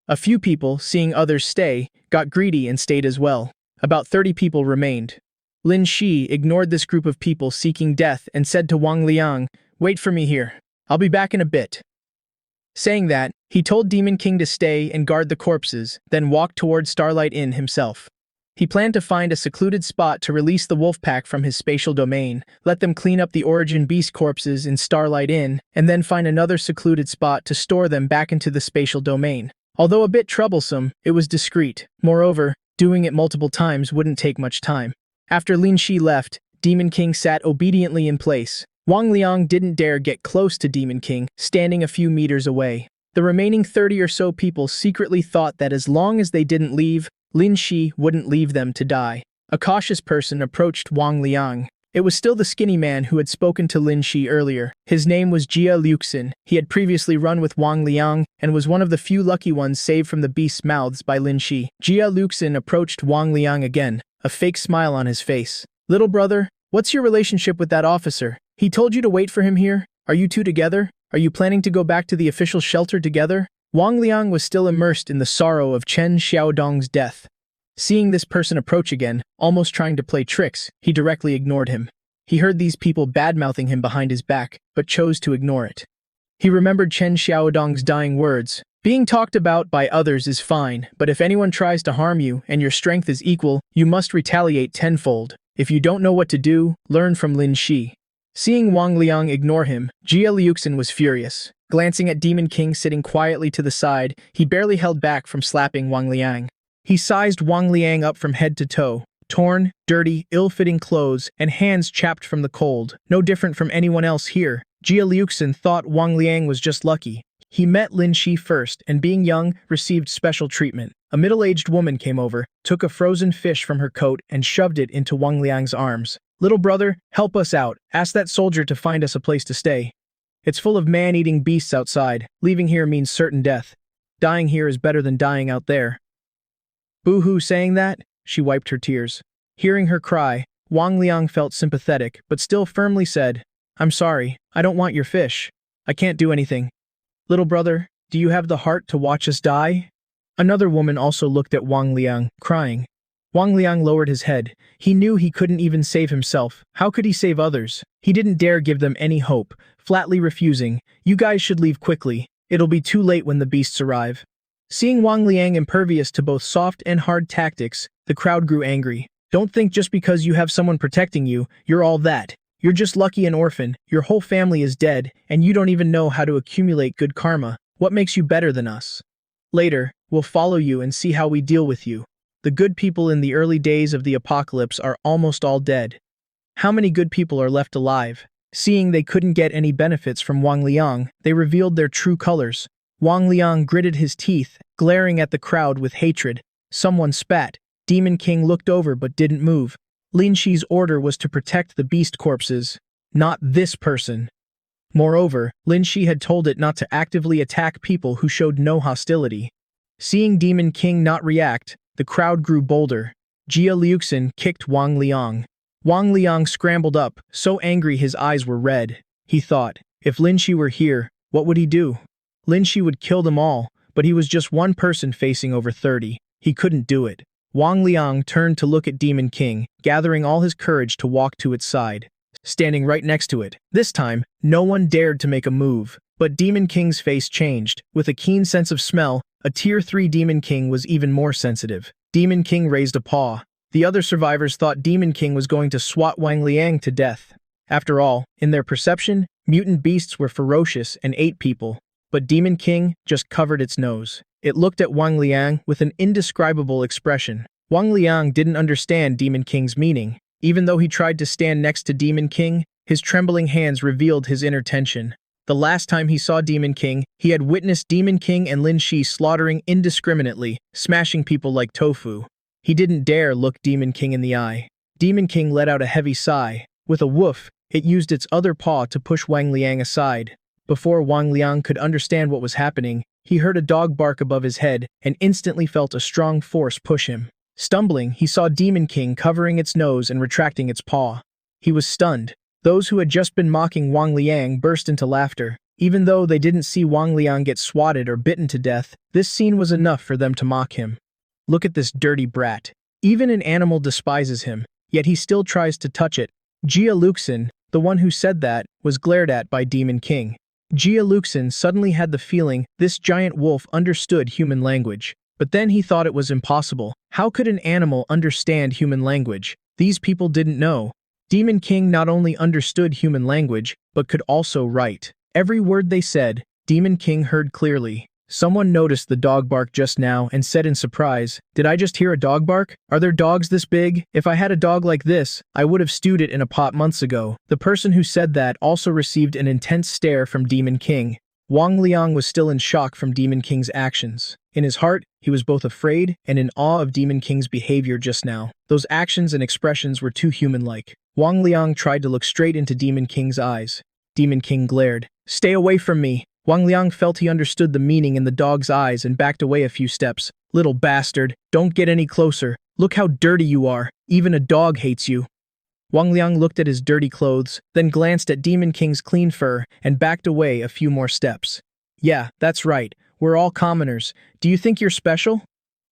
A few people, seeing others stay, got greedy and stayed as well. About 30 people remained. Linshi ignored this group of people seeking death and said to Wang Liang, "Wait for me here. I'll be back in a bit." Saying that, he told Demon King to stay and guard the corpses, then walked toward Starlight Inn himself. He planned to find a secluded spot to release the wolf pack from his spatial domain, let them clean up the origin beast corpses in Starlight Inn, and then find another secluded spot to store them back into the spatial domain. Although a bit troublesome, it was discreet. Moreover, doing it multiple times wouldn't take much time. After Linshi left, Demon King sat obediently in place. Wang Liang didn't dare get close to Demon King, standing a few meters away. The remaining 30 or so people secretly thought that as long as they didn't leave, Linshi wouldn't leave them to die. A cautious person approached Wang Liang. It was still the skinny man who had spoken to Linshi earlier. His name was Jia Luxin. He had previously run with Wang Liang and was one of the few lucky ones saved from the beast's mouths by Linshi. Jia Luxin approached Wang Liang again, a fake smile on his face. "Little brother, what's your relationship with that officer? He told you to wait for him here? Are you two together? Are you planning to go back to the official shelter together?" Wang Liang was still immersed in the sorrow of Chen Xiaodong's death. Seeing this person approach again, almost trying to play tricks, he directly ignored him. He heard these people bad-mouthing him behind his back, but chose to ignore it. He remembered Chen Xiaodong's dying words. "Being talked about by others is fine, but if anyone tries to harm you and your strength is equal, you must retaliate tenfold. If you don't know what to do, learn from Linshi." Seeing Wang Liang ignore him, Jia Liuxin was furious. Glancing at Demon King sitting quietly to the side, he barely held back from slapping Wang Liang. He sized Wang Liang up from head to toe. Torn, dirty, ill-fitting clothes, and hands chapped from the cold. No different from anyone else here. Jia Liuxin thought Wang Liang was just lucky. He met Linshi first, and being young, received special treatment. A middle-aged woman came over, took a frozen fish from her coat, and shoved it into Wang Liang's arms. "Little brother, help us out. Ask that soldier to find us a place to stay. It's full of man-eating beasts outside. Leaving here means certain death. Dying here is better than dying out there." Boo-hoo, saying that, she wiped her tears. Hearing her cry, Wang Liang felt sympathetic, but still firmly said, "I'm sorry, I don't want your fish. I can't do anything. Little brother, do you have the heart to watch us die?" Another woman also looked at Wang Liang, crying. Wang Liang lowered his head. He knew he couldn't even save himself. How could he save others? He didn't dare give them any hope, flatly refusing. "You guys should leave quickly. It'll be too late when the beasts arrive." Seeing Wang Liang impervious to both soft and hard tactics, the crowd grew angry. "Don't think just because you have someone protecting you, you're all that. You're just lucky an orphan, your whole family is dead, and you don't even know how to accumulate good karma. What makes you better than us? Later, we'll follow you and see how we deal with you. The good people in the early days of the apocalypse are almost all dead. How many good people are left alive?" Seeing they couldn't get any benefits from Wang Liang, they revealed their true colors. Wang Liang gritted his teeth, glaring at the crowd with hatred. Someone spat. Demon King looked over but didn't move. Linshi's order was to protect the beast corpses, not this person. Moreover, Linshi had told it not to actively attack people who showed no hostility. Seeing Demon King not react, the crowd grew bolder. Jia Liuxin kicked Wang Liang. Wang Liang scrambled up, so angry his eyes were red. He thought, if Linshi were here, what would he do? Linshi would kill them all, but he was just one person facing over 30. He couldn't do it. Wang Liang turned to look at Demon King, gathering all his courage to walk to its side. Standing right next to it. This time, no one dared to make a move. But Demon King's face changed. With a keen sense of smell, a Tier 3 Demon King was even more sensitive. Demon King raised a paw. The other survivors thought Demon King was going to swat Wang Liang to death. After all, in their perception, mutant beasts were ferocious and ate people. But Demon King just covered its nose. It looked at Wang Liang with an indescribable expression. Wang Liang didn't understand Demon King's meaning. Even though he tried to stand next to Demon King, his trembling hands revealed his inner tension. The last time he saw Demon King, he had witnessed Demon King and Linshi slaughtering indiscriminately, smashing people like tofu. He didn't dare look Demon King in the eye. Demon King let out a heavy sigh. With a woof, it used its other paw to push Wang Liang aside. Before Wang Liang could understand what was happening, he heard a dog bark above his head and instantly felt a strong force push him. Stumbling, he saw Demon King covering its nose and retracting its paw. He was stunned. Those who had just been mocking Wang Liang burst into laughter. Even though they didn't see Wang Liang get swatted or bitten to death, this scene was enough for them to mock him. Look at this dirty brat. Even an animal despises him, yet he still tries to touch it. Jia Luxin, the one who said that, was glared at by Demon King. Jia Luxin suddenly had the feeling this giant wolf understood human language. But then he thought it was impossible. How could an animal understand human language? These people didn't know. Demon King not only understood human language, but could also write. Every word they said, Demon King heard clearly. Someone noticed the dog bark just now and said in surprise, "Did I just hear a dog bark? Are there dogs this big? If I had a dog like this, I would have stewed it in a pot months ago." The person who said that also received an intense stare from Demon King. Wang Liang was still in shock from Demon King's actions. In his heart, he was both afraid and in awe of Demon King's behavior just now. Those actions and expressions were too human-like. Wang Liang tried to look straight into Demon King's eyes. Demon King glared. "Stay away from me." Wang Liang felt he understood the meaning in the dog's eyes and backed away a few steps. "Little bastard, don't get any closer. Look how dirty you are. Even a dog hates you." Wang Liang looked at his dirty clothes, then glanced at Demon King's clean fur and backed away a few more steps. "Yeah, that's right. We're all commoners. Do you think you're special?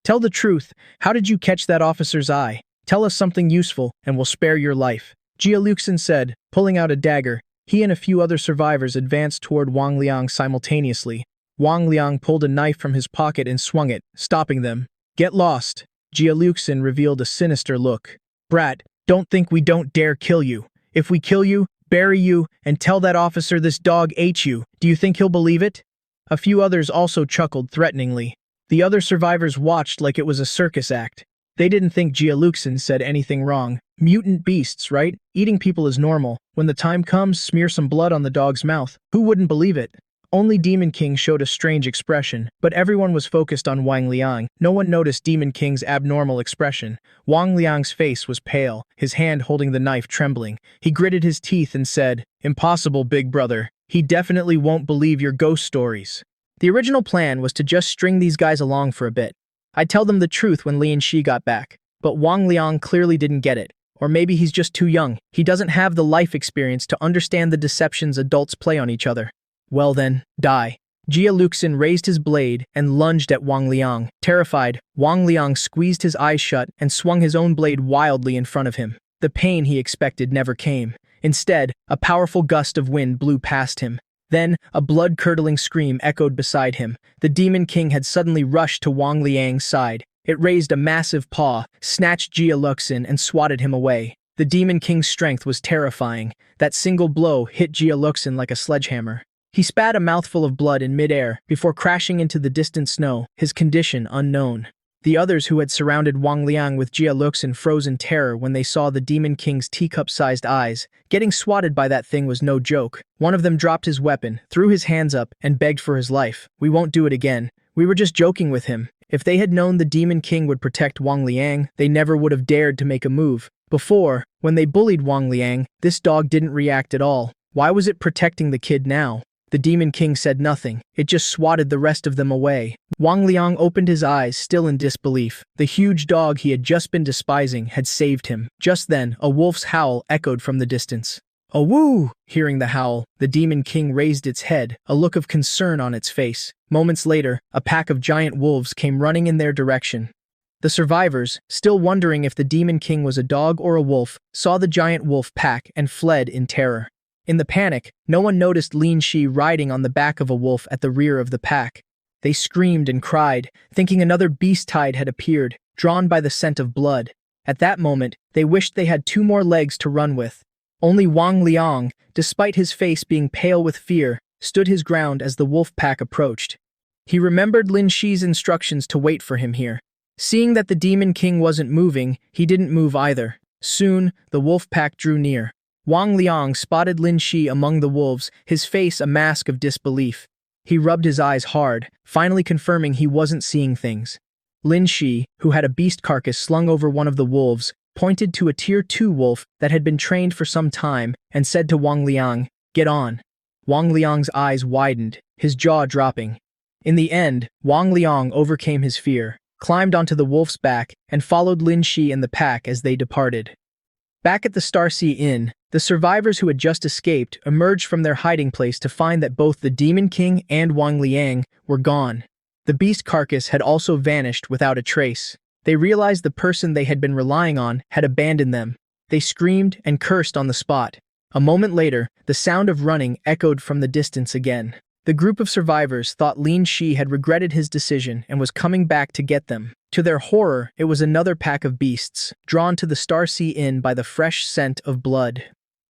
Tell the truth. How did you catch that officer's eye? Tell us something useful, and we'll spare your life." Jia Luxin said, pulling out a dagger. He and a few other survivors advanced toward Wang Liang simultaneously. Wang Liang pulled a knife from his pocket and swung it, stopping them. "Get lost." Jia Luxin revealed a sinister look. "Brat, don't think we don't dare kill you. If we kill you, bury you, and tell that officer this dog ate you, do you think he'll believe it?" A few others also chuckled threateningly. The other survivors watched like it was a circus act. They didn't think Jia Luxin said anything wrong. Mutant beasts, right? Eating people is normal. When the time comes, smear some blood on the dog's mouth. Who wouldn't believe it? Only Demon King showed a strange expression, but everyone was focused on Wang Liang. No one noticed Demon King's abnormal expression. Wang Liang's face was pale, his hand holding the knife trembling. He gritted his teeth and said, "Impossible, big brother. He definitely won't believe your ghost stories." The original plan was to just string these guys along for a bit. I'd tell them the truth when Linshi got back. But Wang Liang clearly didn't get it. Or maybe he's just too young. He doesn't have the life experience to understand the deceptions adults play on each other. Well then, die. Jia Luxin raised his blade and lunged at Wang Liang. Terrified, Wang Liang squeezed his eyes shut and swung his own blade wildly in front of him. The pain he expected never came. Instead, a powerful gust of wind blew past him. Then, a blood-curdling scream echoed beside him. The Demon King had suddenly rushed to Wang Liang's side. It raised a massive paw, snatched Jia Luxin, and swatted him away. The Demon King's strength was terrifying. That single blow hit Jia Luxin like a sledgehammer. He spat a mouthful of blood in midair before crashing into the distant snow, his condition unknown. The others who had surrounded Wang Liang with Jia Luxin froze in terror when they saw the Demon King's teacup-sized eyes. Getting swatted by that thing was no joke. One of them dropped his weapon, threw his hands up, and begged for his life. "We won't do it again. We were just joking with him." If they had known the Demon King would protect Wang Liang, they never would have dared to make a move. Before, when they bullied Wang Liang, this dog didn't react at all. Why was it protecting the kid now? The Demon King said nothing. It just swatted the rest of them away. Wang Liang opened his eyes, still in disbelief. The huge dog he had just been despising had saved him. Just then, a wolf's howl echoed from the distance. "A woo!" Hearing the howl, the Demon King raised its head, a look of concern on its face. Moments later, a pack of giant wolves came running in their direction. The survivors, still wondering if the Demon King was a dog or a wolf, saw the giant wolf pack and fled in terror. In the panic, no one noticed Linshi riding on the back of a wolf at the rear of the pack. They screamed and cried, thinking another beast tide had appeared, drawn by the scent of blood. At that moment, they wished they had 2 more legs to run with. Only Wang Liang, despite his face being pale with fear, stood his ground as the wolf pack approached. He remembered Linshi's instructions to wait for him here. Seeing that the Demon King wasn't moving, he didn't move either. Soon, the wolf pack drew near. Wang Liang spotted Linshi among the wolves, his face a mask of disbelief. He rubbed his eyes hard, finally confirming he wasn't seeing things. Linshi, who had a beast carcass slung over one of the wolves, pointed to a Tier 2 wolf that had been trained for some time and said to Wang Liang, "Get on." Wang Liang's eyes widened, his jaw dropping. In the end, Wang Liang overcame his fear, climbed onto the wolf's back, and followed Linshi and the pack as they departed. Back at the Starlight Inn, the survivors who had just escaped emerged from their hiding place to find that both the Demon King and Wang Liang were gone. The beast carcass had also vanished without a trace. They realized the person they had been relying on had abandoned them. They screamed and cursed on the spot. A moment later, the sound of running echoed from the distance again. The group of survivors thought Linshi had regretted his decision and was coming back to get them. To their horror, it was another pack of beasts, drawn to the Starlight Inn by the fresh scent of blood.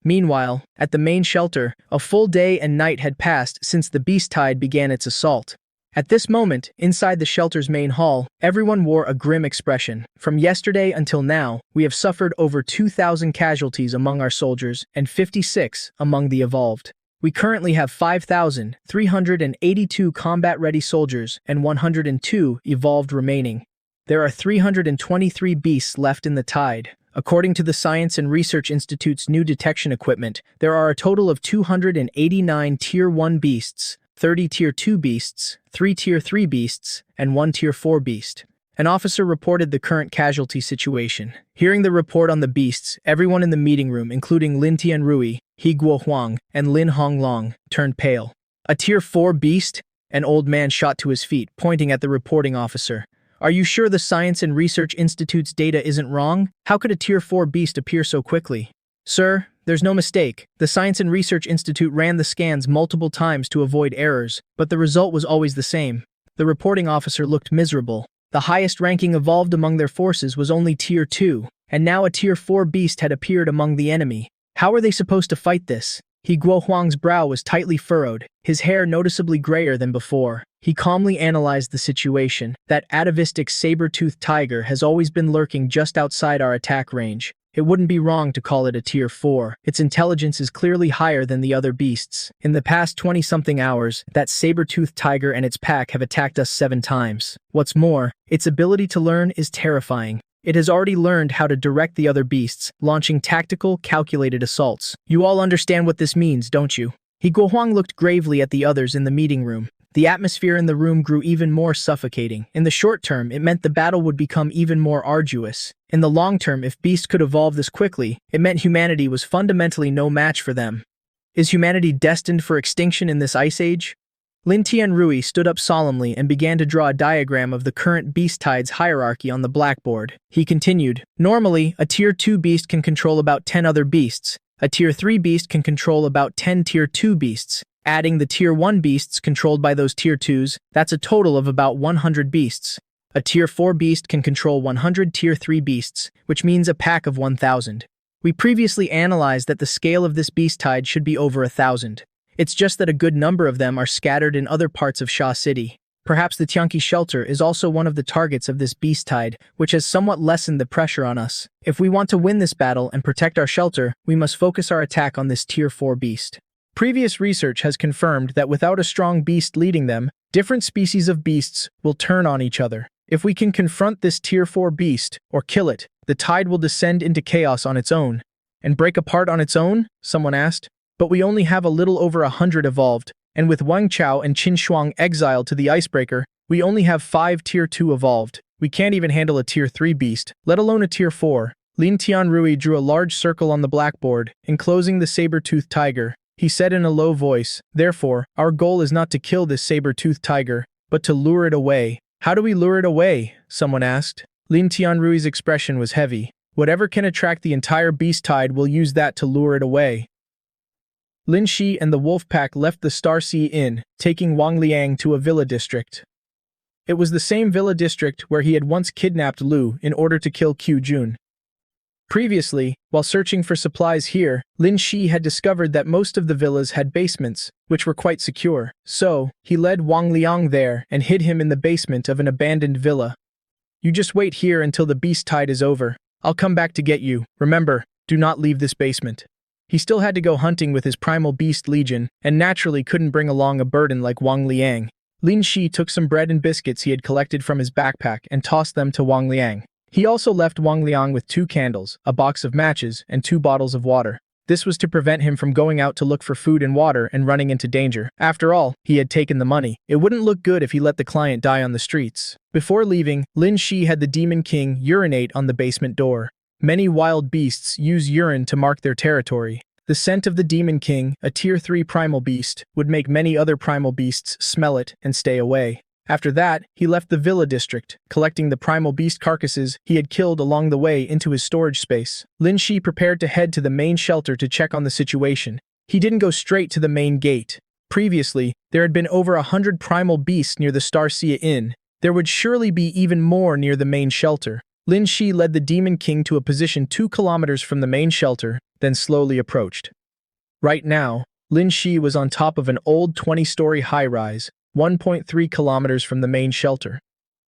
Meanwhile, at the main shelter, a full day and night had passed since the beast tide began its assault. At this moment, inside the shelter's main hall, everyone wore a grim expression. From yesterday until now, we have suffered over 2,000 casualties among our soldiers and 56 among the evolved. We currently have 5,382 combat-ready soldiers and 102 evolved remaining. There are 323 beasts left in the tide. According to the Science and Research Institute's new detection equipment, there are a total of 289 Tier 1 beasts, 30 Tier 2 beasts, 3 Tier 3 beasts, and 1 Tier 4 beast. An officer reported the current casualty situation. Hearing the report on the beasts, everyone in the meeting room, including Lin Tianrui, He Guo Huang, and Lin Honglong, turned pale. A Tier 4 beast? An old man shot to his feet, pointing at the reporting officer. Are you sure the Science and Research Institute's data isn't wrong? How could a Tier 4 beast appear so quickly? Sir, there's no mistake. The Science and Research Institute ran the scans multiple times to avoid errors, but the result was always the same. The reporting officer looked miserable. The highest ranking evolved among their forces was only Tier 2, and now a Tier 4 beast had appeared among the enemy. How are they supposed to fight this? He Guo Huang's brow was tightly furrowed, his hair noticeably grayer than before. He calmly analyzed the situation. That atavistic saber-toothed tiger has always been lurking just outside our attack range. It wouldn't be wrong to call it a Tier 4. Its intelligence is clearly higher than the other beasts. In the past 20-something hours, that saber-toothed tiger and its pack have attacked us 7 times. What's more, its ability to learn is terrifying. It has already learned how to direct the other beasts, launching tactical, calculated assaults. You all understand what this means, don't you? He Guo Huang looked gravely at the others in the meeting room. The atmosphere in the room grew even more suffocating. In the short term, it meant the battle would become even more arduous. In the long term, if beasts could evolve this quickly, it meant humanity was fundamentally no match for them. Is humanity destined for extinction in this ice age? Lin Tianrui stood up solemnly and began to draw a diagram of the current beast tide's hierarchy on the blackboard. He continued, "Normally, a Tier 2 beast can control about 10 other beasts. A Tier 3 beast can control about 10 Tier 2 beasts. Adding the Tier 1 beasts controlled by those Tier 2s, that's a total of about 100 beasts. A Tier 4 beast can control 100 Tier 3 beasts, which means a pack of 1,000. We previously analyzed that the scale of this beast tide should be over 1,000. It's just that a good number of them are scattered in other parts of Sha City. Perhaps the Tianqi shelter is also one of the targets of this beast tide, which has somewhat lessened the pressure on us. If we want to win this battle and protect our shelter, we must focus our attack on this Tier 4 beast." Previous research has confirmed that without a strong beast leading them, different species of beasts will turn on each other. If we can confront this Tier 4 beast, or kill it, the tide will descend into chaos on its own. "And break apart on its own?" someone asked. "But we only have a little over 100 evolved, and with Wang Chao and Qin Shuang exiled to the icebreaker, we only have 5 Tier 2 evolved. We can't even handle a Tier 3 beast, let alone a Tier 4. Lin Tianrui drew a large circle on the blackboard, enclosing the saber-toothed tiger. He said in a low voice, "Therefore, our goal is not to kill this saber-toothed tiger, but to lure it away." "How do we lure it away?" someone asked. Lin Tianrui's expression was heavy. "Whatever can attract the entire beast tide will use that to lure it away." Linshi and the wolf pack left the Starlight Inn, taking Wang Liang to a villa district. It was the same villa district where he had once kidnapped Lu in order to kill Q Jun. Previously, while searching for supplies here, Linshi had discovered that most of the villas had basements, which were quite secure. So, he led Wang Liang there and hid him in the basement of an abandoned villa. "You just wait here until the beast tide is over. I'll come back to get you. Remember, do not leave this basement. He still had to go hunting with his primal beast legion, and naturally couldn't bring along a burden like Wang Liang. Linshi took some bread and biscuits he had collected from his backpack and tossed them to Wang Liang. He also left Wang Liang with 2 candles, a box of matches, and 2 bottles of water. This was to prevent him from going out to look for food and water and running into danger. After all, he had taken the money. It wouldn't look good if he let the client die on the streets. Before leaving, Linshi had the Demon King urinate on the basement door. Many wild beasts use urine to mark their territory. The scent of the Demon King, a Tier 3 primal beast, would make many other primal beasts smell it and stay away. After that, he left the villa district, collecting the primal beast carcasses he had killed along the way into his storage space. Linshi prepared to head to the main shelter to check on the situation. He didn't go straight to the main gate. Previously, there had been over 100 primal beasts near the Starlight Inn. There would surely be even more near the main shelter. Linshi led the Demon King to a position 2 kilometers from the main shelter, then slowly approached. Right now, Linshi was on top of an old 20-story high-rise, 1.3 kilometers from the main shelter.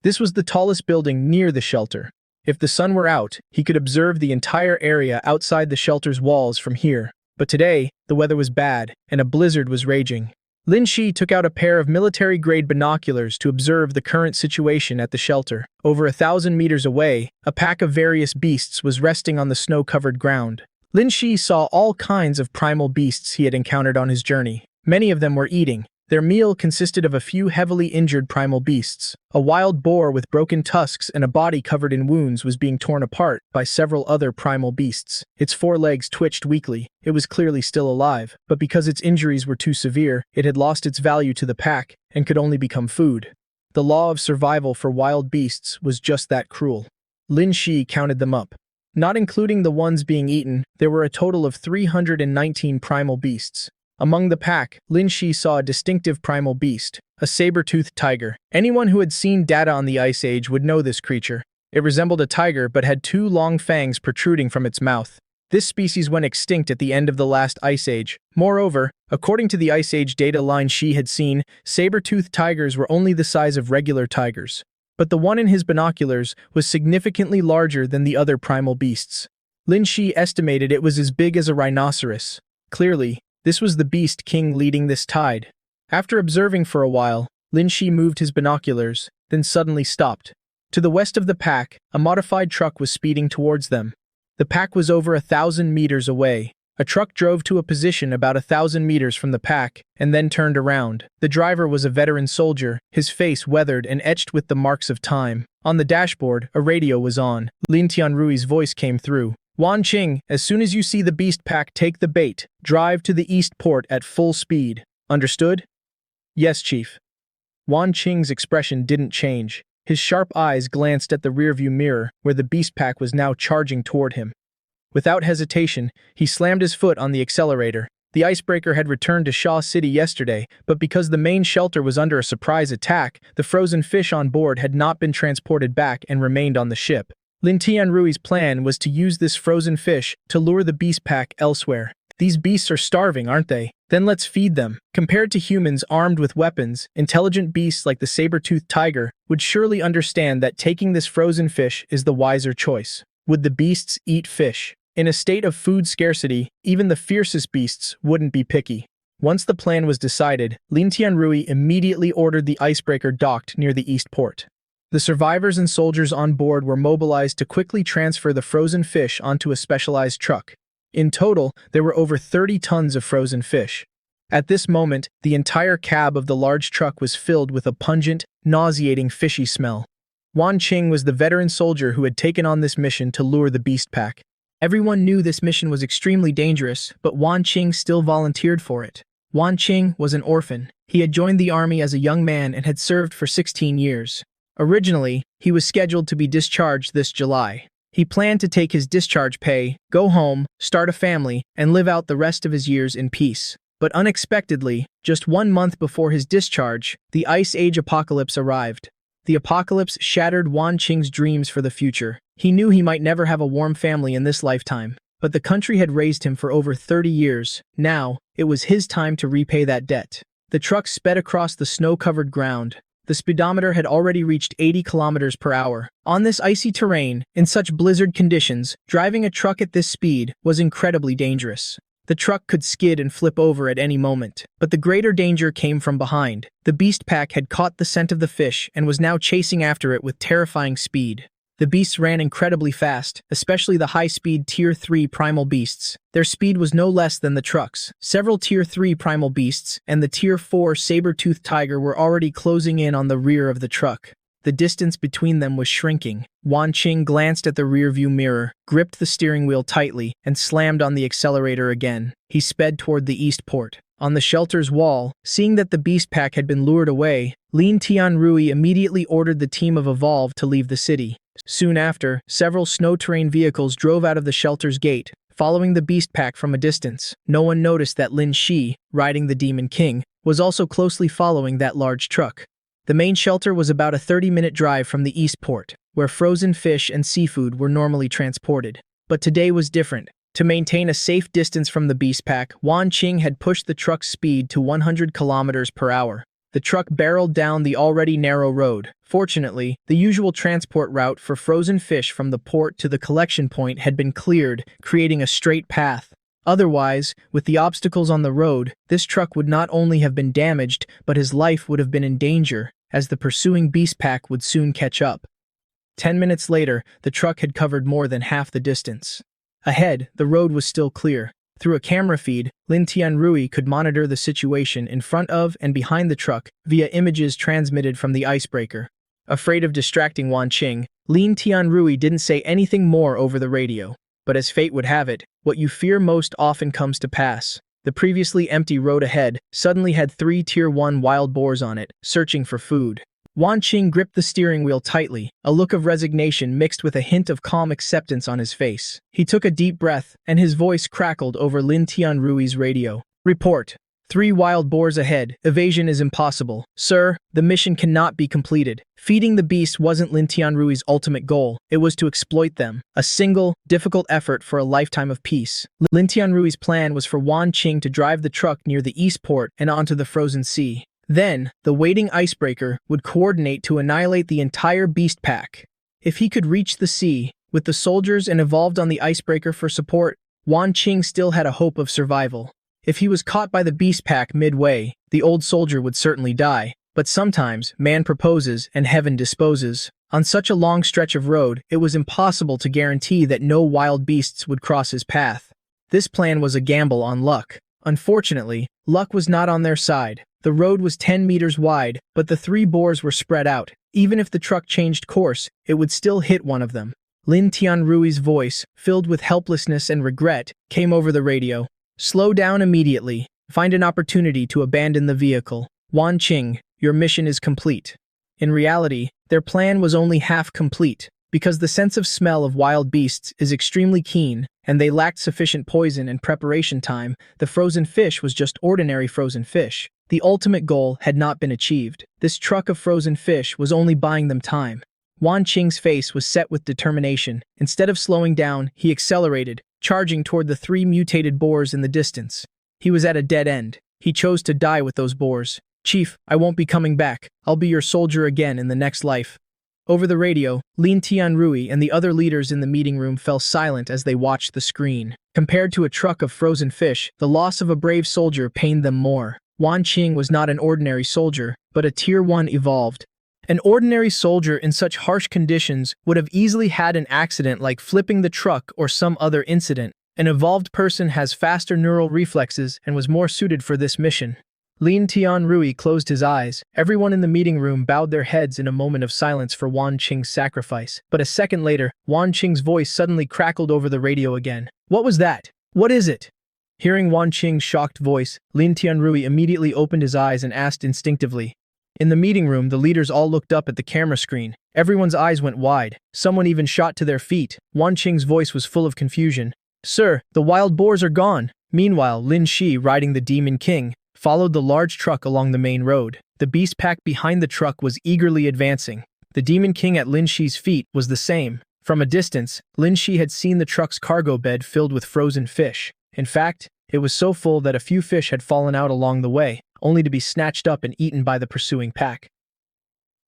This was the tallest building near the shelter. If the sun were out, he could observe the entire area outside the shelter's walls from here. But today, the weather was bad, and a blizzard was raging. Linshi took out a pair of military-grade binoculars to observe the current situation at the shelter. Over 1,000 meters away, a pack of various beasts was resting on the snow-covered ground. Linshi saw all kinds of primal beasts he had encountered on his journey. Many of them were eating. Their meal consisted of a few heavily injured primal beasts. A wild boar with broken tusks and a body covered in wounds was being torn apart by several other primal beasts. Its 4 legs twitched weakly. It was clearly still alive, but because its injuries were too severe, it had lost its value to the pack and could only become food. The law of survival for wild beasts was just that cruel. Linshi counted them up. Not including the ones being eaten, there were a total of 319 primal beasts. Among the pack, Linshi saw a distinctive primal beast, a saber-toothed tiger. Anyone who had seen data on the Ice Age would know this creature. It resembled a tiger but had 2 long fangs protruding from its mouth. This species went extinct at the end of the last Ice Age. Moreover, according to the Ice Age data line she had seen, saber-toothed tigers were only the size of regular tigers. But the one in his binoculars was significantly larger than the other primal beasts. Linshi estimated it was as big as a rhinoceros. Clearly, this was the Beast King leading this tide. After observing for a while, Linshi moved his binoculars, then suddenly stopped. To the west of the pack, a modified truck was speeding towards them. The pack was over 1,000 meters away. A truck drove to a position about 1,000 meters from the pack, and then turned around. The driver was a veteran soldier, his face weathered and etched with the marks of time. On the dashboard, a radio was on. Lin Tianrui's voice came through. Wan Qing, as soon as you see the beast pack take the bait, drive to the east port at full speed. Understood? Yes, Chief. Wan Qing's expression didn't change. His sharp eyes glanced at the rearview mirror, where the beast pack was now charging toward him. Without hesitation, he slammed his foot on the accelerator. The icebreaker had returned to Shaw City yesterday, but because the main shelter was under a surprise attack, the frozen fish on board had not been transported back and remained on the ship. Lin Tianrui's plan was to use this frozen fish to lure the beast pack elsewhere. These beasts are starving, aren't they? Then let's feed them. Compared to humans armed with weapons, intelligent beasts like the saber-toothed tiger would surely understand that taking this frozen fish is the wiser choice. Would the beasts eat fish? In a state of food scarcity, even the fiercest beasts wouldn't be picky. Once the plan was decided, Lin Tianrui immediately ordered the icebreaker docked near the east port. The survivors and soldiers on board were mobilized to quickly transfer the frozen fish onto a specialized truck. In total, there were over 30 tons of frozen fish. At this moment, the entire cab of the large truck was filled with a pungent, nauseating fishy smell. Wan Qing was the veteran soldier who had taken on this mission to lure the beast pack. Everyone knew this mission was extremely dangerous, but Wan Qing still volunteered for it. Wan Qing was an orphan. He had joined the army as a young man and had served for 16 years. Originally, he was scheduled to be discharged this July. He planned to take his discharge pay, go home, start a family, and live out the rest of his years in peace. But unexpectedly, just 1 month before his discharge, the Ice Age apocalypse arrived. The apocalypse shattered Wan Qing's dreams for the future. He knew he might never have a warm family in this lifetime, but the country had raised him for over 30 years. Now, it was his time to repay that debt. The truck sped across the snow-covered ground. The speedometer had already reached 80 kilometers per hour. On this icy terrain, in such blizzard conditions, driving a truck at this speed was incredibly dangerous. The truck could skid and flip over at any moment. But the greater danger came from behind. The beast pack had caught the scent of the fish and was now chasing after it with terrifying speed. The beasts ran incredibly fast, especially the high-speed Tier 3 primal beasts. Their speed was no less than the truck's. Several Tier 3 primal beasts and the Tier 4 saber-toothed tiger were already closing in on the rear of the truck. The distance between them was shrinking. Wan Qing glanced at the rearview mirror, gripped the steering wheel tightly, and slammed on the accelerator again. He sped toward the east port. On the shelter's wall, seeing that the beast pack had been lured away, Lin Tianrui immediately ordered the team of Evolve to leave the city. Soon after, several snow-terrain vehicles drove out of the shelter's gate, following the beast pack from a distance. No one noticed that Linshi, riding the Demon King, was also closely following that large truck. The main shelter was about a 30-minute drive from the east port, where frozen fish and seafood were normally transported. But today was different. To maintain a safe distance from the beast pack, Wan Qing had pushed the truck's speed to 100 kilometers per hour. The truck barreled down the already narrow road. Fortunately, the usual transport route for frozen fish from the port to the collection point had been cleared, creating a straight path. Otherwise, with the obstacles on the road, this truck would not only have been damaged, but his life would have been in danger, as the pursuing beast pack would soon catch up. 10 minutes later, the truck had covered more than half the distance. Ahead, the road was still clear. Through a camera feed, Lin Tianrui could monitor the situation in front of and behind the truck via images transmitted from the icebreaker. Afraid of distracting Wan Qing, Lin Tianrui didn't say anything more over the radio. But as fate would have it, what you fear most often comes to pass. The previously empty road ahead suddenly had 3 Tier 1 wild boars on it, searching for food. Wan Qing gripped the steering wheel tightly, a look of resignation mixed with a hint of calm acceptance on his face. He took a deep breath, and his voice crackled over Lin Tianrui's radio. Report. 3 wild boars ahead. Evasion is impossible. Sir, the mission cannot be completed. Feeding the beast wasn't Lin Tianrui's ultimate goal. It was to exploit them. A single, difficult effort for a lifetime of peace. Lin Tianrui's plan was for Wan Qing to drive the truck near the east port and onto the frozen sea. Then, the waiting icebreaker would coordinate to annihilate the entire beast pack. If he could reach the sea, with the soldiers and Evolved on the icebreaker for support, Wan Qing still had a hope of survival. If he was caught by the beast pack midway, the old soldier would certainly die. But sometimes, man proposes and heaven disposes. On such a long stretch of road, it was impossible to guarantee that no wild beasts would cross his path. This plan was a gamble on luck. Unfortunately, luck was not on their side. The road was 10 meters wide, but the 3 boars were spread out. Even if the truck changed course, it would still hit one of them. Lin Tianrui's voice, filled with helplessness and regret, came over the radio. Slow down immediately. Find an opportunity to abandon the vehicle. Wan Qing, your mission is complete. In reality, their plan was only half complete, because the sense of smell of wild beasts is extremely keen, and they lacked sufficient poison and preparation time. The frozen fish was just ordinary frozen fish. The ultimate goal had not been achieved. This truck of frozen fish was only buying them time. Wan Qing's face was set with determination. Instead of slowing down, he accelerated, charging toward the 3 mutated boars in the distance. He was at a dead end. He chose to die with those boars. Chief, I won't be coming back. I'll be your soldier again in the next life. Over the radio, Lin Tianrui and the other leaders in the meeting room fell silent as they watched the screen. Compared to a truck of frozen fish, the loss of a brave soldier pained them more. Wan Qing was not an ordinary soldier, but a Tier 1 Evolved. An ordinary soldier in such harsh conditions would have easily had an accident like flipping the truck or some other incident. An evolved person has faster neural reflexes and was more suited for this mission. Lin Tianrui closed his eyes. Everyone in the meeting room bowed their heads in a moment of silence for Wan Qing's sacrifice. But a second later, Wan Qing's voice suddenly crackled over the radio again. What was that? What is it? Hearing Wan Qing's shocked voice, Lin Tianrui immediately opened his eyes and asked instinctively. In the meeting room, the leaders all looked up at the camera screen. Everyone's eyes went wide. Someone even shot to their feet. Wan Qing's voice was full of confusion. Sir, the wild boars are gone. Meanwhile, Linshi, riding the Demon King, followed the large truck along the main road. The beast pack behind the truck was eagerly advancing. The Demon King at Linshi's feet was the same. From a distance, Linshi had seen the truck's cargo bed filled with frozen fish. In fact, it was so full that a few fish had fallen out along the way, only to be snatched up and eaten by the pursuing pack.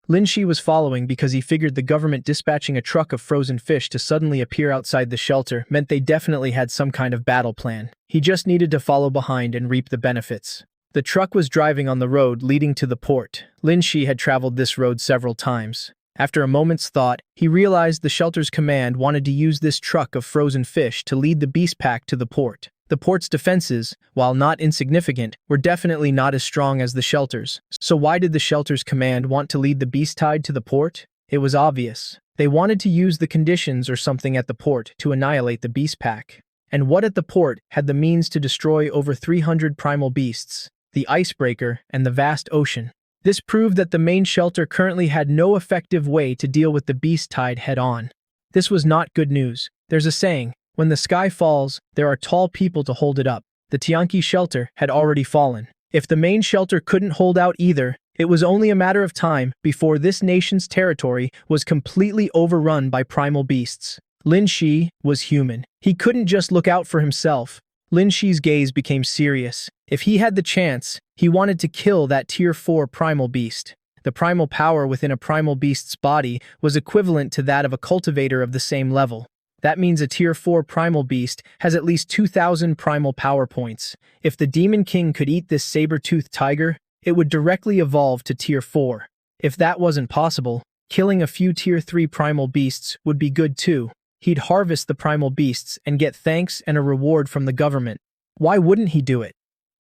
Linshi was following because he figured the government dispatching a truck of frozen fish to suddenly appear outside the shelter meant they definitely had some kind of battle plan. He just needed to follow behind and reap the benefits. The truck was driving on the road leading to the port. Linshi had traveled this road several times. After a moment's thought, he realized the shelter's command wanted to use this truck of frozen fish to lead the beast pack to the port. The port's defenses, while not insignificant, were definitely not as strong as the shelter's. So why did the shelter's command want to lead the beast tide to the port? It was obvious. They wanted to use the conditions or something at the port to annihilate the beast pack. And what at the port had the means to destroy over 300 primal beasts? The icebreaker and the vast ocean. This proved that the main shelter currently had no effective way to deal with the beast tide head-on. This was not good news. There's a saying, when the sky falls, there are tall people to hold it up. The Tianqi shelter had already fallen. If the main shelter couldn't hold out either, it was only a matter of time before this nation's territory was completely overrun by primal beasts. Linshi was human. He couldn't just look out for himself. Linshi's gaze became serious. If he had the chance, he wanted to kill that Tier 4 primal beast. The primal power within a primal beast's body was equivalent to that of a cultivator of the same level. That means a Tier 4 primal beast has at least 2,000 primal power points. If the Demon King could eat this saber-toothed tiger, it would directly evolve to Tier 4. If that wasn't possible, killing a few Tier 3 primal beasts would be good too. He'd harvest the primal beasts and get thanks and a reward from the government. Why wouldn't he do it?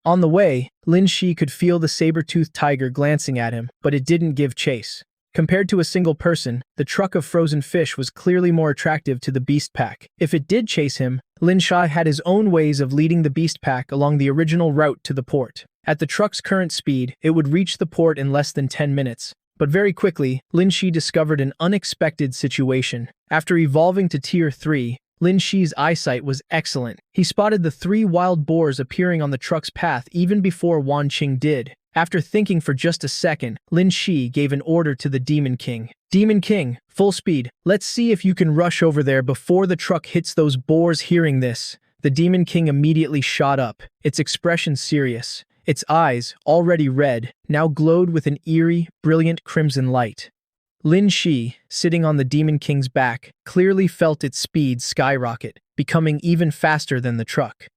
On the way, Linshi could feel the saber-toothed tiger glancing at him, but it didn't give chase. Compared to a single person, the truck of frozen fish was clearly more attractive to the beast pack. If it did chase him, Linshi had his own ways of leading the beast pack along the original route to the port. At the truck's current speed, it would reach the port in less than 10 minutes. But very quickly, Linshi discovered an unexpected situation. After evolving to Tier 3, Linshi's eyesight was excellent. He spotted the 3 wild boars appearing on the truck's path even before Wanqing did. After thinking for just a second, Linshi gave an order to the Demon King. Demon King, full speed. Let's see if you can rush over there before the truck hits those boars. Hearing this, the Demon King immediately shot up, its expression serious. Its eyes, already red, now glowed with an eerie, brilliant crimson light. Linshi, sitting on the Demon King's back, clearly felt its speed skyrocket, becoming even faster than the truck.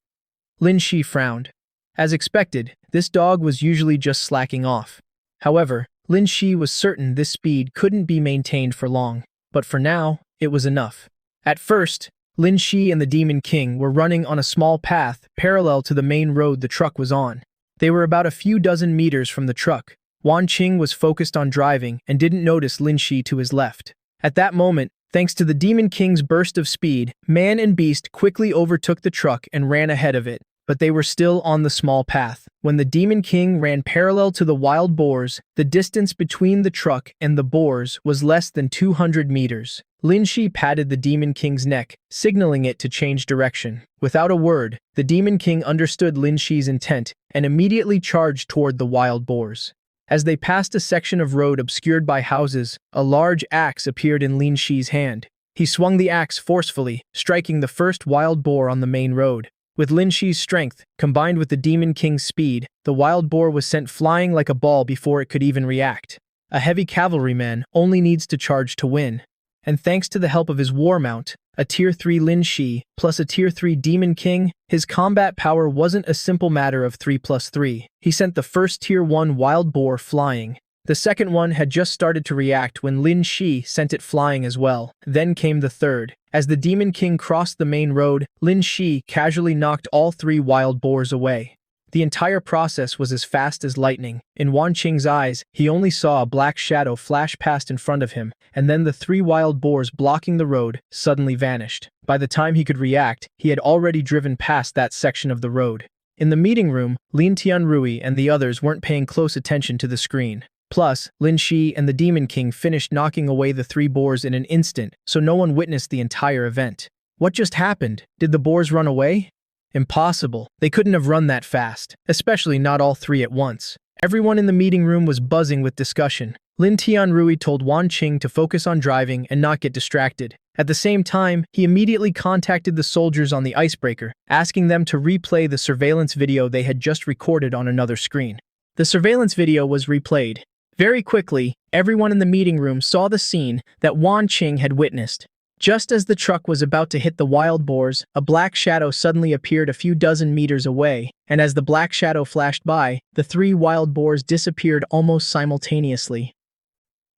Linshi frowned. As expected, this dog was usually just slacking off. However, Linshi was certain this speed couldn't be maintained for long, but for now, it was enough. At first, Linshi and the Demon King were running on a small path parallel to the main road the truck was on. They were about a few dozen meters from the truck. Wanqing was focused on driving and didn't notice Linshi to his left. At that moment, thanks to the Demon King's burst of speed, man and beast quickly overtook the truck and ran ahead of it. But they were still on the small path. When the Demon King ran parallel to the wild boars, the distance between the truck and the boars was less than 200 meters. Linshi patted the Demon King's neck, signaling it to change direction. Without a word, the Demon King understood Linshi's intent and immediately charged toward the wild boars. As they passed a section of road obscured by houses, a large axe appeared in Linshi's hand. He swung the axe forcefully, striking the first wild boar on the main road. With Linshi's strength, combined with the Demon King's speed, the wild boar was sent flying like a ball before it could even react. A heavy cavalryman only needs to charge to win. And thanks to the help of his war mount, a Tier 3 Linshi plus a Tier 3 Demon King, his combat power wasn't a simple matter of 3+3. He sent the first Tier 1 wild boar flying. The second one had just started to react when Linshi sent it flying as well. Then came the third. As the Demon King crossed the main road, Linshi casually knocked all 3 wild boars away. The entire process was as fast as lightning. In Wanqing's eyes, he only saw a black shadow flash past in front of him, and then the 3 wild boars blocking the road suddenly vanished. By the time he could react, he had already driven past that section of the road. In the meeting room, Lin Tianrui and the others weren't paying close attention to the screen. Plus, Linshi and the Demon King finished knocking away the 3 boars in an instant, so no one witnessed the entire event. What just happened? Did the boars run away? Impossible. They couldn't have run that fast, especially not all 3 at once. Everyone in the meeting room was buzzing with discussion. Lin Tianrui told Wanqing to focus on driving and not get distracted. At the same time, he immediately contacted the soldiers on the icebreaker, asking them to replay the surveillance video they had just recorded on another screen. The surveillance video was replayed. Very quickly, everyone in the meeting room saw the scene that Wan Qing had witnessed. Just as the truck was about to hit the wild boars, a black shadow suddenly appeared a few dozen meters away, and as the black shadow flashed by, the 3 wild boars disappeared almost simultaneously.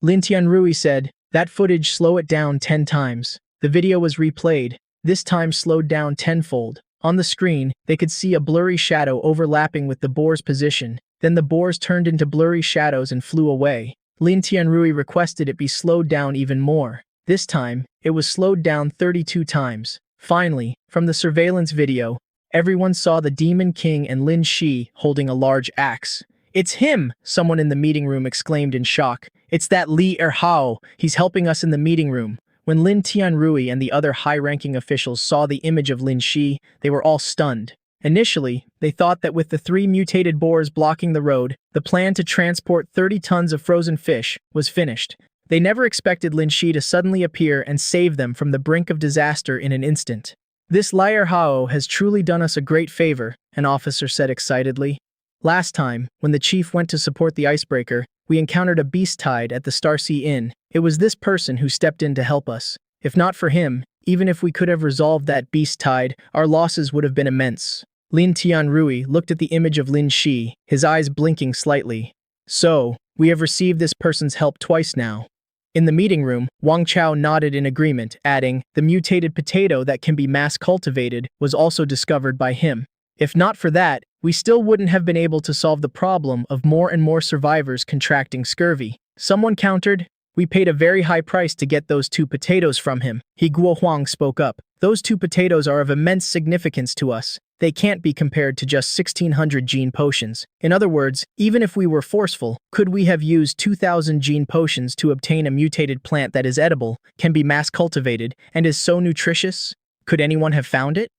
Lin Tianrui said, "That footage, slow it down 10 times. The video was replayed, this time slowed down tenfold. On the screen, they could see a blurry shadow overlapping with the boar's position. Then the boars turned into blurry shadows and flew away. Lin Tianrui requested it be slowed down even more. This time, it was slowed down 32 times. Finally, from the surveillance video, everyone saw the Demon King and Linshi holding a large axe. "It's him!" someone in the meeting room exclaimed in shock. "It's that Li Erhao. He's helping us in the meeting room." When Lin Tianrui and the other high-ranking officials saw the image of Linshi, they were all stunned. Initially, they thought that with the 3 mutated boars blocking the road, the plan to transport 30 tons of frozen fish was finished. They never expected Linshi to suddenly appear and save them from the brink of disaster in an instant. "This Liar Hao has truly done us a great favor," an officer said excitedly. "Last time, when the chief went to support the icebreaker, we encountered a beast tide at the Starlight Inn. It was this person who stepped in to help us. If not for him, even if we could have resolved that beast tide, our losses would have been immense." Lin Tianrui looked at the image of Linshi, his eyes blinking slightly. "So, we have received this person's help twice now." In the meeting room, Wang Chao nodded in agreement, adding, "The mutated potato that can be mass cultivated was also discovered by him. If not for that, we still wouldn't have been able to solve the problem of more and more survivors contracting scurvy." Someone countered, "We paid a very high price to get those 2 potatoes from him." He Guo Huang spoke up. "Those 2 potatoes are of immense significance to us. They can't be compared to just 1,600 gene potions. In other words, even if we were forceful, could we have used 2,000 gene potions to obtain a mutated plant that is edible, can be mass cultivated, and is so nutritious? Could anyone have found it?"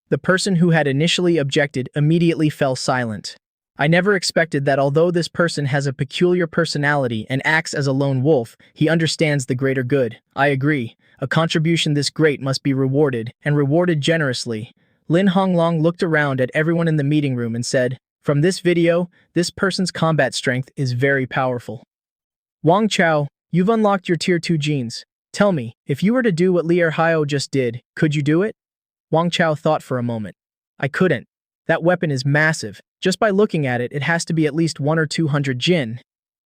The person who had initially objected immediately fell silent. "I never expected that although this person has a peculiar personality and acts as a lone wolf, he understands the greater good. I agree. A contribution this great must be rewarded, and rewarded generously." Lin Honglong looked around at everyone in the meeting room and said, "From this video, this person's combat strength is very powerful." "Wang Chao, you've unlocked your Tier 2 genes. Tell me, if you were to do what Li Erhao just did, could you do it?" Wang Chao thought for a moment. "I couldn't. That weapon is massive. Just by looking at it, it has to be at least 1 or 200 jin.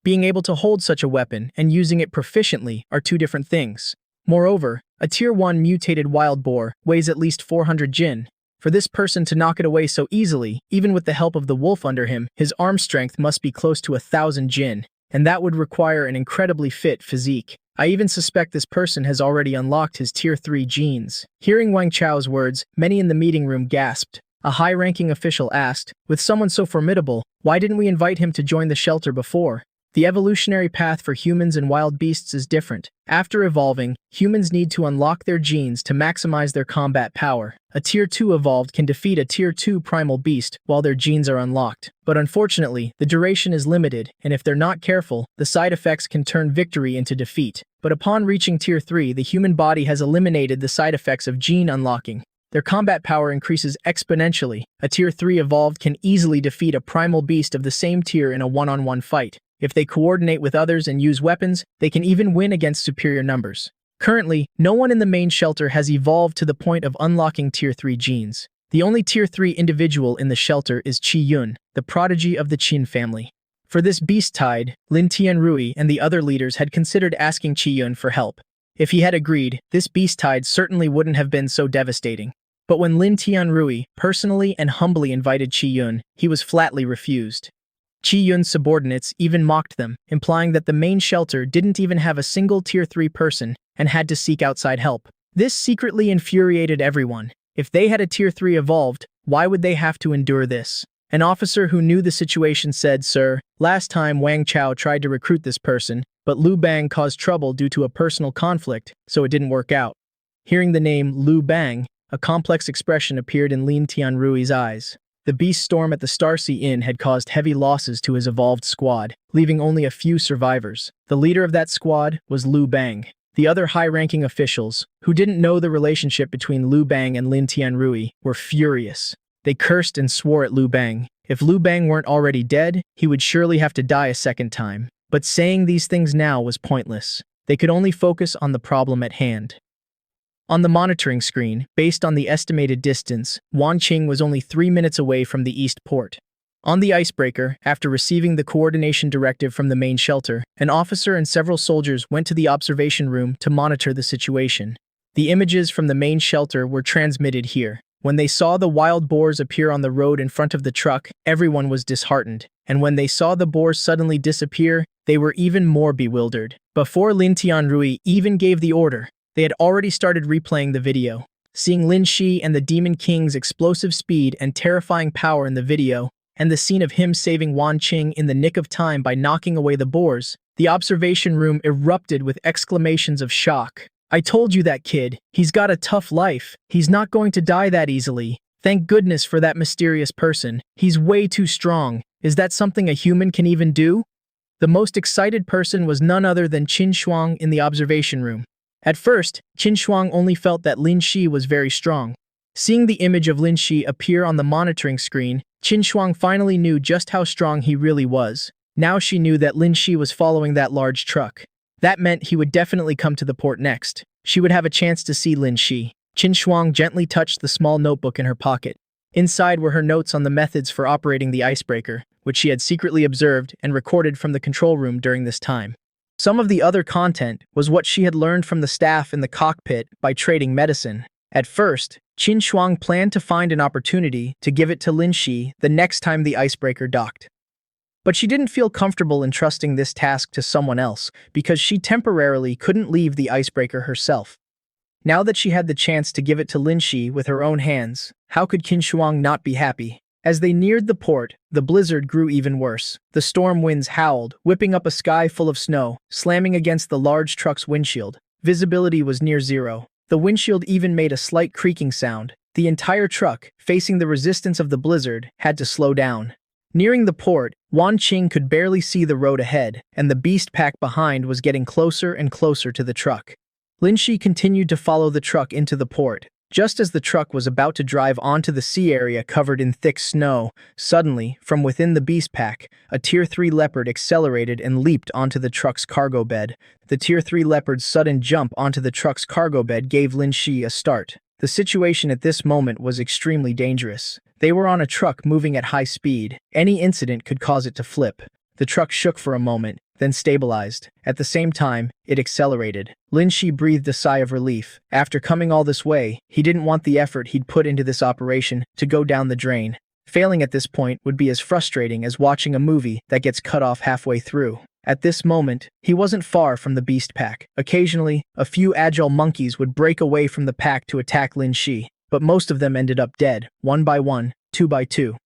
Being able to hold such a weapon and using it proficiently are 2 different things. Moreover, a Tier 1 mutated wild boar weighs at least 400 jin. For this person to knock it away so easily, even with the help of the wolf under him, his arm strength must be close to 1,000 jin, and that would require an incredibly fit physique. I even suspect this person has already unlocked his Tier 3 genes." Hearing Wang Chao's words, many in the meeting room gasped. A high-ranking official asked, "With someone so formidable, why didn't we invite him to join the shelter before?" The evolutionary path for humans and wild beasts is different. After evolving, humans need to unlock their genes to maximize their combat power. A Tier 2 evolved can defeat a Tier 2 primal beast while their genes are unlocked. But unfortunately, the duration is limited, and if they're not careful, the side effects can turn victory into defeat. But upon reaching Tier 3, the human body has eliminated the side effects of gene unlocking. Their combat power increases exponentially. A Tier 3 evolved can easily defeat a primal beast of the same tier in a one-on-one fight. If they coordinate with others and use weapons, they can even win against superior numbers. Currently, no one in the main shelter has evolved to the point of unlocking Tier 3 genes. The only Tier 3 individual in the shelter is Qi Yun, the prodigy of the Qin family. For this beast tide, Lin Tianrui and the other leaders had considered asking Qi Yun for help. If he had agreed, this beast tide certainly wouldn't have been so devastating. But when Lin Tianrui personally and humbly invited Qi Yun, he was flatly refused. Qi Yun's subordinates even mocked them, implying that the main shelter didn't even have a single Tier 3 person and had to seek outside help. This secretly infuriated everyone. If they had a Tier 3 evolved, why would they have to endure this? An officer who knew the situation said, "Sir, last time Wang Chao tried to recruit this person, but Lu Bang caused trouble due to a personal conflict, so it didn't work out." Hearing the name Lu Bang, a complex expression appeared in Lin Tianrui's eyes. The beast storm at the Starlight Inn had caused heavy losses to his evolved squad, leaving only a few survivors. The leader of that squad was Lu Bang. The other high-ranking officials, who didn't know the relationship between Lu Bang and Lin Tianrui, were furious. They cursed and swore at Lu Bang. If Lu Bang weren't already dead, he would surely have to die a second time. But saying these things now was pointless. They could only focus on the problem at hand. On the monitoring screen, based on the estimated distance, Wanqing was only 3 minutes away from the east port. On the icebreaker, after receiving the coordination directive from the main shelter, an officer and several soldiers went to the observation room to monitor the situation. The images from the main shelter were transmitted here. When they saw the wild boars appear on the road in front of the truck, everyone was disheartened. And when they saw the boars suddenly disappear, they were even more bewildered. Before Lin Tianrui even gave the order, they had already started replaying the video. Seeing Linshi and the Demon King's explosive speed and terrifying power in the video, and the scene of him saving Wanqing in the nick of time by knocking away the boars, the observation room erupted with exclamations of shock. "I told you that kid. He's got a tough life. He's not going to die that easily. Thank goodness for that mysterious person. He's way too strong. Is that something a human can even do?" The most excited person was none other than Qin Shuang in the observation room. At first, Qin Shuang only felt that Linshi was very strong. Seeing the image of Linshi appear on the monitoring screen, Qin Shuang finally knew just how strong he really was. Now she knew that Linshi was following that large truck. That meant he would definitely come to the port next. She would have a chance to see Linshi. Qin Shuang gently touched the small notebook in her pocket. Inside were her notes on the methods for operating the icebreaker, which she had secretly observed and recorded from the control room during this time. Some of the other content was what she had learned from the staff in the cockpit by trading medicine. At first, Qin Shuang planned to find an opportunity to give it to Linshi the next time the icebreaker docked. But she didn't feel comfortable entrusting this task to someone else because she temporarily couldn't leave the icebreaker herself. Now that she had the chance to give it to Linshi with her own hands, how could Qin Shuang not be happy? As they neared the port, the blizzard grew even worse. The storm winds howled, whipping up a sky full of snow, slamming against the large truck's windshield. Visibility was near zero. The windshield even made a slight creaking sound. The entire truck, facing the resistance of the blizzard, had to slow down. Nearing the port, Wanqing could barely see the road ahead, and the beast pack behind was getting closer and closer to the truck. Linshi continued to follow the truck into the port. Just as the truck was about to drive onto the sea area covered in thick snow, suddenly, from within the beast pack, a Tier 3 leopard accelerated and leaped onto the truck's cargo bed. The Tier 3 leopard's sudden jump onto the truck's cargo bed gave Linshi a start. The situation at this moment was extremely dangerous. They were on a truck moving at high speed. Any incident could cause it to flip. The truck shook for a moment, then stabilized. At the same time, it accelerated. Linshi breathed a sigh of relief. After coming all this way, he didn't want the effort he'd put into this operation to go down the drain. Failing at this point would be as frustrating as watching a movie that gets cut off halfway through. At this moment, he wasn't far from the beast pack. Occasionally, a few agile monkeys would break away from the pack to attack Linshi, but most of them ended up dead, one by one, two by two.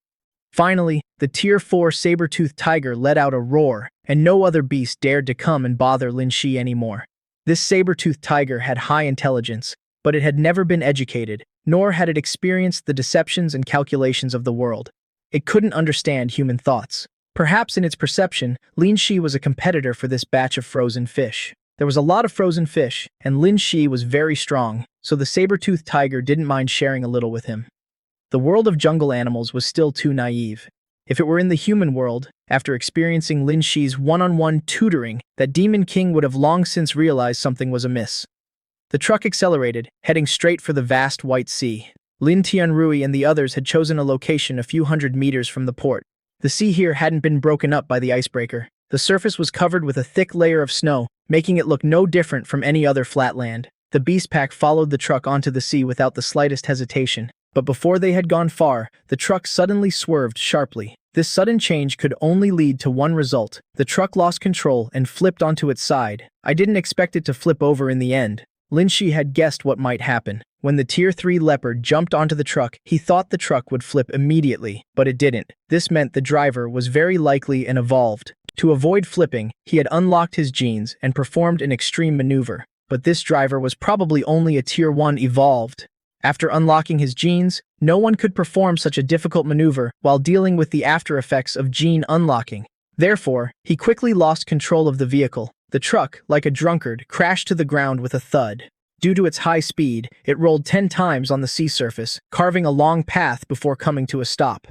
Finally, the Tier 4 saber-toothed tiger let out a roar, and no other beast dared to come and bother Linshi anymore. This saber-toothed tiger had high intelligence, but it had never been educated, nor had it experienced the deceptions and calculations of the world. It couldn't understand human thoughts. Perhaps in its perception, Linshi was a competitor for this batch of frozen fish. There was a lot of frozen fish, and Linshi was very strong, so the saber-toothed tiger didn't mind sharing a little with him. The world of jungle animals was still too naive. If it were in the human world, after experiencing Linshi's one-on-one tutoring, that Demon King would have long since realized something was amiss. The truck accelerated, heading straight for the vast white sea. Lin Tianrui and the others had chosen a location a few hundred meters from the port. The sea here hadn't been broken up by the icebreaker. The surface was covered with a thick layer of snow, making it look no different from any other flat land. The beast pack followed the truck onto the sea without the slightest hesitation. But before they had gone far, the truck suddenly swerved sharply. This sudden change could only lead to one result. The truck lost control and flipped onto its side. I didn't expect it to flip over in the end. Linshi had guessed what might happen. When the Tier 3 leopard jumped onto the truck, he thought the truck would flip immediately, but it didn't. This meant the driver was very likely an evolved. To avoid flipping, he had unlocked his genes and performed an extreme maneuver. But this driver was probably only a Tier 1 evolved. After unlocking his genes, no one could perform such a difficult maneuver while dealing with the after effects of gene unlocking. Therefore, he quickly lost control of the vehicle. The truck, like a drunkard, crashed to the ground with a thud. Due to its high speed, it rolled 10 times on the sea surface, carving a long path before coming to a stop.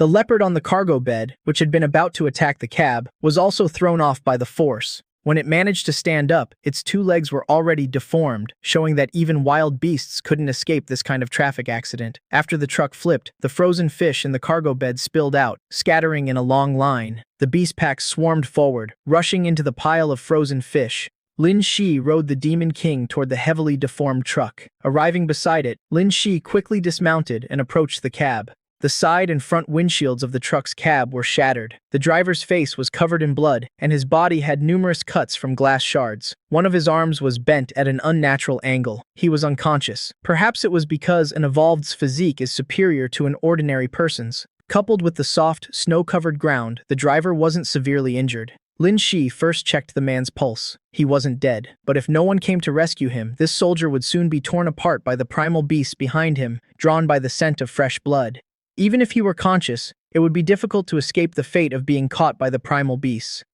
The leopard on the cargo bed, which had been about to attack the cab, was also thrown off by the force. When it managed to stand up, its 2 legs were already deformed, showing that even wild beasts couldn't escape this kind of traffic accident. After the truck flipped, the frozen fish in the cargo bed spilled out, scattering in a long line. The beast pack swarmed forward, rushing into the pile of frozen fish. Linshi rode the Demon King toward the heavily deformed truck. Arriving beside it, Linshi quickly dismounted and approached the cab. The side and front windshields of the truck's cab were shattered. The driver's face was covered in blood, and his body had numerous cuts from glass shards. One of his arms was bent at an unnatural angle. He was unconscious. Perhaps it was because an evolved's physique is superior to an ordinary person's. Coupled with the soft, snow-covered ground, the driver wasn't severely injured. Linshi first checked the man's pulse. He wasn't dead, but if no one came to rescue him, this soldier would soon be torn apart by the primal beasts behind him, drawn by the scent of fresh blood. Even if he were conscious, it would be difficult to escape the fate of being caught by the primal beasts.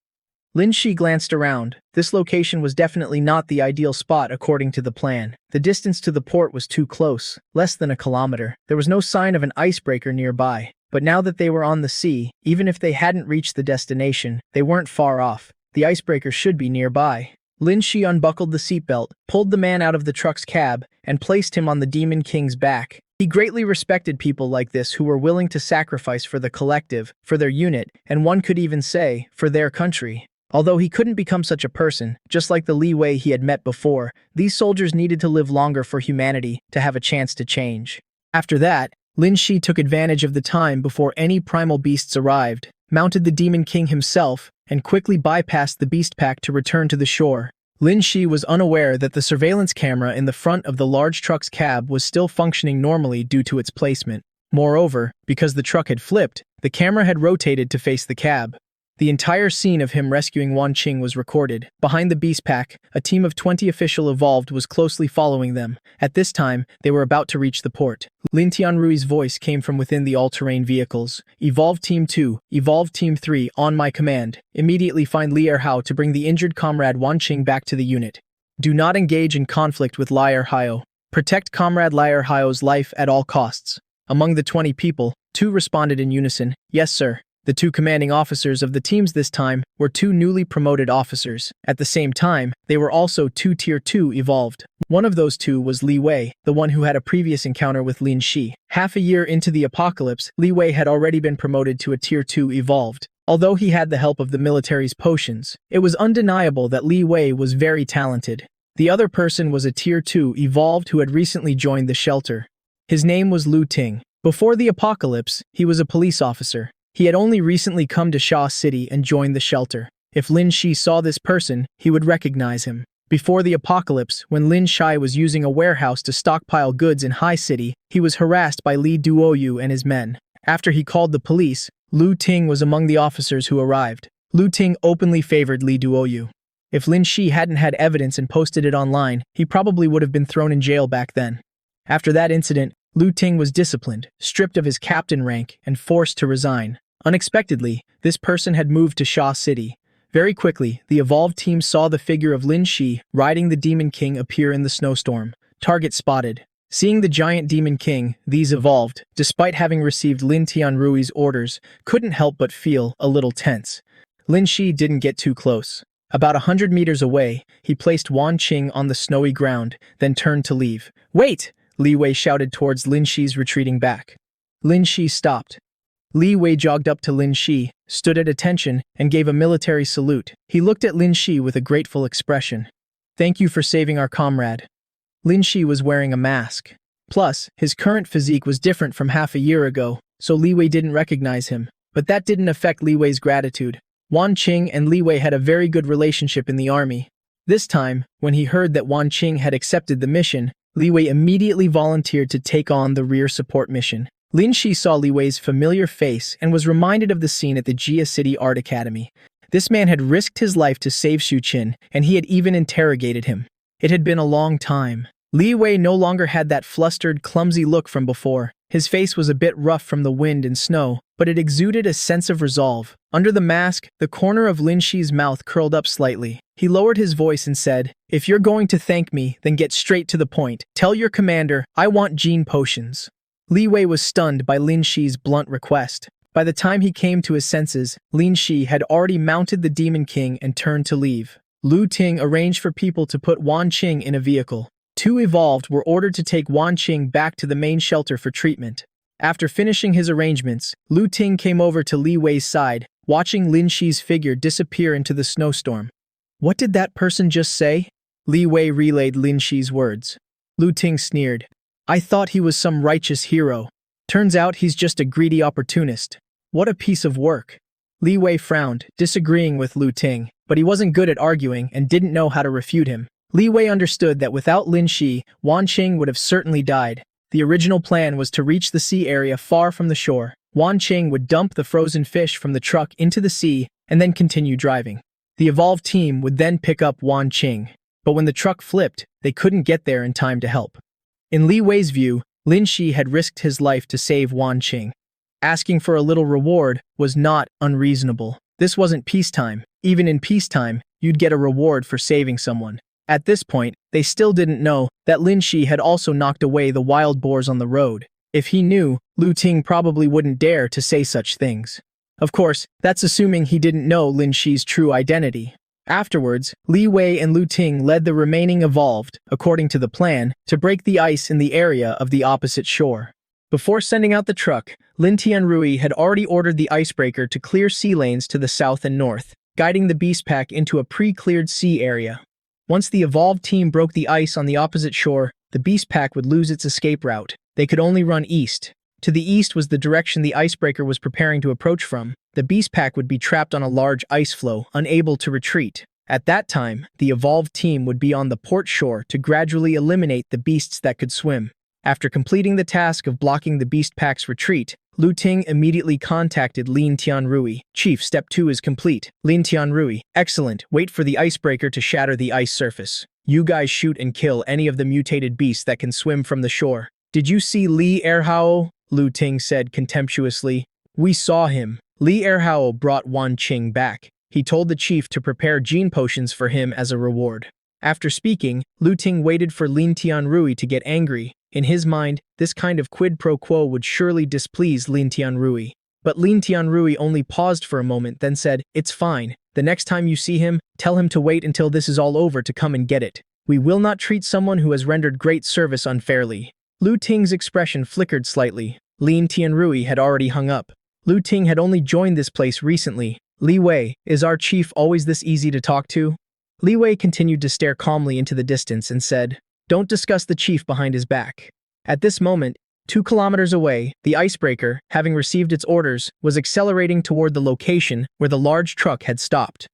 Linshi glanced around. This location was definitely not the ideal spot according to the plan. The distance to the port was too close, less than a kilometer. There was no sign of an icebreaker nearby. But now that they were on the sea, even if they hadn't reached the destination, they weren't far off. The icebreaker should be nearby. Linshi unbuckled the seatbelt, pulled the man out of the truck's cab, and placed him on the Demon King's back. He greatly respected people like this who were willing to sacrifice for the collective, for their unit, and one could even say, for their country. Although he couldn't become such a person, just like the Li Wei he had met before, these soldiers needed to live longer for humanity to have a chance to change. After that, Linshi took advantage of the time before any primal beasts arrived, mounted the Demon King himself, and quickly bypassed the beast pack to return to the shore. Linshi was unaware that the surveillance camera in the front of the large truck's cab was still functioning normally due to its placement. Moreover, because the truck had flipped, the camera had rotated to face the cab. The entire scene of him rescuing Wan Qing was recorded. Behind the beast pack, a team of 20 official evolved was closely following them. At this time, they were about to reach the port. Lin Tianrui's voice came from within the all-terrain vehicles. Evolve Team 2, Evolve Team 3, on my command. Immediately find Li Erhao to bring the injured comrade Wan Qing back to the unit. Do not engage in conflict with Li Erhao. Protect comrade Li Erhao's life at all costs. Among the 20 people, 2 responded in unison, yes sir. The 2 commanding officers of the teams this time were 2 newly promoted officers. At the same time, they were also 2 Tier 2 evolved. One of those 2 was Li Wei, the one who had a previous encounter with Linshi. Half a year into the apocalypse, Li Wei had already been promoted to a Tier 2 evolved. Although he had the help of the military's potions, it was undeniable that Li Wei was very talented. The other person was a Tier 2 evolved who had recently joined the shelter. His name was Lu Ting. Before the apocalypse, he was a police officer. He had only recently come to Sha City and joined the shelter. If Lin Shi saw this person, he would recognize him. Before the apocalypse, when Lin Shai was using a warehouse to stockpile goods in High City, he was harassed by Li Duoyu and his men. After he called the police, Lu Ting was among the officers who arrived. Lu Ting openly favored Li Duoyu. If Lin Shi hadn't had evidence and posted it online, he probably would have been thrown in jail back then. After that incident, Lu Ting was disciplined, stripped of his captain rank, and forced to resign. Unexpectedly, this person had moved to Sha City. Very quickly, the evolved team saw the figure of Lin Shi riding the Demon King appear in the snowstorm. Target spotted. Seeing the giant Demon King, these evolved, despite having received Lin Tianrui's orders, couldn't help but feel a little tense. Lin Shi didn't get too close. About 100 meters away, he placed Wan Qing on the snowy ground, then turned to leave. "Wait!" Li Wei shouted towards Lin Shi's retreating back. Lin Shi stopped. Li Wei jogged up to Lin Shi, stood at attention, and gave a military salute. He looked at Lin Shi with a grateful expression. "Thank you for saving our comrade." Lin Shi was wearing a mask. Plus, his current physique was different from half a year ago, so Li Wei didn't recognize him. But that didn't affect Li Wei's gratitude. Wan Qing and Li Wei had a very good relationship in the army. This time, when he heard that Wan Qing had accepted the mission, Li Wei immediately volunteered to take on the rear support mission. Lin Shi saw Li Wei's familiar face and was reminded of the scene at the Jia City Art Academy. This man had risked his life to save Xu Qin, and he had even interrogated him. It had been a long time. Li Wei no longer had that flustered, clumsy look from before. His face was a bit rough from the wind and snow, but it exuded a sense of resolve. Under the mask, the corner of Lin Shi's mouth curled up slightly. He lowered his voice and said, "If you're going to thank me, then get straight to the point. Tell your commander, I want gene potions." Li Wei was stunned by Lin Shi's blunt request. By the time he came to his senses, Linshi had already mounted the Demon King and turned to leave. Lu Ting arranged for people to put Wan Qing in a vehicle. 2 evolved were ordered to take Wan Qing back to the main shelter for treatment. After finishing his arrangements, Lu Ting came over to Li Wei's side, watching Linshi's figure disappear into the snowstorm. "What did that person just say?" Li Wei relayed Linshi's words. Lu Ting sneered. "I thought he was some righteous hero. Turns out he's just a greedy opportunist. What a piece of work." Li Wei frowned, disagreeing with Lu Ting, but he wasn't good at arguing and didn't know how to refute him. Li Wei understood that without Linshi, Wan Qing would have certainly died. The original plan was to reach the sea area far from the shore. Wan Qing would dump the frozen fish from the truck into the sea and then continue driving. The evolved team would then pick up Wan Qing, but when the truck flipped, they couldn't get there in time to help. In Li Wei's view, Linshi had risked his life to save Wan Qing. Asking for a little reward was not unreasonable. This wasn't peacetime. Even in peacetime, you'd get a reward for saving someone. At this point, they still didn't know that Linshi had also knocked away the wild boars on the road. If he knew, Lu Ting probably wouldn't dare to say such things. Of course, that's assuming he didn't know Linshi's true identity. Afterwards, Li Wei and Lu Ting led the remaining evolved, according to the plan, to break the ice in the area of the opposite shore. Before sending out the truck, Lin Tianrui had already ordered the icebreaker to clear sea lanes to the south and north, guiding the beast pack into a pre-cleared sea area. Once the evolved team broke the ice on the opposite shore, the beast pack would lose its escape route. They could only run east. To the east was the direction the icebreaker was preparing to approach from. The beast pack would be trapped on a large ice floe, unable to retreat. At that time, the evolved team would be on the port shore to gradually eliminate the beasts that could swim. After completing the task of blocking the beast pack's retreat, Lu Ting immediately contacted Lin Tianrui. "Chief, step 2 is complete." Lin Tianrui: "Excellent. Wait for the icebreaker to shatter the ice surface. You guys shoot and kill any of the mutated beasts that can swim from the shore." "Did you see Li Erhao?" Lu Ting said contemptuously. "We saw him. Li Erhao brought Wan Qing back. He told the chief to prepare gene potions for him as a reward." After speaking, Lu Ting waited for Lin Tianrui to get angry. In his mind, this kind of quid pro quo would surely displease Lin Tianrui. But Lin Tianrui only paused for a moment, then said, "It's fine. The next time you see him, tell him to wait until this is all over to come and get it. We will not treat someone who has rendered great service unfairly." Lu Ting's expression flickered slightly. Lin Tianrui had already hung up. Lu Ting had only joined this place recently. "Li Wei, is our chief always this easy to talk to?" Li Wei continued to stare calmly into the distance and said, "Don't discuss the chief behind his back." At this moment, 2 kilometers away, the icebreaker, having received its orders, was accelerating toward the location where the large truck had stopped.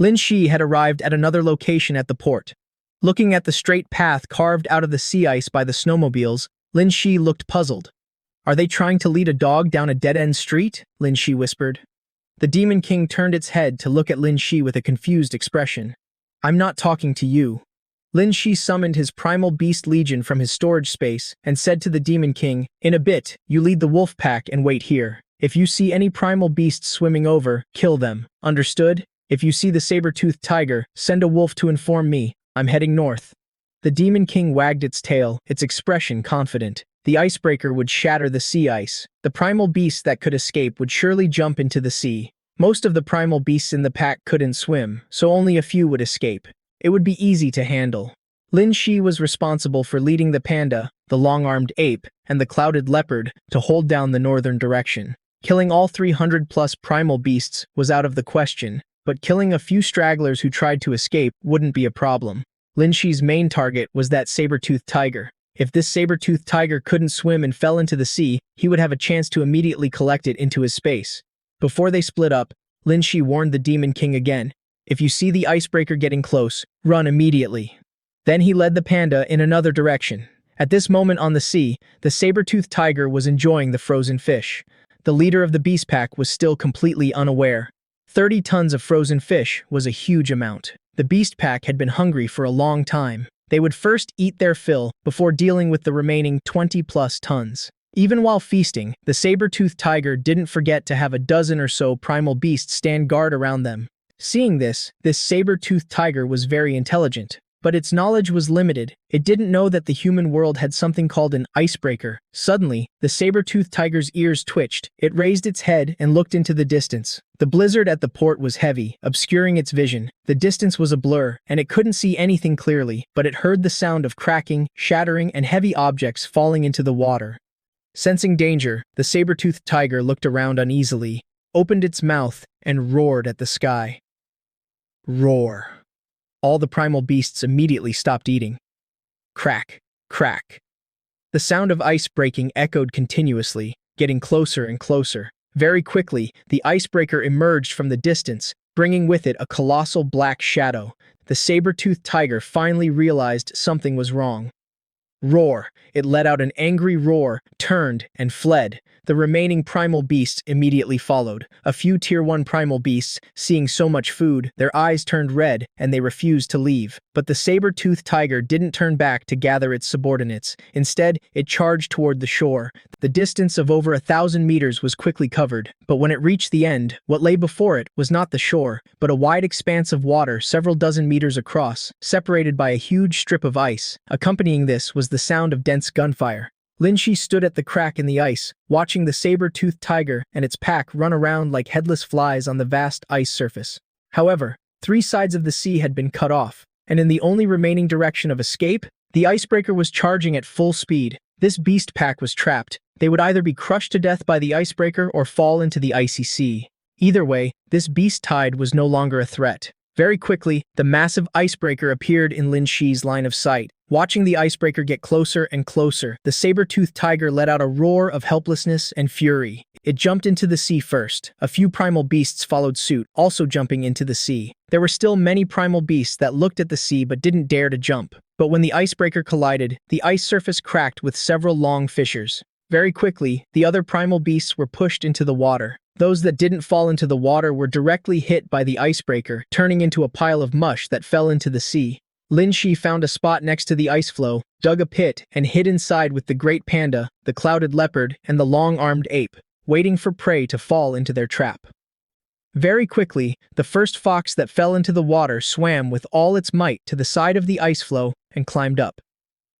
Linshi had arrived at another location at the port. Looking at the straight path carved out of the sea ice by the snowmobiles, Linshi looked puzzled. "Are they trying to lead a dog down a dead-end street?" Linshi whispered. The Demon King turned its head to look at Linshi with a confused expression. "I'm not talking to you." Linshi summoned his primal beast legion from his storage space and said to the Demon King, "In a bit, you lead the wolf pack and wait here. If you see any primal beasts swimming over, kill them. Understood? If you see the saber-toothed tiger, send a wolf to inform me. I'm heading north." The Demon King wagged its tail, its expression confident. The icebreaker would shatter the sea ice. The primal beasts that could escape would surely jump into the sea. Most of the primal beasts in the pack couldn't swim, so only a few would escape. It would be easy to handle. Linshi was responsible for leading the panda, the long-armed ape, and the clouded leopard to hold down the northern direction. Killing all 300-plus primal beasts was out of the question, but killing a few stragglers who tried to escape wouldn't be a problem. Linshi's main target was that saber-toothed tiger. If this saber-toothed tiger couldn't swim and fell into the sea, he would have a chance to immediately collect it into his space. Before they split up, Linshi warned the Demon King again. "If you see the icebreaker getting close, run immediately." Then he led the panda in another direction. At this moment on the sea, the saber-toothed tiger was enjoying the frozen fish. The leader of the beast pack was still completely unaware. 30 tons of frozen fish was a huge amount. The beast pack had been hungry for a long time. They would first eat their fill before dealing with the remaining 20-plus tons. Even while feasting, the saber-toothed tiger didn't forget to have a dozen or so primal beasts stand guard around them. Seeing this saber-toothed tiger was very intelligent. But its knowledge was limited. It didn't know that the human world had something called an icebreaker. Suddenly, the saber-toothed tiger's ears twitched. It raised its head and looked into the distance. The blizzard at the port was heavy, obscuring its vision. The distance was a blur, and it couldn't see anything clearly, but it heard the sound of cracking, shattering, and heavy objects falling into the water. Sensing danger, the saber-toothed tiger looked around uneasily, opened its mouth, and roared at the sky. Roar. All the primal beasts immediately stopped eating. Crack, crack. The sound of ice breaking echoed continuously, getting closer and closer. Very quickly, the icebreaker emerged from the distance, bringing with it a colossal black shadow. The saber-toothed tiger finally realized something was wrong. Roar! It let out an angry roar, turned, and fled. The remaining primal beasts immediately followed. A few Tier 1 primal beasts, seeing so much food, their eyes turned red, and they refused to leave. But the saber-toothed tiger didn't turn back to gather its subordinates. Instead, it charged toward the shore. The distance of over 1,000 meters was quickly covered, but when it reached the end, what lay before it was not the shore, but a wide expanse of water several dozen meters across, separated by a huge strip of ice. Accompanying this was the sound of dense gunfire. Linshi stood at the crack in the ice, watching the saber-toothed tiger and its pack run around like headless flies on the vast ice surface. However, 3 sides of the sea had been cut off, and in the only remaining direction of escape, the icebreaker was charging at full speed. This beast pack was trapped. They would either be crushed to death by the icebreaker or fall into the icy sea. Either way, this beast tide was no longer a threat. Very quickly, the massive icebreaker appeared in Linshi's line of sight. Watching the icebreaker get closer and closer, the saber-toothed tiger let out a roar of helplessness and fury. It jumped into the sea first. A few primal beasts followed suit, also jumping into the sea. There were still many primal beasts that looked at the sea but didn't dare to jump. But when the icebreaker collided, the ice surface cracked with several long fissures. Very quickly, the other primal beasts were pushed into the water. Those that didn't fall into the water were directly hit by the icebreaker, turning into a pile of mush that fell into the sea. Linshi found a spot next to the ice floe, dug a pit, and hid inside with the great panda, the clouded leopard, and the long-armed ape, waiting for prey to fall into their trap. Very quickly, the first fox that fell into the water swam with all its might to the side of the ice floe and climbed up.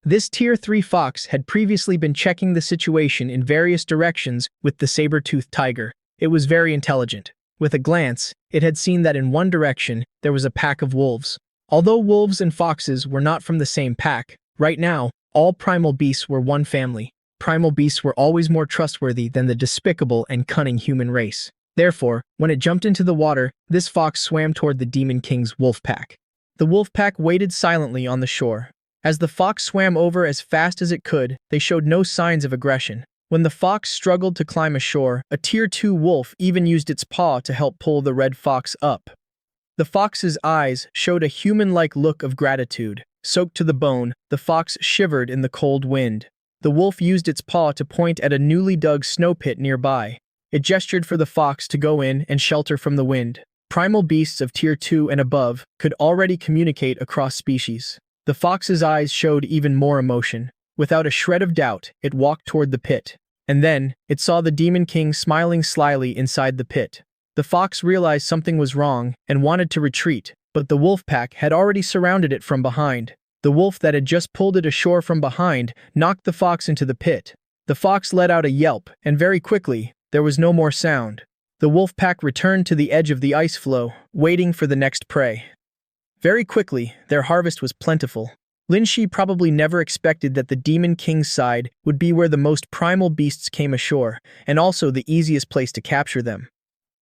This Tier 3 fox had previously been checking the situation in various directions with the saber-toothed tiger. It was very intelligent. With a glance, it had seen that in one direction, there was a pack of wolves. Although wolves and foxes were not from the same pack, right now, all primal beasts were one family. Primal beasts were always more trustworthy than the despicable and cunning human race. Therefore, when it jumped into the water, this fox swam toward the Demon King's wolf pack. The wolf pack waited silently on the shore. As the fox swam over as fast as it could, they showed no signs of aggression. When the fox struggled to climb ashore, a Tier 2 wolf even used its paw to help pull the red fox up. The fox's eyes showed a human-like look of gratitude. Soaked to the bone, the fox shivered in the cold wind. The wolf used its paw to point at a newly dug snow pit nearby. It gestured for the fox to go in and shelter from the wind. Primal beasts of Tier 2 and above could already communicate across species. The fox's eyes showed even more emotion. Without a shred of doubt, it walked toward the pit. And then, it saw the Demon King smiling slyly inside the pit. The fox realized something was wrong and wanted to retreat, but the wolf pack had already surrounded it from behind. The wolf that had just pulled it ashore from behind knocked the fox into the pit. The fox let out a yelp, and very quickly, there was no more sound. The wolf pack returned to the edge of the ice floe, waiting for the next prey. Very quickly, their harvest was plentiful. Linshi probably never expected that the Demon King's side would be where the most primal beasts came ashore, and also the easiest place to capture them.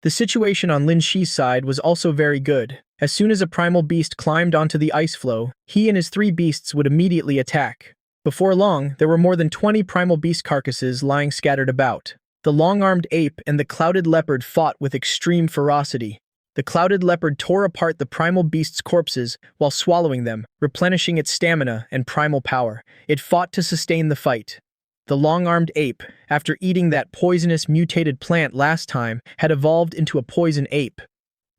The situation on Linshi's side was also very good. As soon as a primal beast climbed onto the ice floe, he and his 3 beasts would immediately attack. Before long, there were more than 20 primal beast carcasses lying scattered about. The long-armed ape and the clouded leopard fought with extreme ferocity. The clouded leopard tore apart the primal beast's corpses while swallowing them, replenishing its stamina and primal power. It fought to sustain the fight. The long-armed ape, after eating that poisonous mutated plant last time, had evolved into a poison ape.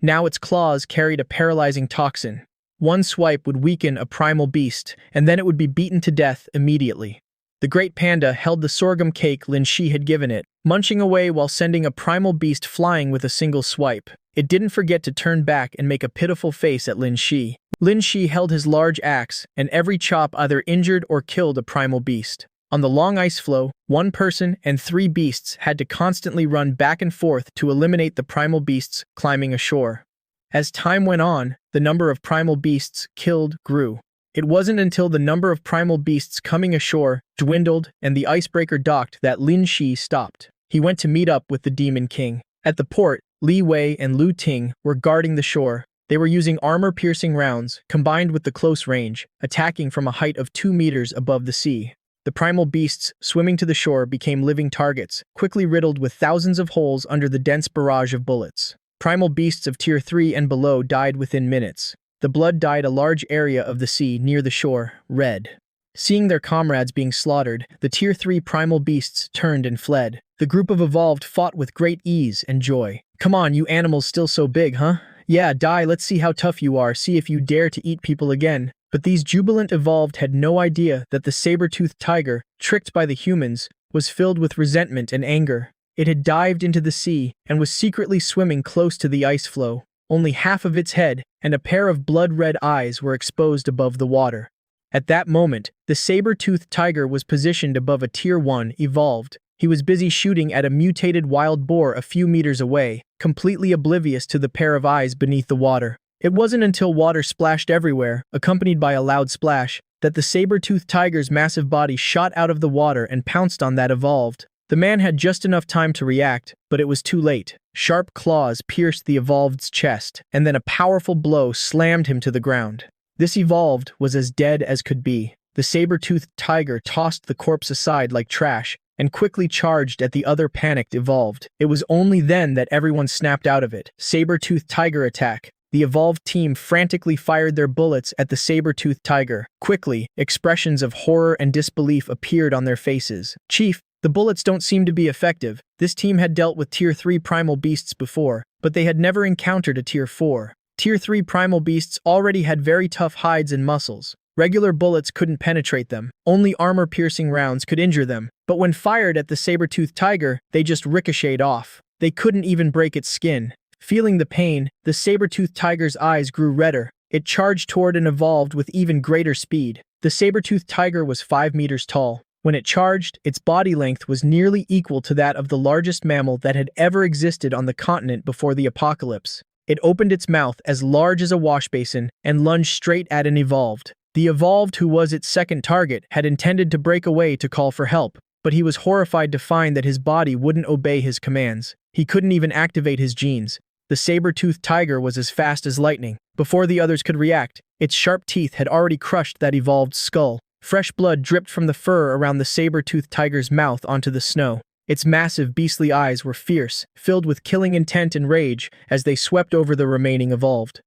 Now its claws carried a paralyzing toxin. One swipe would weaken a primal beast, and then it would be beaten to death immediately. The great panda held the sorghum cake Linshi had given it, munching away while sending a primal beast flying with a single swipe. It didn't forget to turn back and make a pitiful face at Linshi. Linshi held his large axe, and every chop either injured or killed a primal beast. On the long ice floe, one person and 3 beasts had to constantly run back and forth to eliminate the primal beasts climbing ashore. As time went on, the number of primal beasts killed grew. It wasn't until the number of primal beasts coming ashore dwindled and the icebreaker docked that Linshi stopped. He went to meet up with the Demon King. At the port, Li Wei and Lu Ting were guarding the shore. They were using armor-piercing rounds, combined with the close range, attacking from a height of 2 meters above the sea. The primal beasts swimming to the shore became living targets, quickly riddled with thousands of holes under the dense barrage of bullets. Primal beasts of Tier 3 and below died within minutes. The blood dyed a large area of the sea near the shore red. Seeing their comrades being slaughtered, the Tier 3 primal beasts turned and fled. The group of Evolved fought with great ease and joy. "Come on, you animals still so big, huh? Yeah, die, let's see how tough you are, see if you dare to eat people again." But these jubilant Evolved had no idea that the saber-toothed tiger, tricked by the humans, was filled with resentment and anger. It had dived into the sea and was secretly swimming close to the ice floe. Only half of its head and a pair of blood-red eyes were exposed above the water. At that moment, the saber-toothed tiger was positioned above a Tier 1 Evolved. He was busy shooting at a mutated wild boar a few meters away, completely oblivious to the pair of eyes beneath the water. It wasn't until water splashed everywhere, accompanied by a loud splash, that the saber-toothed tiger's massive body shot out of the water and pounced on that Evolved. The man had just enough time to react, but it was too late. Sharp claws pierced the Evolved's chest, and then a powerful blow slammed him to the ground. This Evolved was as dead as could be. The saber-toothed tiger tossed the corpse aside like trash, and quickly charged at the other panicked Evolved. It was only then that everyone snapped out of it. Saber-toothed tiger attack. The Evolved team frantically fired their bullets at the saber-toothed tiger. Quickly, expressions of horror and disbelief appeared on their faces. "Chief, the bullets don't seem to be effective." This team had dealt with Tier 3 primal beasts before, but they had never encountered a Tier 4. Tier 3 primal beasts already had very tough hides and muscles. Regular bullets couldn't penetrate them. Only armor-piercing rounds could injure them. But when fired at the saber-toothed tiger, they just ricocheted off. They couldn't even break its skin. Feeling the pain, the saber-toothed tiger's eyes grew redder. It charged toward and Evolved with even greater speed. The saber-toothed tiger was 5 meters tall. When it charged, its body length was nearly equal to that of the largest mammal that had ever existed on the continent before the apocalypse. It opened its mouth as large as a washbasin and lunged straight at an Evolved. The Evolved, who was its second target, had intended to break away to call for help, but he was horrified to find that his body wouldn't obey his commands. He couldn't even activate his genes. The saber-toothed tiger was as fast as lightning. Before the others could react, its sharp teeth had already crushed that Evolved's skull. Fresh blood dripped from the fur around the saber-toothed tiger's mouth onto the snow. Its massive, beastly eyes were fierce, filled with killing intent and rage as they swept over the remaining Evolved.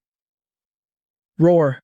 Roar!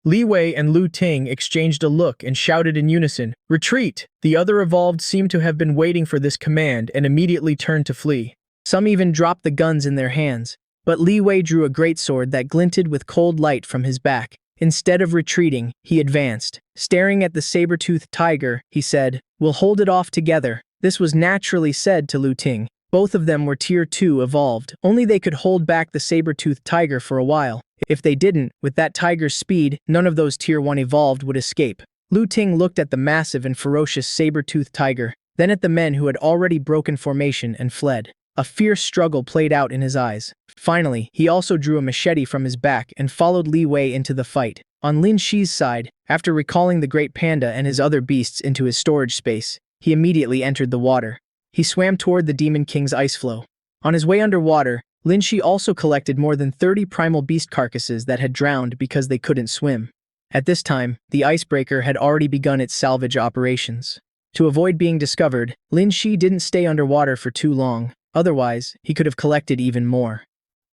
Li Wei and Lu Ting exchanged a look and shouted in unison, "Retreat!" The other Evolved seemed to have been waiting for this command and immediately turned to flee. Some even dropped the guns in their hands, but Li Wei drew a greatsword that glinted with cold light from his back. Instead of retreating, he advanced. Staring at the saber-toothed tiger, he said, "We'll hold it off together." This was naturally said to Lu Ting. Both of them were Tier 2 Evolved. Only they could hold back the saber-toothed tiger for a while. If they didn't, with that tiger's speed, none of those Tier 1 Evolved would escape. Lu Ting looked at the massive and ferocious saber-toothed tiger, then at the men who had already broken formation and fled. A fierce struggle played out in his eyes. Finally, he also drew a machete from his back and followed Li Wei into the fight. On Linshi's side, after recalling the great panda and his other beasts into his storage space, he immediately entered the water. He swam toward the Demon King's ice floe. On his way underwater, Linshi also collected more than 30 primal beast carcasses that had drowned because they couldn't swim. At this time, the icebreaker had already begun its salvage operations. To avoid being discovered, Linshi didn't stay underwater for too long. Otherwise, he could have collected even more.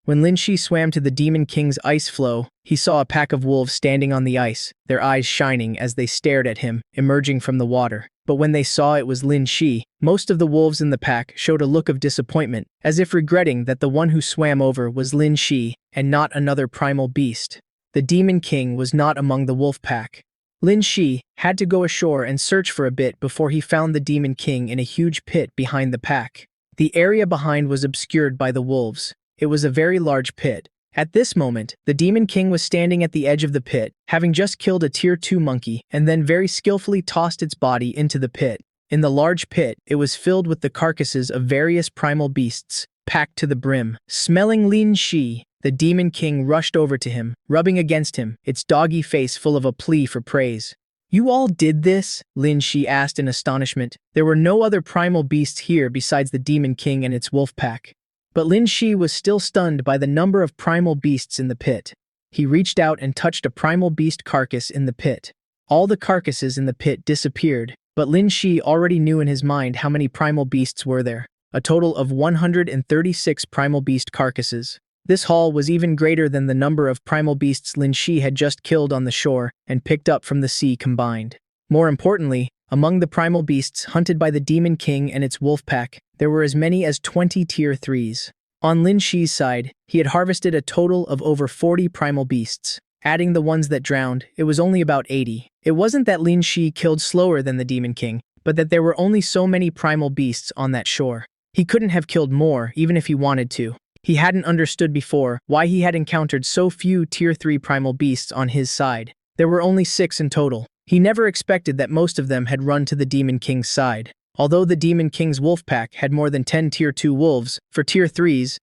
When Linshi swam to the Demon King's ice floe, he saw a pack of wolves standing on the ice, their eyes shining as they stared at him, emerging from the water. But when they saw it was Linshi, most of the wolves in the pack showed a look of disappointment, as if regretting that the one who swam over was Linshi and not another primal beast. The Demon King was not among the wolf pack. Linshi had to go ashore and search for a bit before he found the Demon King in a huge pit behind the pack. The area behind was obscured by the wolves. It was a very large pit. At this moment, the Demon King was standing at the edge of the pit, having just killed a Tier 2 monkey and then very skillfully tossed its body into the pit. In the large pit, it was filled with the carcasses of various primal beasts, packed to the brim. Smelling Linshi, the Demon King rushed over to him, rubbing against him, its doggy face full of a plea for praise. "You all did this?" Linshi asked in astonishment. There were no other primal beasts here besides the Demon King and its wolf pack. But Linshi was still stunned by the number of primal beasts in the pit. He reached out and touched a primal beast carcass in the pit. All the carcasses in the pit disappeared, but Linshi already knew in his mind how many primal beasts were there. A total of 136 primal beast carcasses. This haul was even greater than the number of primal beasts Linshi had just killed on the shore and picked up from the sea combined. More importantly, among the primal beasts hunted by the Demon King and its wolf pack, there were as many as 20 Tier 3s. On Linshi's side, he had harvested a total of over 40 primal beasts. Adding the ones that drowned, it was only about 80. It wasn't that Linshi killed slower than the Demon King, but that there were only so many primal beasts on that shore. He couldn't have killed more, even if he wanted to. He hadn't understood before why he had encountered so few Tier 3 primal beasts on his side. There were only 6 in total. He never expected that most of them had run to the Demon King's side. Although the Demon King's wolf pack had more than 10 Tier 2 wolves, for Tier 3s,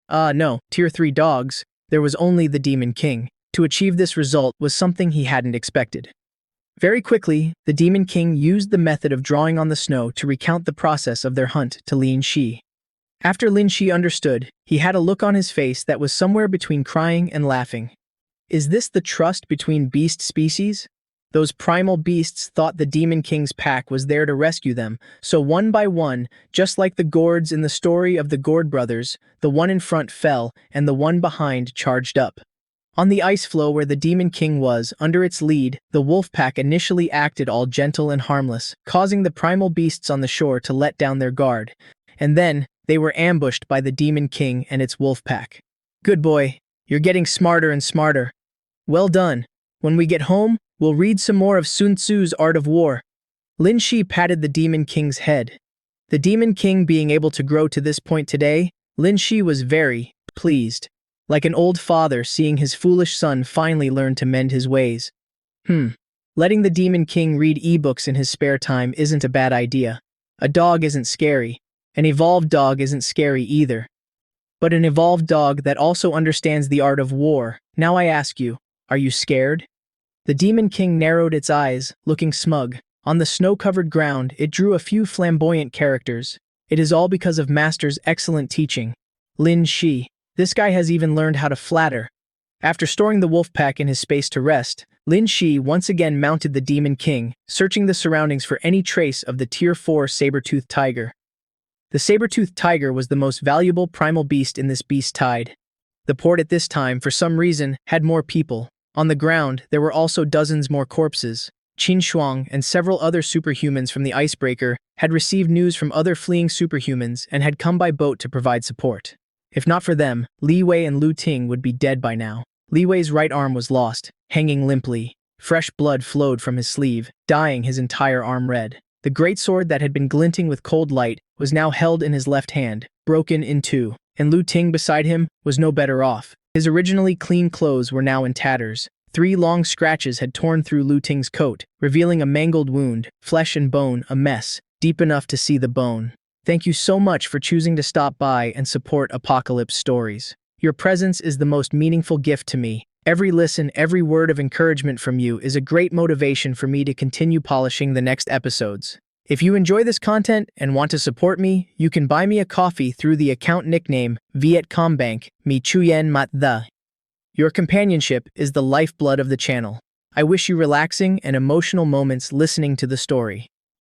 Tier 3 dogs, there was only the Demon King. To achieve this result was something he hadn't expected. Very quickly, the Demon King used the method of drawing on the snow to recount the process of their hunt to Linshi. After Linshi understood, he had a look on his face that was somewhere between crying and laughing. Is this the trust between beast species? Those primal beasts thought the Demon King's pack was there to rescue them, so one by one, just like the gourds in the story of the Gourd brothers, the one in front fell and the one behind charged up. On the ice floe where the Demon King was, under its lead, the wolf pack initially acted all gentle and harmless, causing the primal beasts on the shore to let down their guard. And then, they were ambushed by the Demon King and its wolf pack. Good boy, you're getting smarter and smarter. Well done. When we get home, we'll read some more of Sun Tzu's Art of War. Linshi patted the Demon King's head. The Demon King being able to grow to this point today, Linshi was very pleased. Like an old father seeing his foolish son finally learn to mend his ways. Letting the Demon King read ebooks in his spare time isn't a bad idea. A dog isn't scary. An evolved dog isn't scary either. But an evolved dog that also understands the art of war. Now I ask you, are you scared? The Demon King narrowed its eyes, looking smug. On the snow-covered ground, it drew a few flamboyant characters. It is all because of Master's excellent teaching. Linshi. This guy has even learned how to flatter. After storing the wolf pack in his space to rest, Linshi once again mounted the Demon King, searching the surroundings for any trace of the Tier 4 saber-toothed tiger. The saber-toothed tiger was the most valuable primal beast in this beast tide. The port at this time, for some reason, had more people. On the ground, there were also dozens more corpses. Qin Shuang and several other superhumans from the icebreaker had received news from other fleeing superhumans and had come by boat to provide support. If not for them, Li Wei and Lu Ting would be dead by now. Li Wei's right arm was lost, hanging limply. Fresh blood flowed from his sleeve, dyeing his entire arm red. The greatsword that had been glinting with cold light was now held in his left hand, broken in two, and Lu Ting beside him was no better off. His originally clean clothes were now in tatters. 3 long scratches had torn through Lu Ting's coat, revealing a mangled wound, flesh and bone a mess, deep enough to see the bone. Thank you so much for choosing to stop by and support Apocalypse Stories. Your presence is the most meaningful gift to me. Every listen, every word of encouragement from you is a great motivation for me to continue polishing the next episodes. If you enjoy this content and want to support me, you can buy me a coffee through the account nickname Vietcombank Mi Chuyen Mat The. Your companionship is the lifeblood of the channel. I wish you relaxing and emotional moments listening to the story.